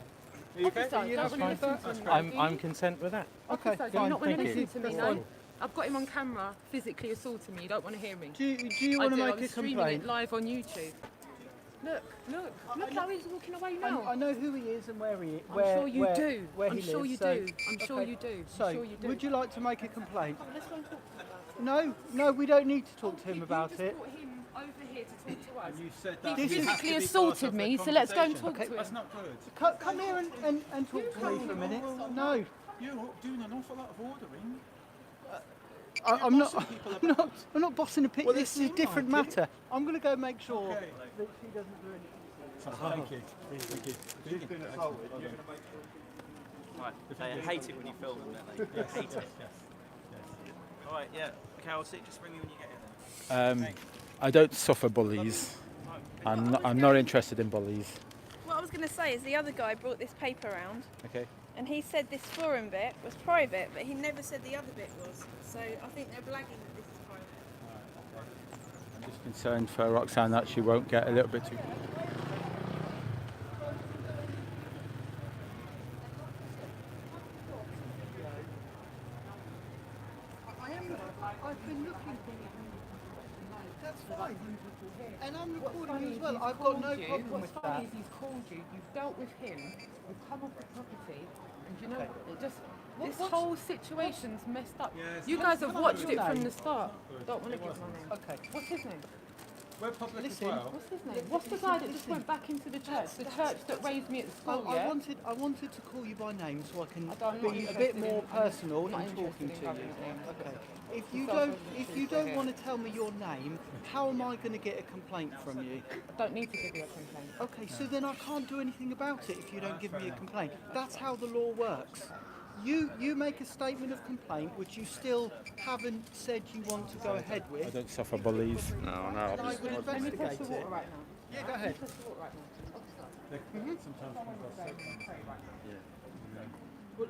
Are you okay? Officer, Are you don't okay? want to listen to me. I'm content with that. Okay, Officer, fine. you not want to Thank you. listen to me, no? I've got him on camera physically assaulting me. You don't want to hear me. Do you want to I make a was streaming complaint? it live on YouTube. Look how he's walking away now. I know who he is and where he is. I'm sure you do. Where I'm he sure lives, you so- do. I'm sure okay. you do. So, I'm sure you do. would you like to make a complaint? Let's go and talk to him. No, we don't need to talk to him about You it. just brought him over here to talk to us. You said He that we have to physically be assaulted part of me, the so let's go and conversation. talk to him. That's not good. Come here and talk to me for a minute. No, You're doing an awful lot of ordering. I'm not bossing a pit. Well, This it is a seemed different like it. matter. I'm going to go make sure Okay. that she doesn't do anything. Thank you. Thank you. She's been assaulted. Right, they hate it when you film them, don't they? Yes. Hate it. Yes. Alright, yeah. Okay, I'll see. Just ring me when you get here then. I don't suffer bullies. I'm not interested in bullies. What I was going to say is the other guy brought this paper around Okay. and he said this forum bit was private, but he never said the other bit was. So I think they're blagging that this is private. I'm just concerned for Roxanne that she won't get a little bit too. I've been looking for you. That's fine. And I'm recording you as well. I've got no problem What's with funny that. is he's called you, you've dealt with him, you've come off the property, and you know, it just, this whole situation's messed up. Yes. You guys have Can I watched have it your from name? the start. Don't want to give my name. Okay. What's his name? We're public Listen. as well. What's his name? What's the guy that just went back into the church? The church that raised me at school, Well, yeah? I wanted to call you by name so I can I'm not be a interested bit more in- personal I'm not in talking interested to in you. having a name. Okay. If So you don't want to tell me your name, how am I going to get a complaint from you? I don't need to give you a complaint. Okay, so then I can't do anything about it if you don't give me a complaint. That's how the law works. You make a statement of complaint which you still haven't said you want to go ahead I with. don't suffer bullies. No, And I would Let me investigate test the it. water right now. Yeah, go ahead. Test the water right now. Well,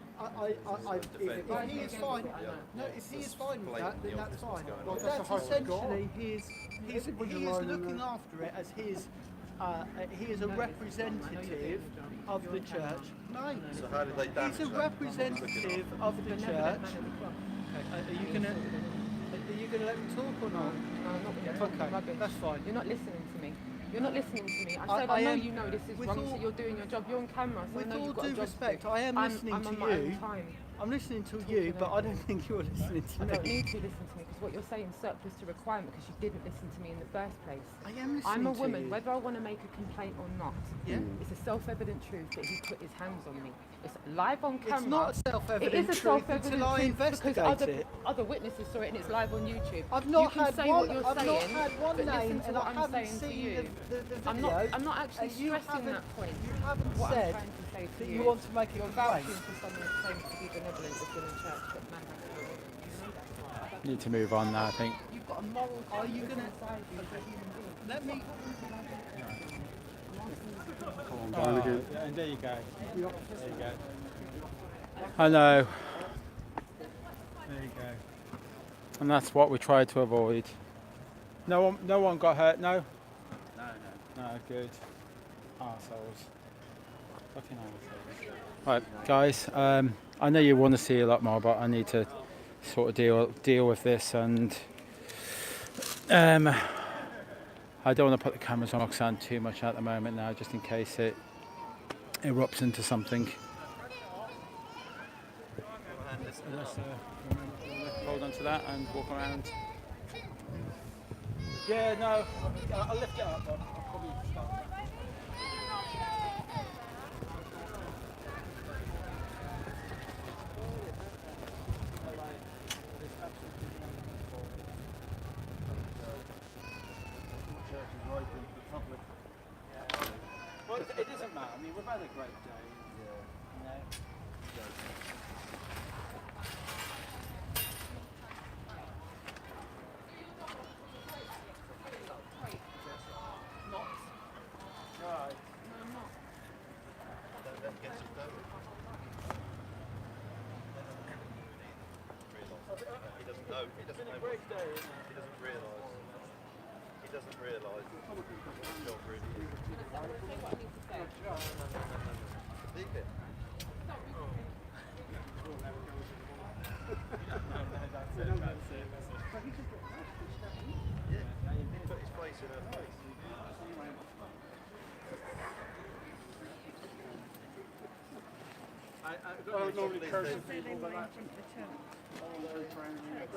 if he is fine, no, if he is fine with that, then that's fine. Well, that's essentially he is looking after it as his. He is a representative of the church. No, So how did they damage he's a that? representative of the church. Okay, are you gonna let me talk or not? No, I'm not going to talk Okay, rubbish. that's fine. You're not listening to me. You're not listening to me. I I- said I I know am- you know this is with wrong, all- so you're doing your job. You're on camera, so I With know all you've got a due job respect, to do. I am listening I'm to on my own you. time. I'm listening to you, but I don't think you're listening to I me. don't need to listen to me because what you're saying surplus to requirement because you didn't listen to me in the first place. I am listening I'm a to woman, you. whether I want to make a complaint or not. Yeah. It's a self-evident truth that he put his hands on me. It's live on camera. It's not a self-evident It is a truth self-evident until I truth investigate because it. other witnesses saw it and it's live on YouTube. I've not you can had say one. what you're I've saying, not had one but name, listen to and what I I'm haven't saying to seen you. the video. I'm not actually and you stressing haven't- that point. You haven't what said I'm trying to say to that you you want to make a you're complaint. vouching for someone that claims to be benevolent within a church but man has no. Need to move on now, I think. You've got a moral. Are you going to? Let me. Oh, and there you go. There you go. I know. There you go. And that's what we tried to avoid. No one got hurt. No. No. Good. Arseholes. Fucking arseholes. Right, guys. I know you want to see a lot more, but I need to sort of deal with this, and I don't want to put the cameras on Roxanne too much at the moment now, just in case it erupts into something. Let's hold on to that and walk around. Yeah, no, I'll lift it up, but I'll probably start. Well, it doesn't matter. I mean, we've had a great day. You know. Right. He doesn't realise. He doesn't realise. Not really. Leave it. Yeah, put his face in her face. I don't normally curse at Say they people, were but in that's front of the church.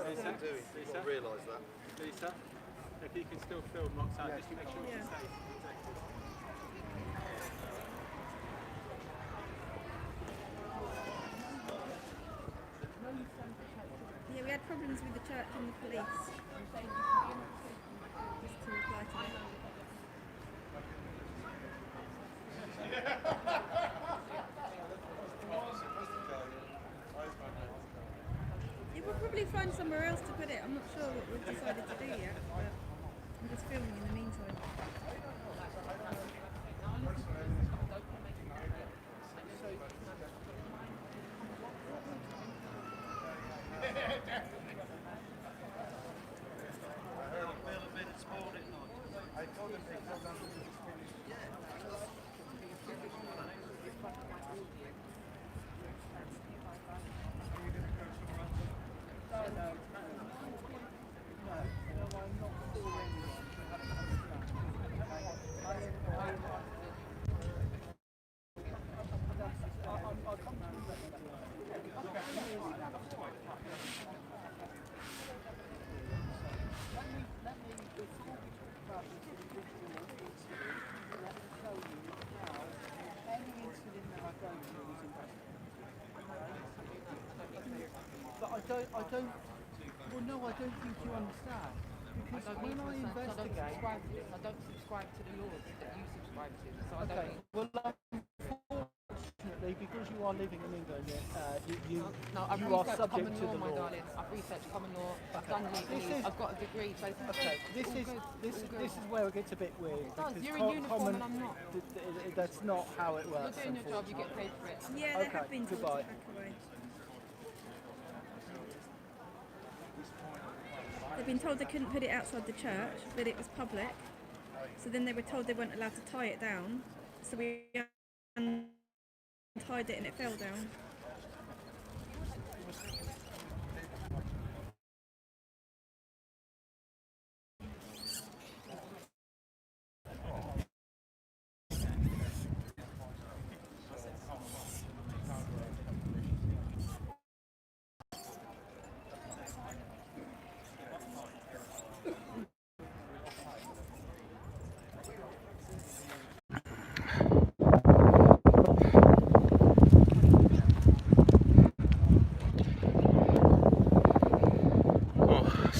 Lisa, People realise that. Lisa, if you can still film Roxanne, just make sure she's safe. Yeah, we had problems with the church and the police. Just to reply to that. Yeah, we'll probably find somewhere else to put it. I'm not sure what we've decided to do yet, but I'm just filming in the meantime. But I don't. Well, no, I don't think you understand. Because when I investigate, I don't subscribe to the laws that you subscribe to. So I okay. don't. Well, unfortunately, because you are living in England, you I've are researched subject common to law, the my law. darling. I've researched common law. I've done legally. I've got a degree. So it's Okay, all good. this is where it gets a bit weird. It does. Because You're in uniform and I'm not. That's not how it works. You're doing your job. You get paid for it. Yeah, they Okay, have been told goodbye. to back away. They've been told they couldn't put it outside the church, but it was public. So then they were told they weren't allowed to tie it down. So we untied it and it fell down.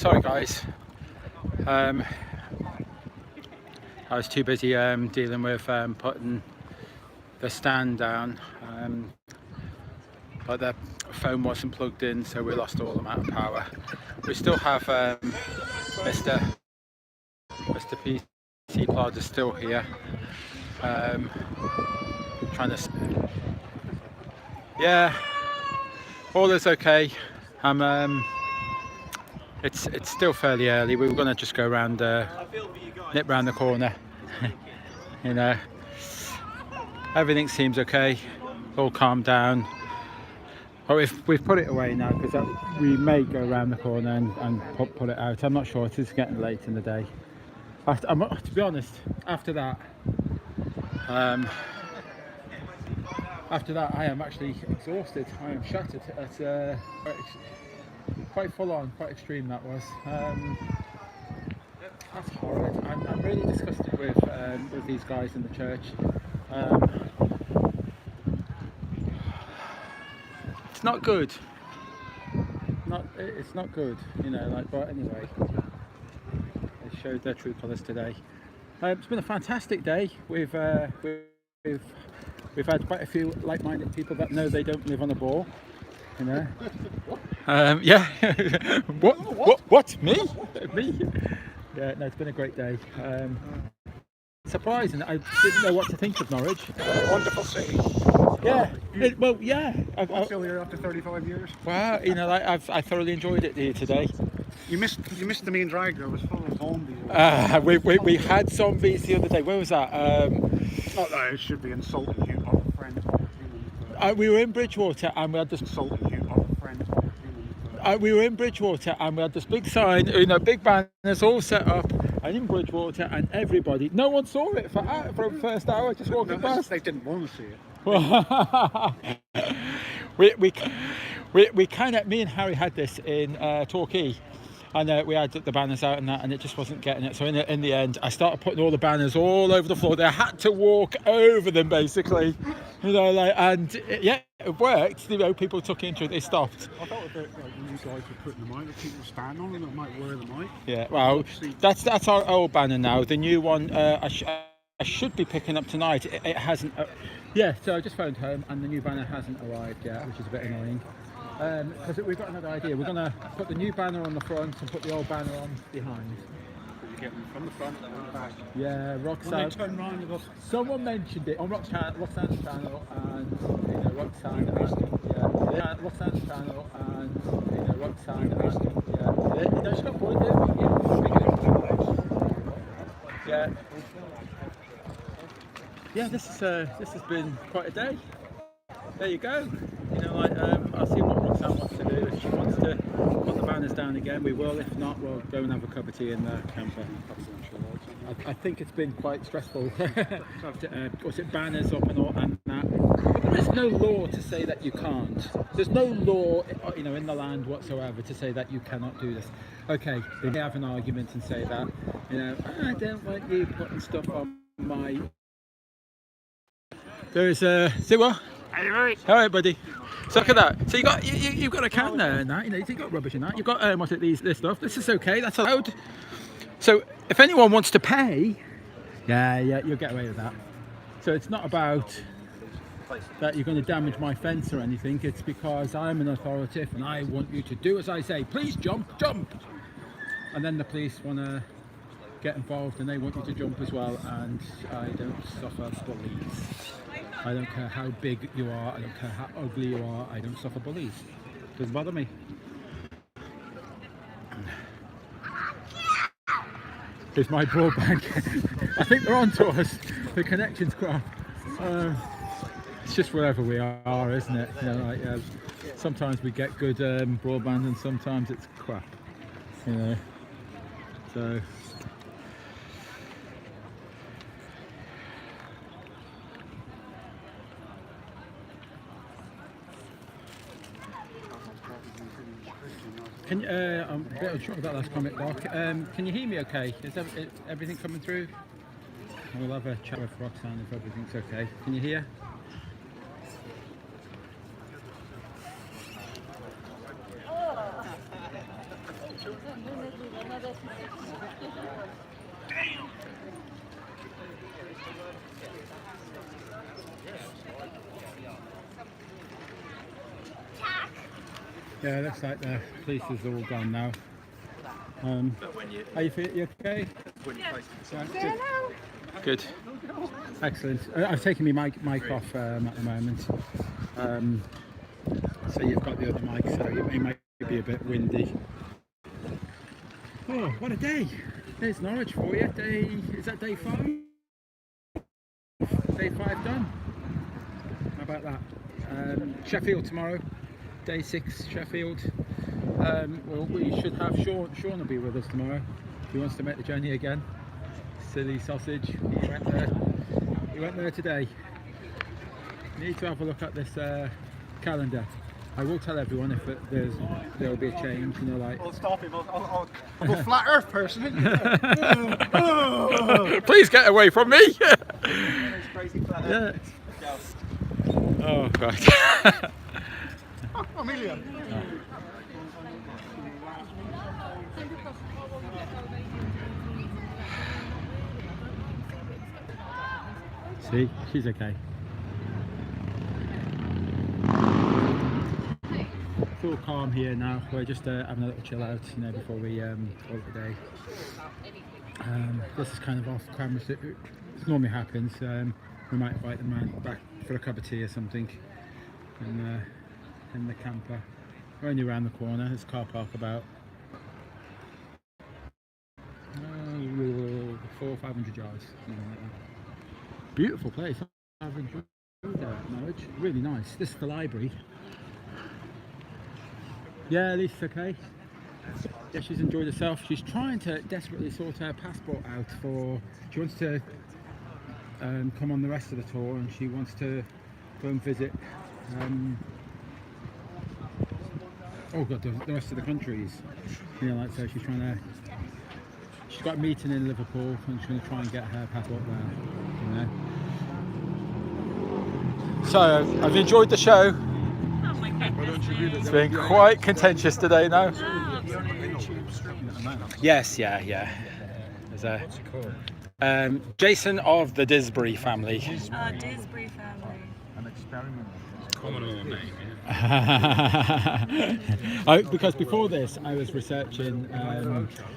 Sorry guys, I was too busy dealing with putting the stand down, but the phone wasn't plugged in, so we lost all amount of power. We still have Mr. PC Plod is still here, trying to, yeah, all is okay. It's still fairly early. We were going to just go around, nip round the corner. You know, everything seems okay, all calmed down. But we've put it away now because we may go around the corner and put it out. I'm not sure. It is getting late in the day. To be honest, after that I am actually exhausted. I am shattered. It's quite full on, quite extreme that was. That's horrid. I'm really disgusted with these guys in the church. It's not good. It's not good, you know. Like, but anyway, they showed their true colours today. It's been a fantastic day. We've had quite a few like-minded people that know they don't live on a ball. You know. Yeah. What? Me? Me? Yeah. No, it's been a great day. Surprising. I didn't know what to think of Norwich. Wonderful city. Yeah. Well, yeah. I'm still here after 35 years. Wow. You know, like, I thoroughly enjoyed it here today. You missed the main drag though. It was full of zombies. We had zombies the other day. Where was that? Not that it should be insulting you, but friends. We were in Bridgewater and we had this. Insulting you, but friends. We were in Bridgewater and we had this big sign, you know, big banners all set up, and in Bridgewater, and everybody, no one saw it for the first hour, just walking past. They didn't want to see it. we kind of, me and Harry had this in Torquay, and we had the banners out and that, and it just wasn't getting it. So in the end, I started putting all the banners all over the floor. They had to walk over them basically, you know, like, and yeah, it worked. You know, people took into it. They stopped. I thought that when you guys were putting them out, that people stand on them, it might wear them out. Yeah, well, that's our old banner now. The new one, I should be picking up tonight. It hasn't. Yeah, so I just phoned home and the new banner hasn't arrived yet, which is a bit annoying. Because we've got another idea. We're going to put the new banner on the front and put the old banner on behind. You get them from the front and the back. Yeah, Roxanne. When they turn round, someone mentioned it on Roxanne's channel, and you know, Roxanne's channel, and you know, Roxanne, and yeah, you know, she's got a point there. Yeah. Yeah, this has been quite a day. There you go. You know, like, I'll see what Roxanne wants to do. If she wants to put the banners down again, we will. If not, we'll go and have a cup of tea in the camper. I think it's been quite stressful. Was it banners up and all and that? But there is no law to say that you can't. There's no law, you know, in the land whatsoever to say that you cannot do this. Okay, they may have an argument and say that, you know, I don't want you putting stuff on my. There's say what? All right, buddy. So look at that. So you've got a can there and that. You know, you've got rubbish in that. You've got what's it? This stuff. This is okay. That's allowed. So if anyone wants to pay, yeah, you'll get away with that. So it's not about that you're going to damage my fence or anything. It's because I'm an authoritative and I want you to do as I say. Please jump. And then the police want to get involved and they want you to jump as well. And I don't suffer bullies. I don't care how big you are, I don't care how ugly you are, I don't suffer bullies. Doesn't bother me. Here's my broadband. I think they're on to us. The connection's crap. It's just wherever we are, isn't it? You know, like, sometimes we get good broadband and sometimes it's crap. You know. So. Can I'm a bit unsure about that last comment, Doc. Can you hear me okay? Is everything coming through? We'll have a chat with Roxanne if everything's okay. Can you hear? Yeah, it looks like the police is all gone now. How you feel? You okay? Yeah, good. Excellent. I've taken my mic off at the moment. So you've got the other mic, so it might be a bit windy. Oh, what a day! There's Norwich for you. Is that day 5? Day 5 done. How about that? Sheffield tomorrow. Day 6, Sheffield. Well, we should have Sean will be with us tomorrow. He wants to make the journey again. Silly sausage. He went there today. Need to have a look at this calendar. I will tell everyone if there'll be a change, you know, like... I'll stop him. I'm a flat earth person, isn't it? Please get away from me! Crazy flat earth. Yeah. Oh, God. Amelia. See, she's okay. It's all calm here now. We're just having a little chill out, you know, before we call it the day. This is kind of off camera. It normally happens. We might invite the man back for a cup of tea or something in the camper. We're only around the corner. There's a car park about 400 or 500 yards, something like that. Beautiful place. I've enjoyed Norwich. Really nice. This is the library. Yeah, Lisa's okay. Yeah, she's enjoyed herself. She's trying to desperately sort her passport out for. She wants to come on the rest of the tour, and she wants to go and visit. Oh God, the rest of the countries. You know, like so. She's trying to. She's got a meeting in Liverpool, and she's going to try and get her passport there. You know. So, I've enjoyed the show. It's been quite contentious today now. Yes, yeah. There's a What's it called? Jason of the Disbury family. Disbury family. An experiment. Common law name, Because before this, I was researching.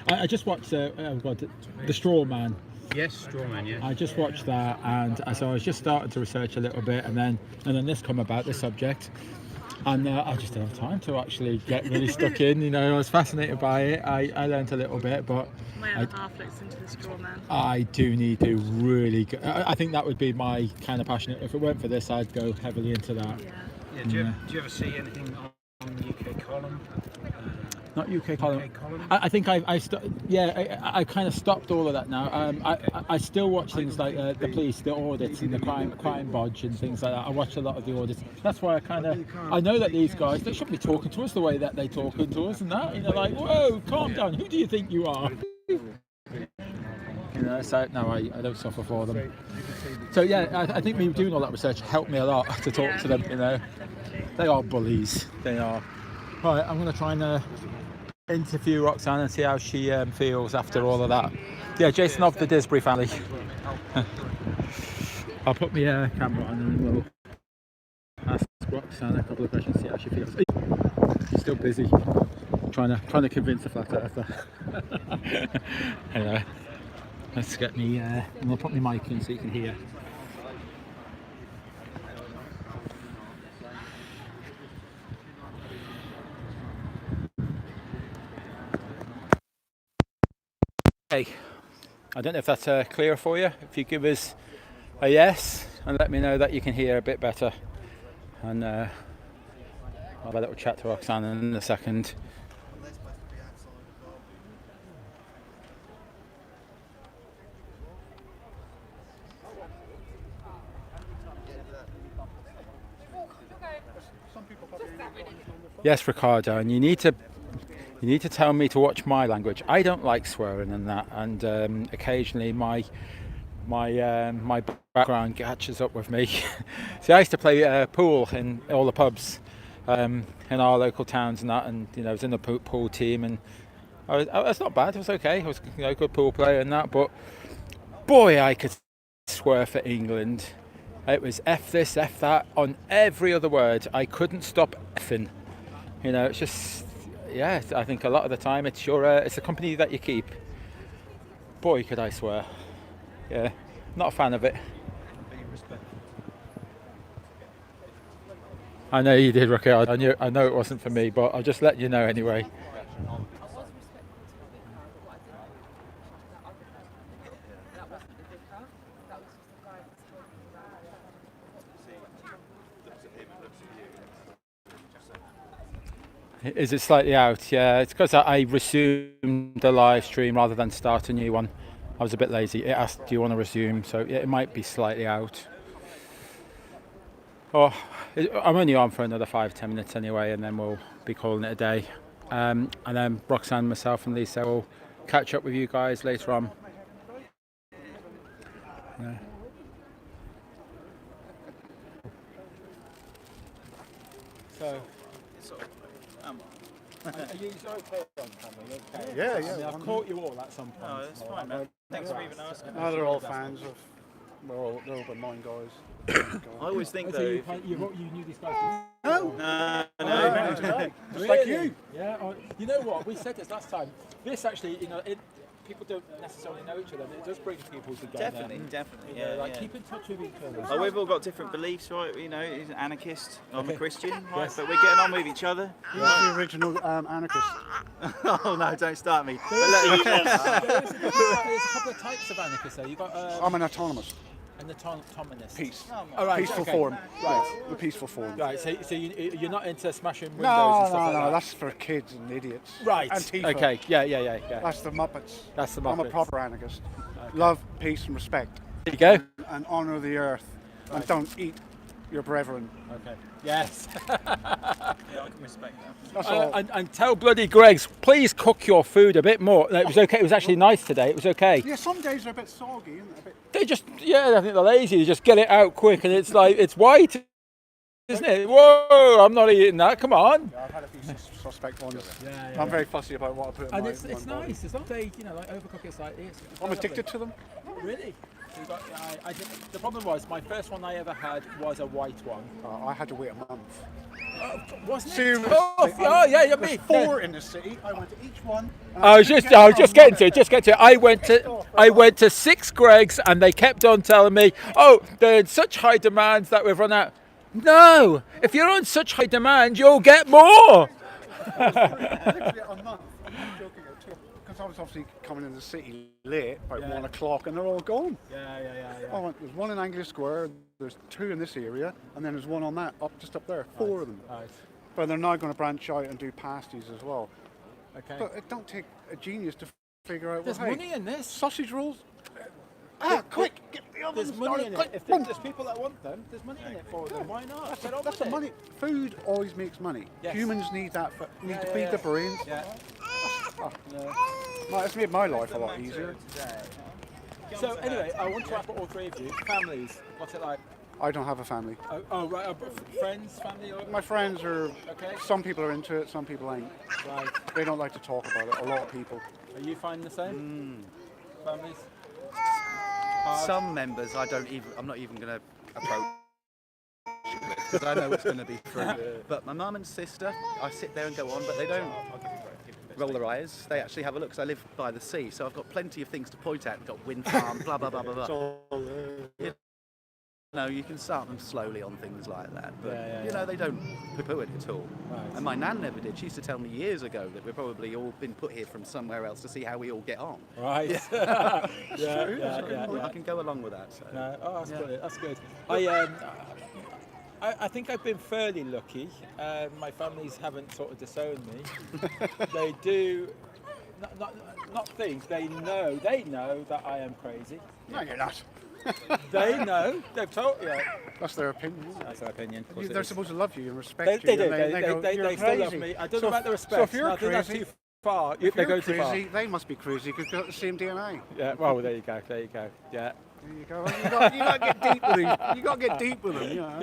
I just watched The Straw Man. Yes, Straw Man, yeah. I just watched that, and so I was just starting to research a little bit, and then this come about, this subject. And I just didn't have time to actually get really stuck in. You know, I was fascinated by it. I learned a little bit, but My other half looks into the Straw Man. I do need to really go. I think that would be my kind of passion. If it weren't for this, I'd go heavily into that. Yeah. Do you ever see anything on the UK column? Not UK column. I think I kind of stopped all of that now. I still watch things like the police, the audits, and the crime bodge and things like that. I watch a lot of the audits. That's why I know that these guys, they shouldn't be talking to us the way that they talking to us and that. You know, like, whoa, calm down. Who do you think you are? You know, so no, I don't suffer for them. So yeah, I think me doing all that research helped me a lot to talk to them. You know, they are bullies. They are. Right, I'm going to try and interview Roxanne and see how she feels after all of that. Yeah, Jason of the Disbury family. I'll put my camera on and we'll ask Roxanne a couple of questions, see how she feels. She's still busy trying to convince the flat earther. Anyway, let's get me. I'm gonna put my mic in so you can hear. Okay, I don't know if that's clearer for you. If you give us a yes and let me know that you can hear a bit better, and I'll have a little chat to Roxanne in a second. Yes, Ricardo, and you need to tell me to watch my language. I don't like swearing and that, and occasionally my background catches up with me. See, I used to play pool in all the pubs in our local towns and that, and you know, I was in the pool team, and That's not bad. It was okay. I was, a good pool player and that, but boy, I could swear for England. It was F this, F that on every other word. I couldn't stop effing. It's just, yeah. I think a lot of the time it's it's the company that you keep. Boy, could I swear. Yeah, not a fan of it. I know you did, Rocky. I know it wasn't for me, but I'll just let you know anyway. Is it slightly out? Yeah, it's because I resumed the live stream rather than start a new one. I was a bit lazy. It asked, do you want to resume? So yeah, it might be slightly out. Oh, I'm only on for another 5-10 minutes anyway, and then we'll be calling it a day. And then Roxanne, myself and Lisa will catch up with you guys later on. Yeah. So... Are you okay on camera? Okay. Yeah. I've caught you all at some point. No, that's fine, man. Thanks for even asking. No, they're all fans of. They're all the mine guys. I always think so though. You knew these guys? No. No. Just like you. Yeah. You know what? We said this last time. This actually, people don't necessarily know each other. It does bring people together. Definitely. Yeah. Keep in touch with each other. Oh, we've all got different beliefs, right? He's an anarchist. I'm a Christian, right? Yes. But we're getting on with each other. You're the original anarchist. Oh no! Don't start me. There's a couple of types of anarchists. Though. You got. I'm an autonomous. An autonomous. Peace. Oh, right, Peaceful okay. form. Right. The peaceful form. Right. So you're not into smashing windows No, and stuff like that. that's for kids and idiots. Right. Antifa. Okay. Yeah. That's the Muppets. That's the Muppets. I'm a proper anarchist. Love, peace, and respect. There you go. And honour the earth. Right. And don't eat your brethren. Okay. Yes. Yeah, I can respect that. That's all. And tell bloody Greggs, please cook your food a bit more. No, it was okay. It was actually nice today. It was okay. Yeah, some days are a bit soggy, isn't it? They just, I think they're lazy. They just get it out quick, and it's like it's white, isn't it? Whoa! I'm not eating that. Come on. Yeah, I've had a few suspect ones. Yeah. I'm very fussy about what I put in And my it's body. nice. As long as they, overcook it slightly. I'm addicted to them. Really? So the problem was my first one I ever had was a white one. I had to wait a month. Wasn't it Seriously, tough? Oh yeah, me. There's 4 in the city. I went to each one. I was just getting to it. I went to 6 Greggs and they kept on telling me, oh, they're in such high demands that we've run out. No, if you're on such high demand, you'll get more. Literally a month. I'm not joking. Because I was obviously coming in the city late, about 1 o'clock, and they're all gone. Yeah. There's 1 in Anglia Square, there's 2 in this area, and then there's 1 on that, just up there, 4 of them. Right. But they're now going to branch out and do pasties as well. Okay. But it don't take a genius to figure out, There's money in this. Sausage rolls? Quick, get the oven There's money in started, it. quick, If there's people that want them, there's money in it for them. Why not? That's the money. Food always makes money. Yes. Humans need that. Need to feed their brains. Yeah. It's made my life a lot easier. So anyway, I want to ask all 3 of you. Families, what's it like? I don't have a family. Oh right, friends, family? Or... My friends are. Okay. Some people are into it. Some people ain't. Right. They don't like to talk about it. A lot of people. Are you finding the same? Families? Some members I'm not even going to approach because I know it's going to be free. But my mum and sister, I sit there and go on, but they don't roll their eyes. They actually have a look because I live by the sea, so I've got plenty of things to point at. I've got wind farm, blah blah blah blah blah. You can start them slowly on things like that, but they don't poo-poo it at all. Right. And my nan never did. She used to tell me years ago that we've probably all been put here from somewhere else to see how we all get on. Right. I can go along with that. So. No. Oh, that's good. That's good. I think I've been fairly lucky. My families haven't sort of disowned me. They do. Not think. They know that I am crazy. No, you're not. They know. They've told you. That's their opinion. That's their opinion. They're supposed to love you and respect They you. do. They Still love me. I don't know about the respect. So if you're crazy, that's too far. if they you're go too far. crazy, they must be crazy because they've got the same DNA. Yeah. Well, there you go. Yeah. There you go. You got to get deep with them. You got to get deep with them. You know.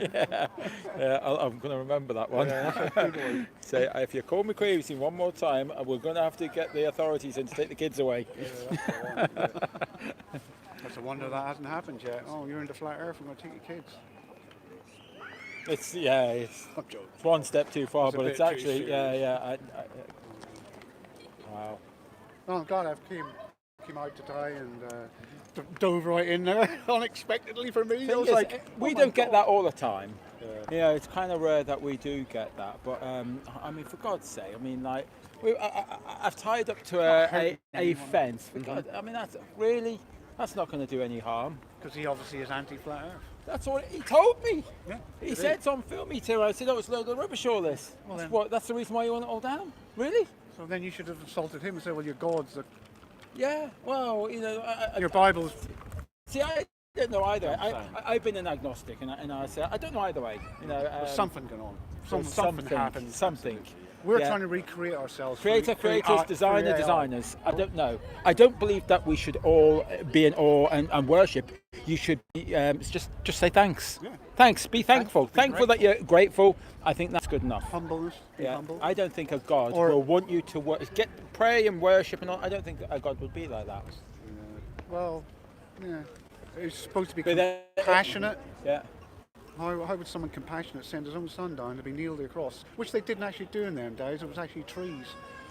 Yeah, I'm going to remember that one. Yeah, that's a good one. Say, if you call me crazy one more time, we're going to have to get the authorities in to take the kids away. Yeah, that's the one. Yeah. That's a wonder that hasn't happened yet. Oh, you're into flat Earth. I'm going to take your kids. It's one step too far, but it's actually, wow. Oh, I'm glad I came out today and dove right in there unexpectedly for me. We don't get that all the time. Yeah, it's kind of rare that we do get that. But I mean, for God's sake, I mean, like, I've tied up to a fence. For God, I mean, that's not going to do any harm. Because he obviously is anti-flat Earth. That's what he told me. Yeah, he said it's on film. I said, "Oh, it's a load of rubbish, all this." Well, that's the reason why you want it all down. Really? So then you should have insulted him and said, "Well, your gods are." Yeah. Well, your Bible's. See, I don't know either. I've been an agnostic, and I say I don't know either way. There's something going on. Something happened. Something. We're trying to recreate ourselves. Creators, designers. I don't know. I don't believe that we should all be in awe and worship. You should just say thanks. Yeah. Thanks. Be thankful. Thankful that you're grateful. I think that's good enough. Humbleness. Be humble. I don't think a God will want you to pray and worship and all. I don't think a God would be like that. Well, yeah. It's supposed to be compassionate. Yeah. How would someone compassionate send his own son down to be nailed across? Which they didn't actually do in them days. It was actually trees.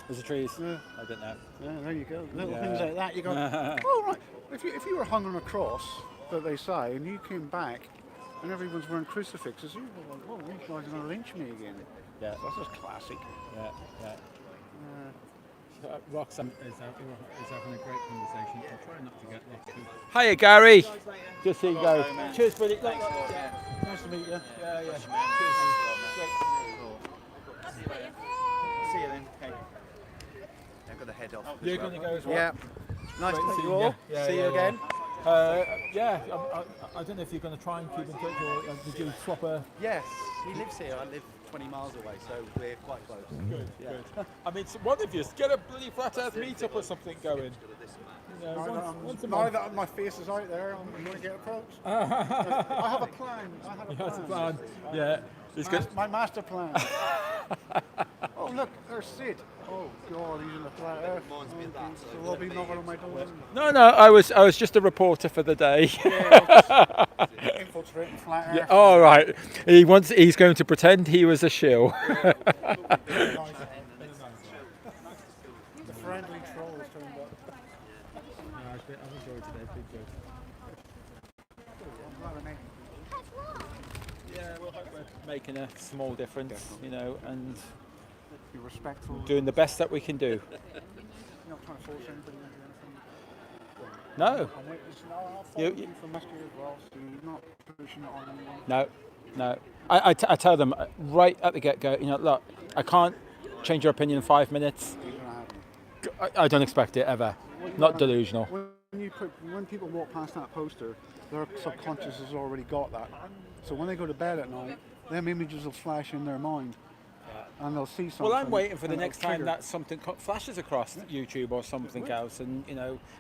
Was it trees? Yeah. I don't know. Yeah, there you go. Little things like that. You go, oh, right. If you were hung on a cross, that they say, and you came back and everyone's wearing crucifixes, you were like, oh, these guys are going to lynch me again. Yeah. That's just classic. Yeah. Roxanne is having a great conversation. I'll try not to get lost. Hiya, Gary. Just see you go. Cheers, buddy. Thanks. Nice to meet you. Yeah. Cheers. See you then. Okay. I've got to head off. You're going to go as well? Yeah. Nice to see you all. See you again. I don't know if you're going to try and keep in touch or did you swap a... Yes, he lives here. I live 20 miles away, so we're quite close. Good. I mean, one of you, get a bloody flat earth meetup or something going. Now that my face is out there, I'm going to get approached. I have a plan. Has a plan. Yeah. My master plan. Oh, look, there's Sid. Oh, God, he's in the flat earth. So we'll be knocking on my door. No, I was just a reporter for the day. Infiltrating flat earth. Yeah, all right. He's going to pretend he was a shill. The friendly trolls turned up. I've enjoyed today. Big good. Yeah, well, hope we're making a small difference, and be respectful. Doing the best that we can do. You're not trying to force anybody into anything. No. I'll follow you from Muskie as well, so you're not pushing it on anyone. No. I tell them right at the get-go, look, I can't change your opinion in 5 minutes. I don't expect it ever. Not delusional. When people walk past that poster, their subconscious has already got that. So when they go to bed at night, them images will flash in their mind. And they'll see something. Well, I'm waiting for the next time that something flashes across YouTube or something else, and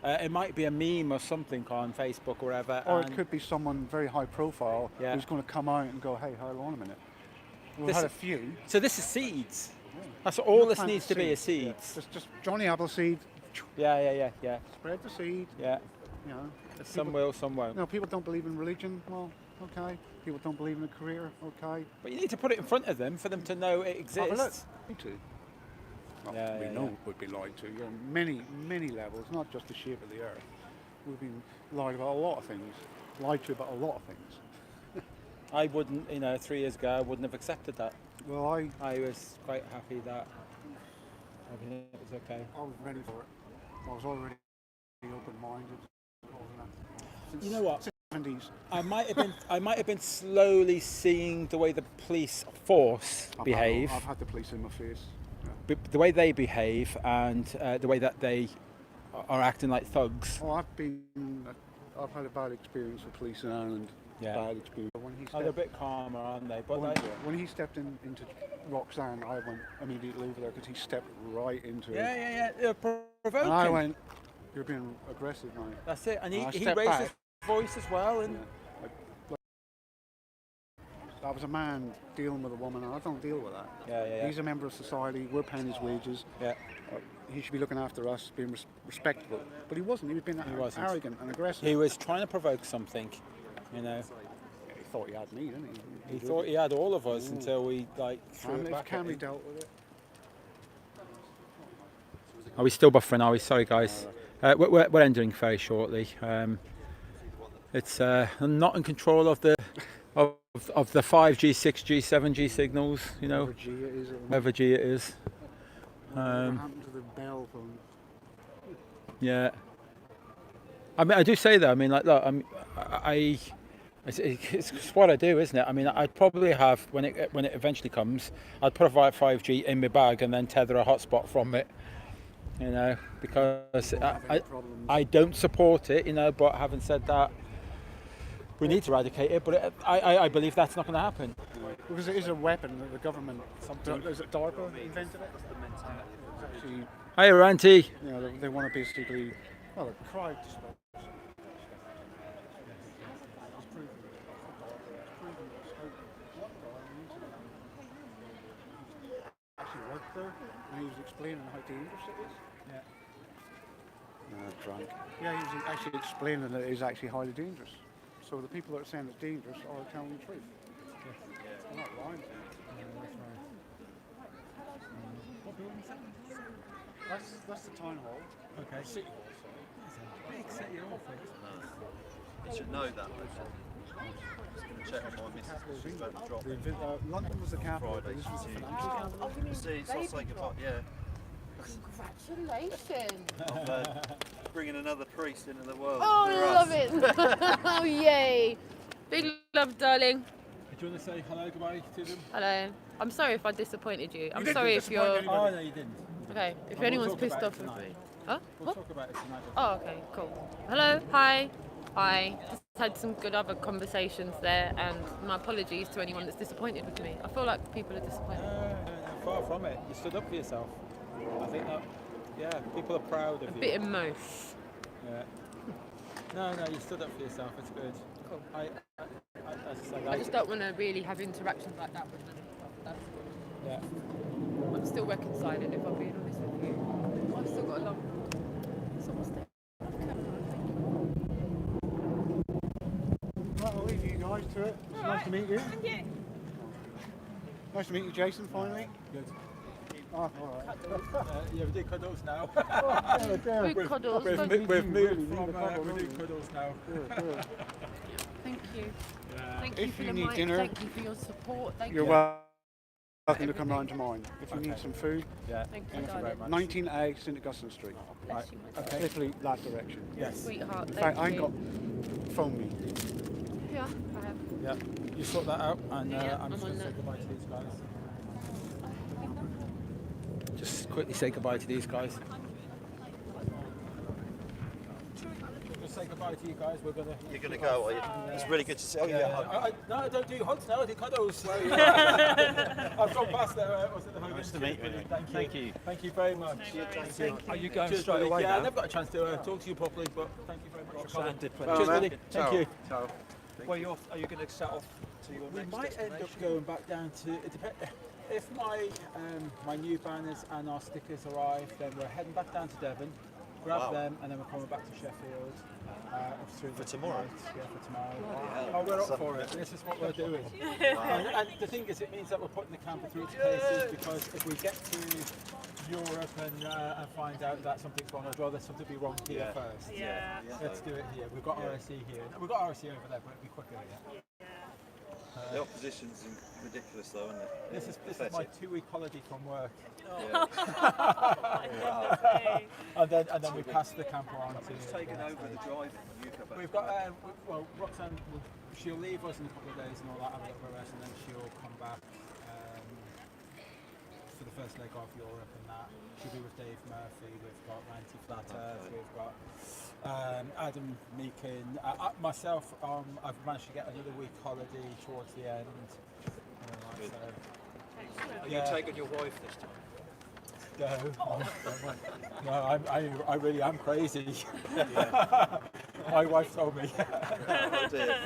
it might be a meme or something on Facebook or whatever. Or it could be someone very high profile who's going to come out and go, "Hey, hold on a minute." We've had a few. So this is seeds. Yeah. That's all this needs to be is seeds. Just Johnny Appleseed. Yeah. Spread the seed. Yeah. Some will, some won't. No, people don't believe in religion. Well, okay. People don't believe in a career. Okay. But you need to put it in front of them for them to know it exists. We know we'd be lied to on many levels, not just the shape of the earth. We've been lied about a lot of things. Lied to about a lot of things. I wouldn't, 3 years ago, I wouldn't have accepted that. Well, I was quite happy that everything was okay. I was ready for it. I was already open-minded. You know what? 70s. I might have been slowly seeing the way the police force behave. I've had the police in my face. Yeah. The way they behave and the way that they are acting like thugs. Oh, I've had a bad experience with police in Ireland. Yeah. Bad experience. They're a bit calmer, aren't they? But when he stepped into Roxanne, I went immediately over there because he stepped right into it. Yeah. Provoking. And I went, "You're being aggressive, mate." That's it. And he raised his voice as well. And that was a man dealing with a woman, and I don't deal with that. Yeah. He's a member of society. We're paying his wages. Yeah. He should be looking after us, being respectable. But he wasn't. He was being arrogant and aggressive. He was trying to provoke something, you know. He thought he had me, didn't he? He thought he had all of us until we threw it back. Camry dealt with it. Are we still buffering? Are we? Sorry, guys. We're ending very shortly. It's I'm not in control of the 5G, 6G, 7G signals. You know, whatever G it is. What happened to the bell phone? Yeah. I mean, I do say that. I mean, like, look, it's what I do, isn't it? I mean, I'd probably have when it eventually comes, I'd put a 5G in my bag and then tether a hotspot from it. You know, because I don't support it. You know, but having said that, we need to eradicate it. But I believe that's not going to happen. Because it is a weapon that the government. Is it DARPA invented it? Actually, Hi, Ranty. You know, they want to basically, well, a crowd dispersal. Actually worked there, and he was explaining how dangerous it is. Yeah. Drunk. Yeah, he was actually explaining that it is actually highly dangerous. So the people that are saying it's dangerous are telling the truth. They're not lying. That's the town hall. Okay. City hall, sorry. Big city hall. You should know that. Just going to check on my missus. She's about to drop. London was the capital. This was the financial capital. See, so I'll say goodbye. Yeah. Congratulations. Bringing another priest into the world. Oh, love it. Oh, yay. Big love, darling. Do you want to say hello, goodbye to them? Hello. I'm sorry if I disappointed you. I'm didn't sorry if you're... disappoint anybody. Oh, no, you didn't. Okay, if And anyone's we'll talk pissed about off it with tonight. me. Huh? We'll What? talk about it tonight. Oh, okay, cool. Hello, hi. Hi. Just had some good other conversations there, and my apologies to anyone that's disappointed with me. I feel like people are disappointed. No, far from it. You stood up for yourself. I think that, yeah, people are proud of A you. bit emotional. Yeah. No, you stood up for yourself. It's good. Cool. As I said, I just don't want to really have interactions like that with them. Yeah. I'm still reconciling, if I'm being honest with you. I've still got a long... It's almost there. Right, I'll leave you guys to it. It's nice to meet you. Nice to meet you, Jason, finally. Good. Oh, all right. Yeah, we do cuddles now. Good cuddles. We've moved from we do cuddles now. Thank you. Yeah. Thank you If for you the need mic. dinner, Thank you for your support. Thank You're you. welcome to come round to mine. If you need some food, Yeah. Thank you, Thank you very much. 19A St Augustine Street. Bless you, my Okay. Literally that direction. Yes. Sweetheart, In thank fact, I ain't you. got phone me. Yeah, I have. Yeah. You sort that out, and Yeah, I'm just I'm going on to say that. goodbye to these guys. Just quickly say goodbye to these guys. Just say goodbye to you guys. We're gonna. You're going to go, are you? It's really good to see. Oh, yeah. No, I don't do hugs now. I do cuddles. I've gone past there. Was it the home? Nice to meet you. Thank you. Thank you very much. Thank you. Are you going Cheers, straight buddy. away? Yeah, now? I never got a chance to talk to you properly, but thank you very much. Roxanne did plenty. Cheers, Well, buddy. Thank you. So, well, are you going to set off to your We next might end destination? up going back down to. It depends. If my new banners and our stickers arrive, then we're heading back down to Devon, grab them, and then we're coming back to Sheffield. For tomorrow? Yeah, for tomorrow. Oh, we're up for it. This is what we're doing. And the thing is, it means that we're putting the camper through its paces, because if we get to Europe and find out that something's wrong, I'd rather something be wrong here first. Yeah. Let's do it here. We've got RSE here. We've got RSE over there, but it'll be quicker here. The opposition's ridiculous, though, isn't it? This is my 2-week holiday from work. Yeah. and then we pass the camper on to. Who's taken over the driving? You go back. We've got well, Roxanne. She'll leave us in a couple of days and all that, have a little rest, and then she'll come back for the first leg of Europe and that. She'll be with Dave Murphy. We've got Ranty Flat Earth. We've got Adam Meakin. Myself, I've managed to get another week holiday towards the end. Are you taking your wife this time? No, I really am crazy. My wife told me. Oh dear.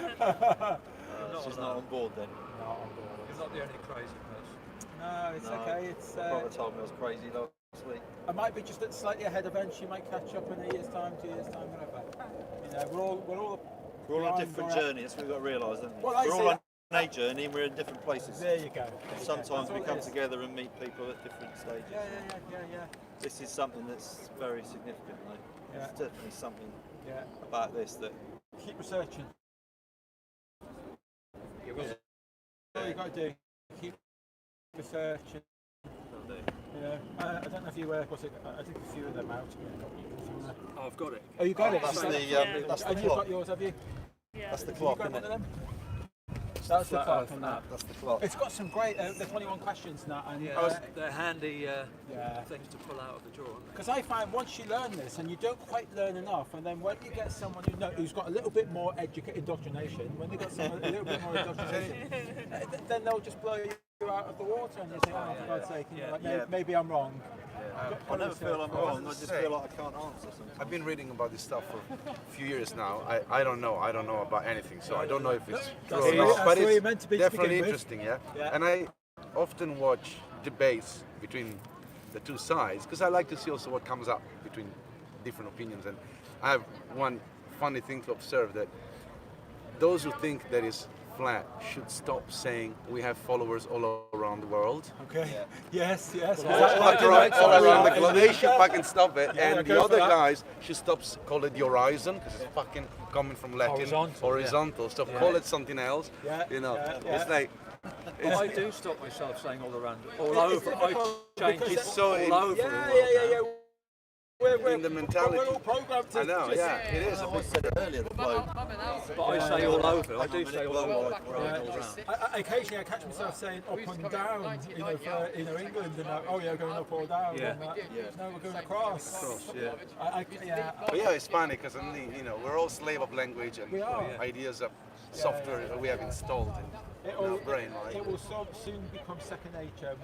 She's not on board then. Not on board. You're not the only crazy person. No, it's okay. It's. My brother told me I was crazy last week. I might be just slightly ahead of Ed. She might catch up in a year's time, 2 years time, whatever. You know, we're all on a different journey. That's what we've got to realise, haven't we? Well, we're all on a journey and we're in different places. There you go. Sometimes we come together and meet people at different stages. Yeah. This is something that's very significant, though. Yeah. There's definitely something Yeah. about this that. Keep researching. All you got to do. Keep researching. Yeah. I don't know if you what's it? I think a few of them out. Oh, I've got it. Oh, you got it. That's the And you've got yours, have you? That's the clock, Have you isn't got one it? of them? That's the clock and that. That's the clock. It's got some great. The 21 questions now, and They're handy things to pull out of the drawer. because I find once you learn this and you don't quite learn enough, and then when you get someone who's got a little bit more indoctrination, when they got someone a little bit more indoctrination, then they'll just blow you out of the water, and you think, oh, for God's sake, maybe I'm wrong. I never feel I'm wrong. I just feel like I can't answer something. I've been reading about this stuff for a few years now. I don't know about anything, so I don't know if it's true or not. But it's definitely interesting, yeah. And I often watch debates between the two sides because I like to see also what comes up between different opinions. And I have one funny thing to observe, that those who think that is flat should stop saying we have followers all around the world. Okay. Yes. All around the globe. They should fucking stop it. Yeah, And the other guys should stop call it the horizon, because it's fucking coming from Latin. Horizontal. So call it something else. You know, it's like. I do stop myself saying all around, all over. I change it so all over. Yeah. In the mentality. We're all programmed to. I know, it is. I said it earlier, the bloke. But I say all over. I do say all over. Occasionally, I catch myself saying up and down. For England, and going up or down. Yeah. And, no, we're going across. But it's funny because we're all slave of language and ideas of software that we have installed in our brain. Right? It will soon become second nature.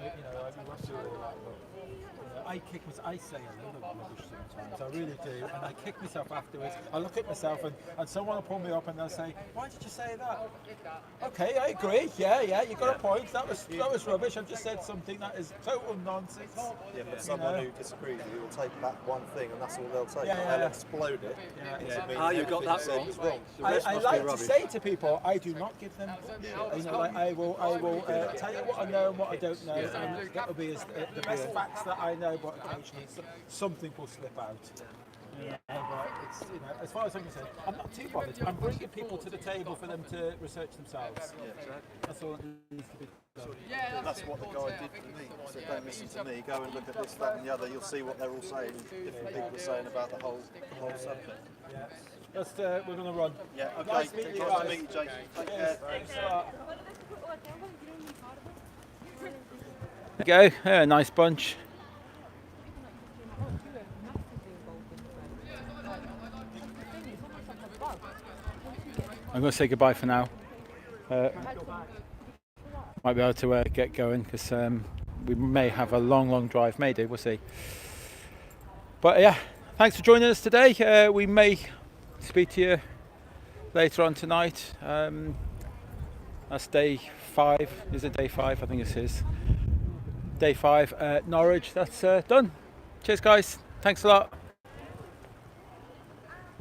I say a lot of rubbish sometimes, I really do, and I kick myself afterwards. I look at myself and someone will pull me up and they'll say, why did you say that? Okay, I agree, you got a point, that was rubbish, I've just said something that is total nonsense. Yeah, but someone who disagrees with you will take that one thing and that's all they'll take. They'll explode it. You got that wrong. Was wrong. I like to say to people, I do not give them. I will tell you what I know and what I don't know, and that will be the best facts that I know. But occasionally something will slip out. But it's, as far as I'm concerned, I'm not too bothered. I'm bringing people to the table for them to research themselves. That's all that needs to be done. That's what the guy did to me. He said, don't listen to me, go and look at this, that and the other. You'll see what they're all saying, different people are saying about the whole subject. We're going to run. Yeah, okay. Nice meeting you Nice guys. to meet you, Jason. Take care. Thanks a lot. There you go, nice bunch. I'm going to say goodbye for now. Might be able to get going because we may have a long drive. May do, we'll see. But thanks for joining us today. We may speak to you later on tonight. That's day 5. Is it day 5? I think it is. Day 5 at Norwich. That's done. Cheers, guys. Thanks a lot.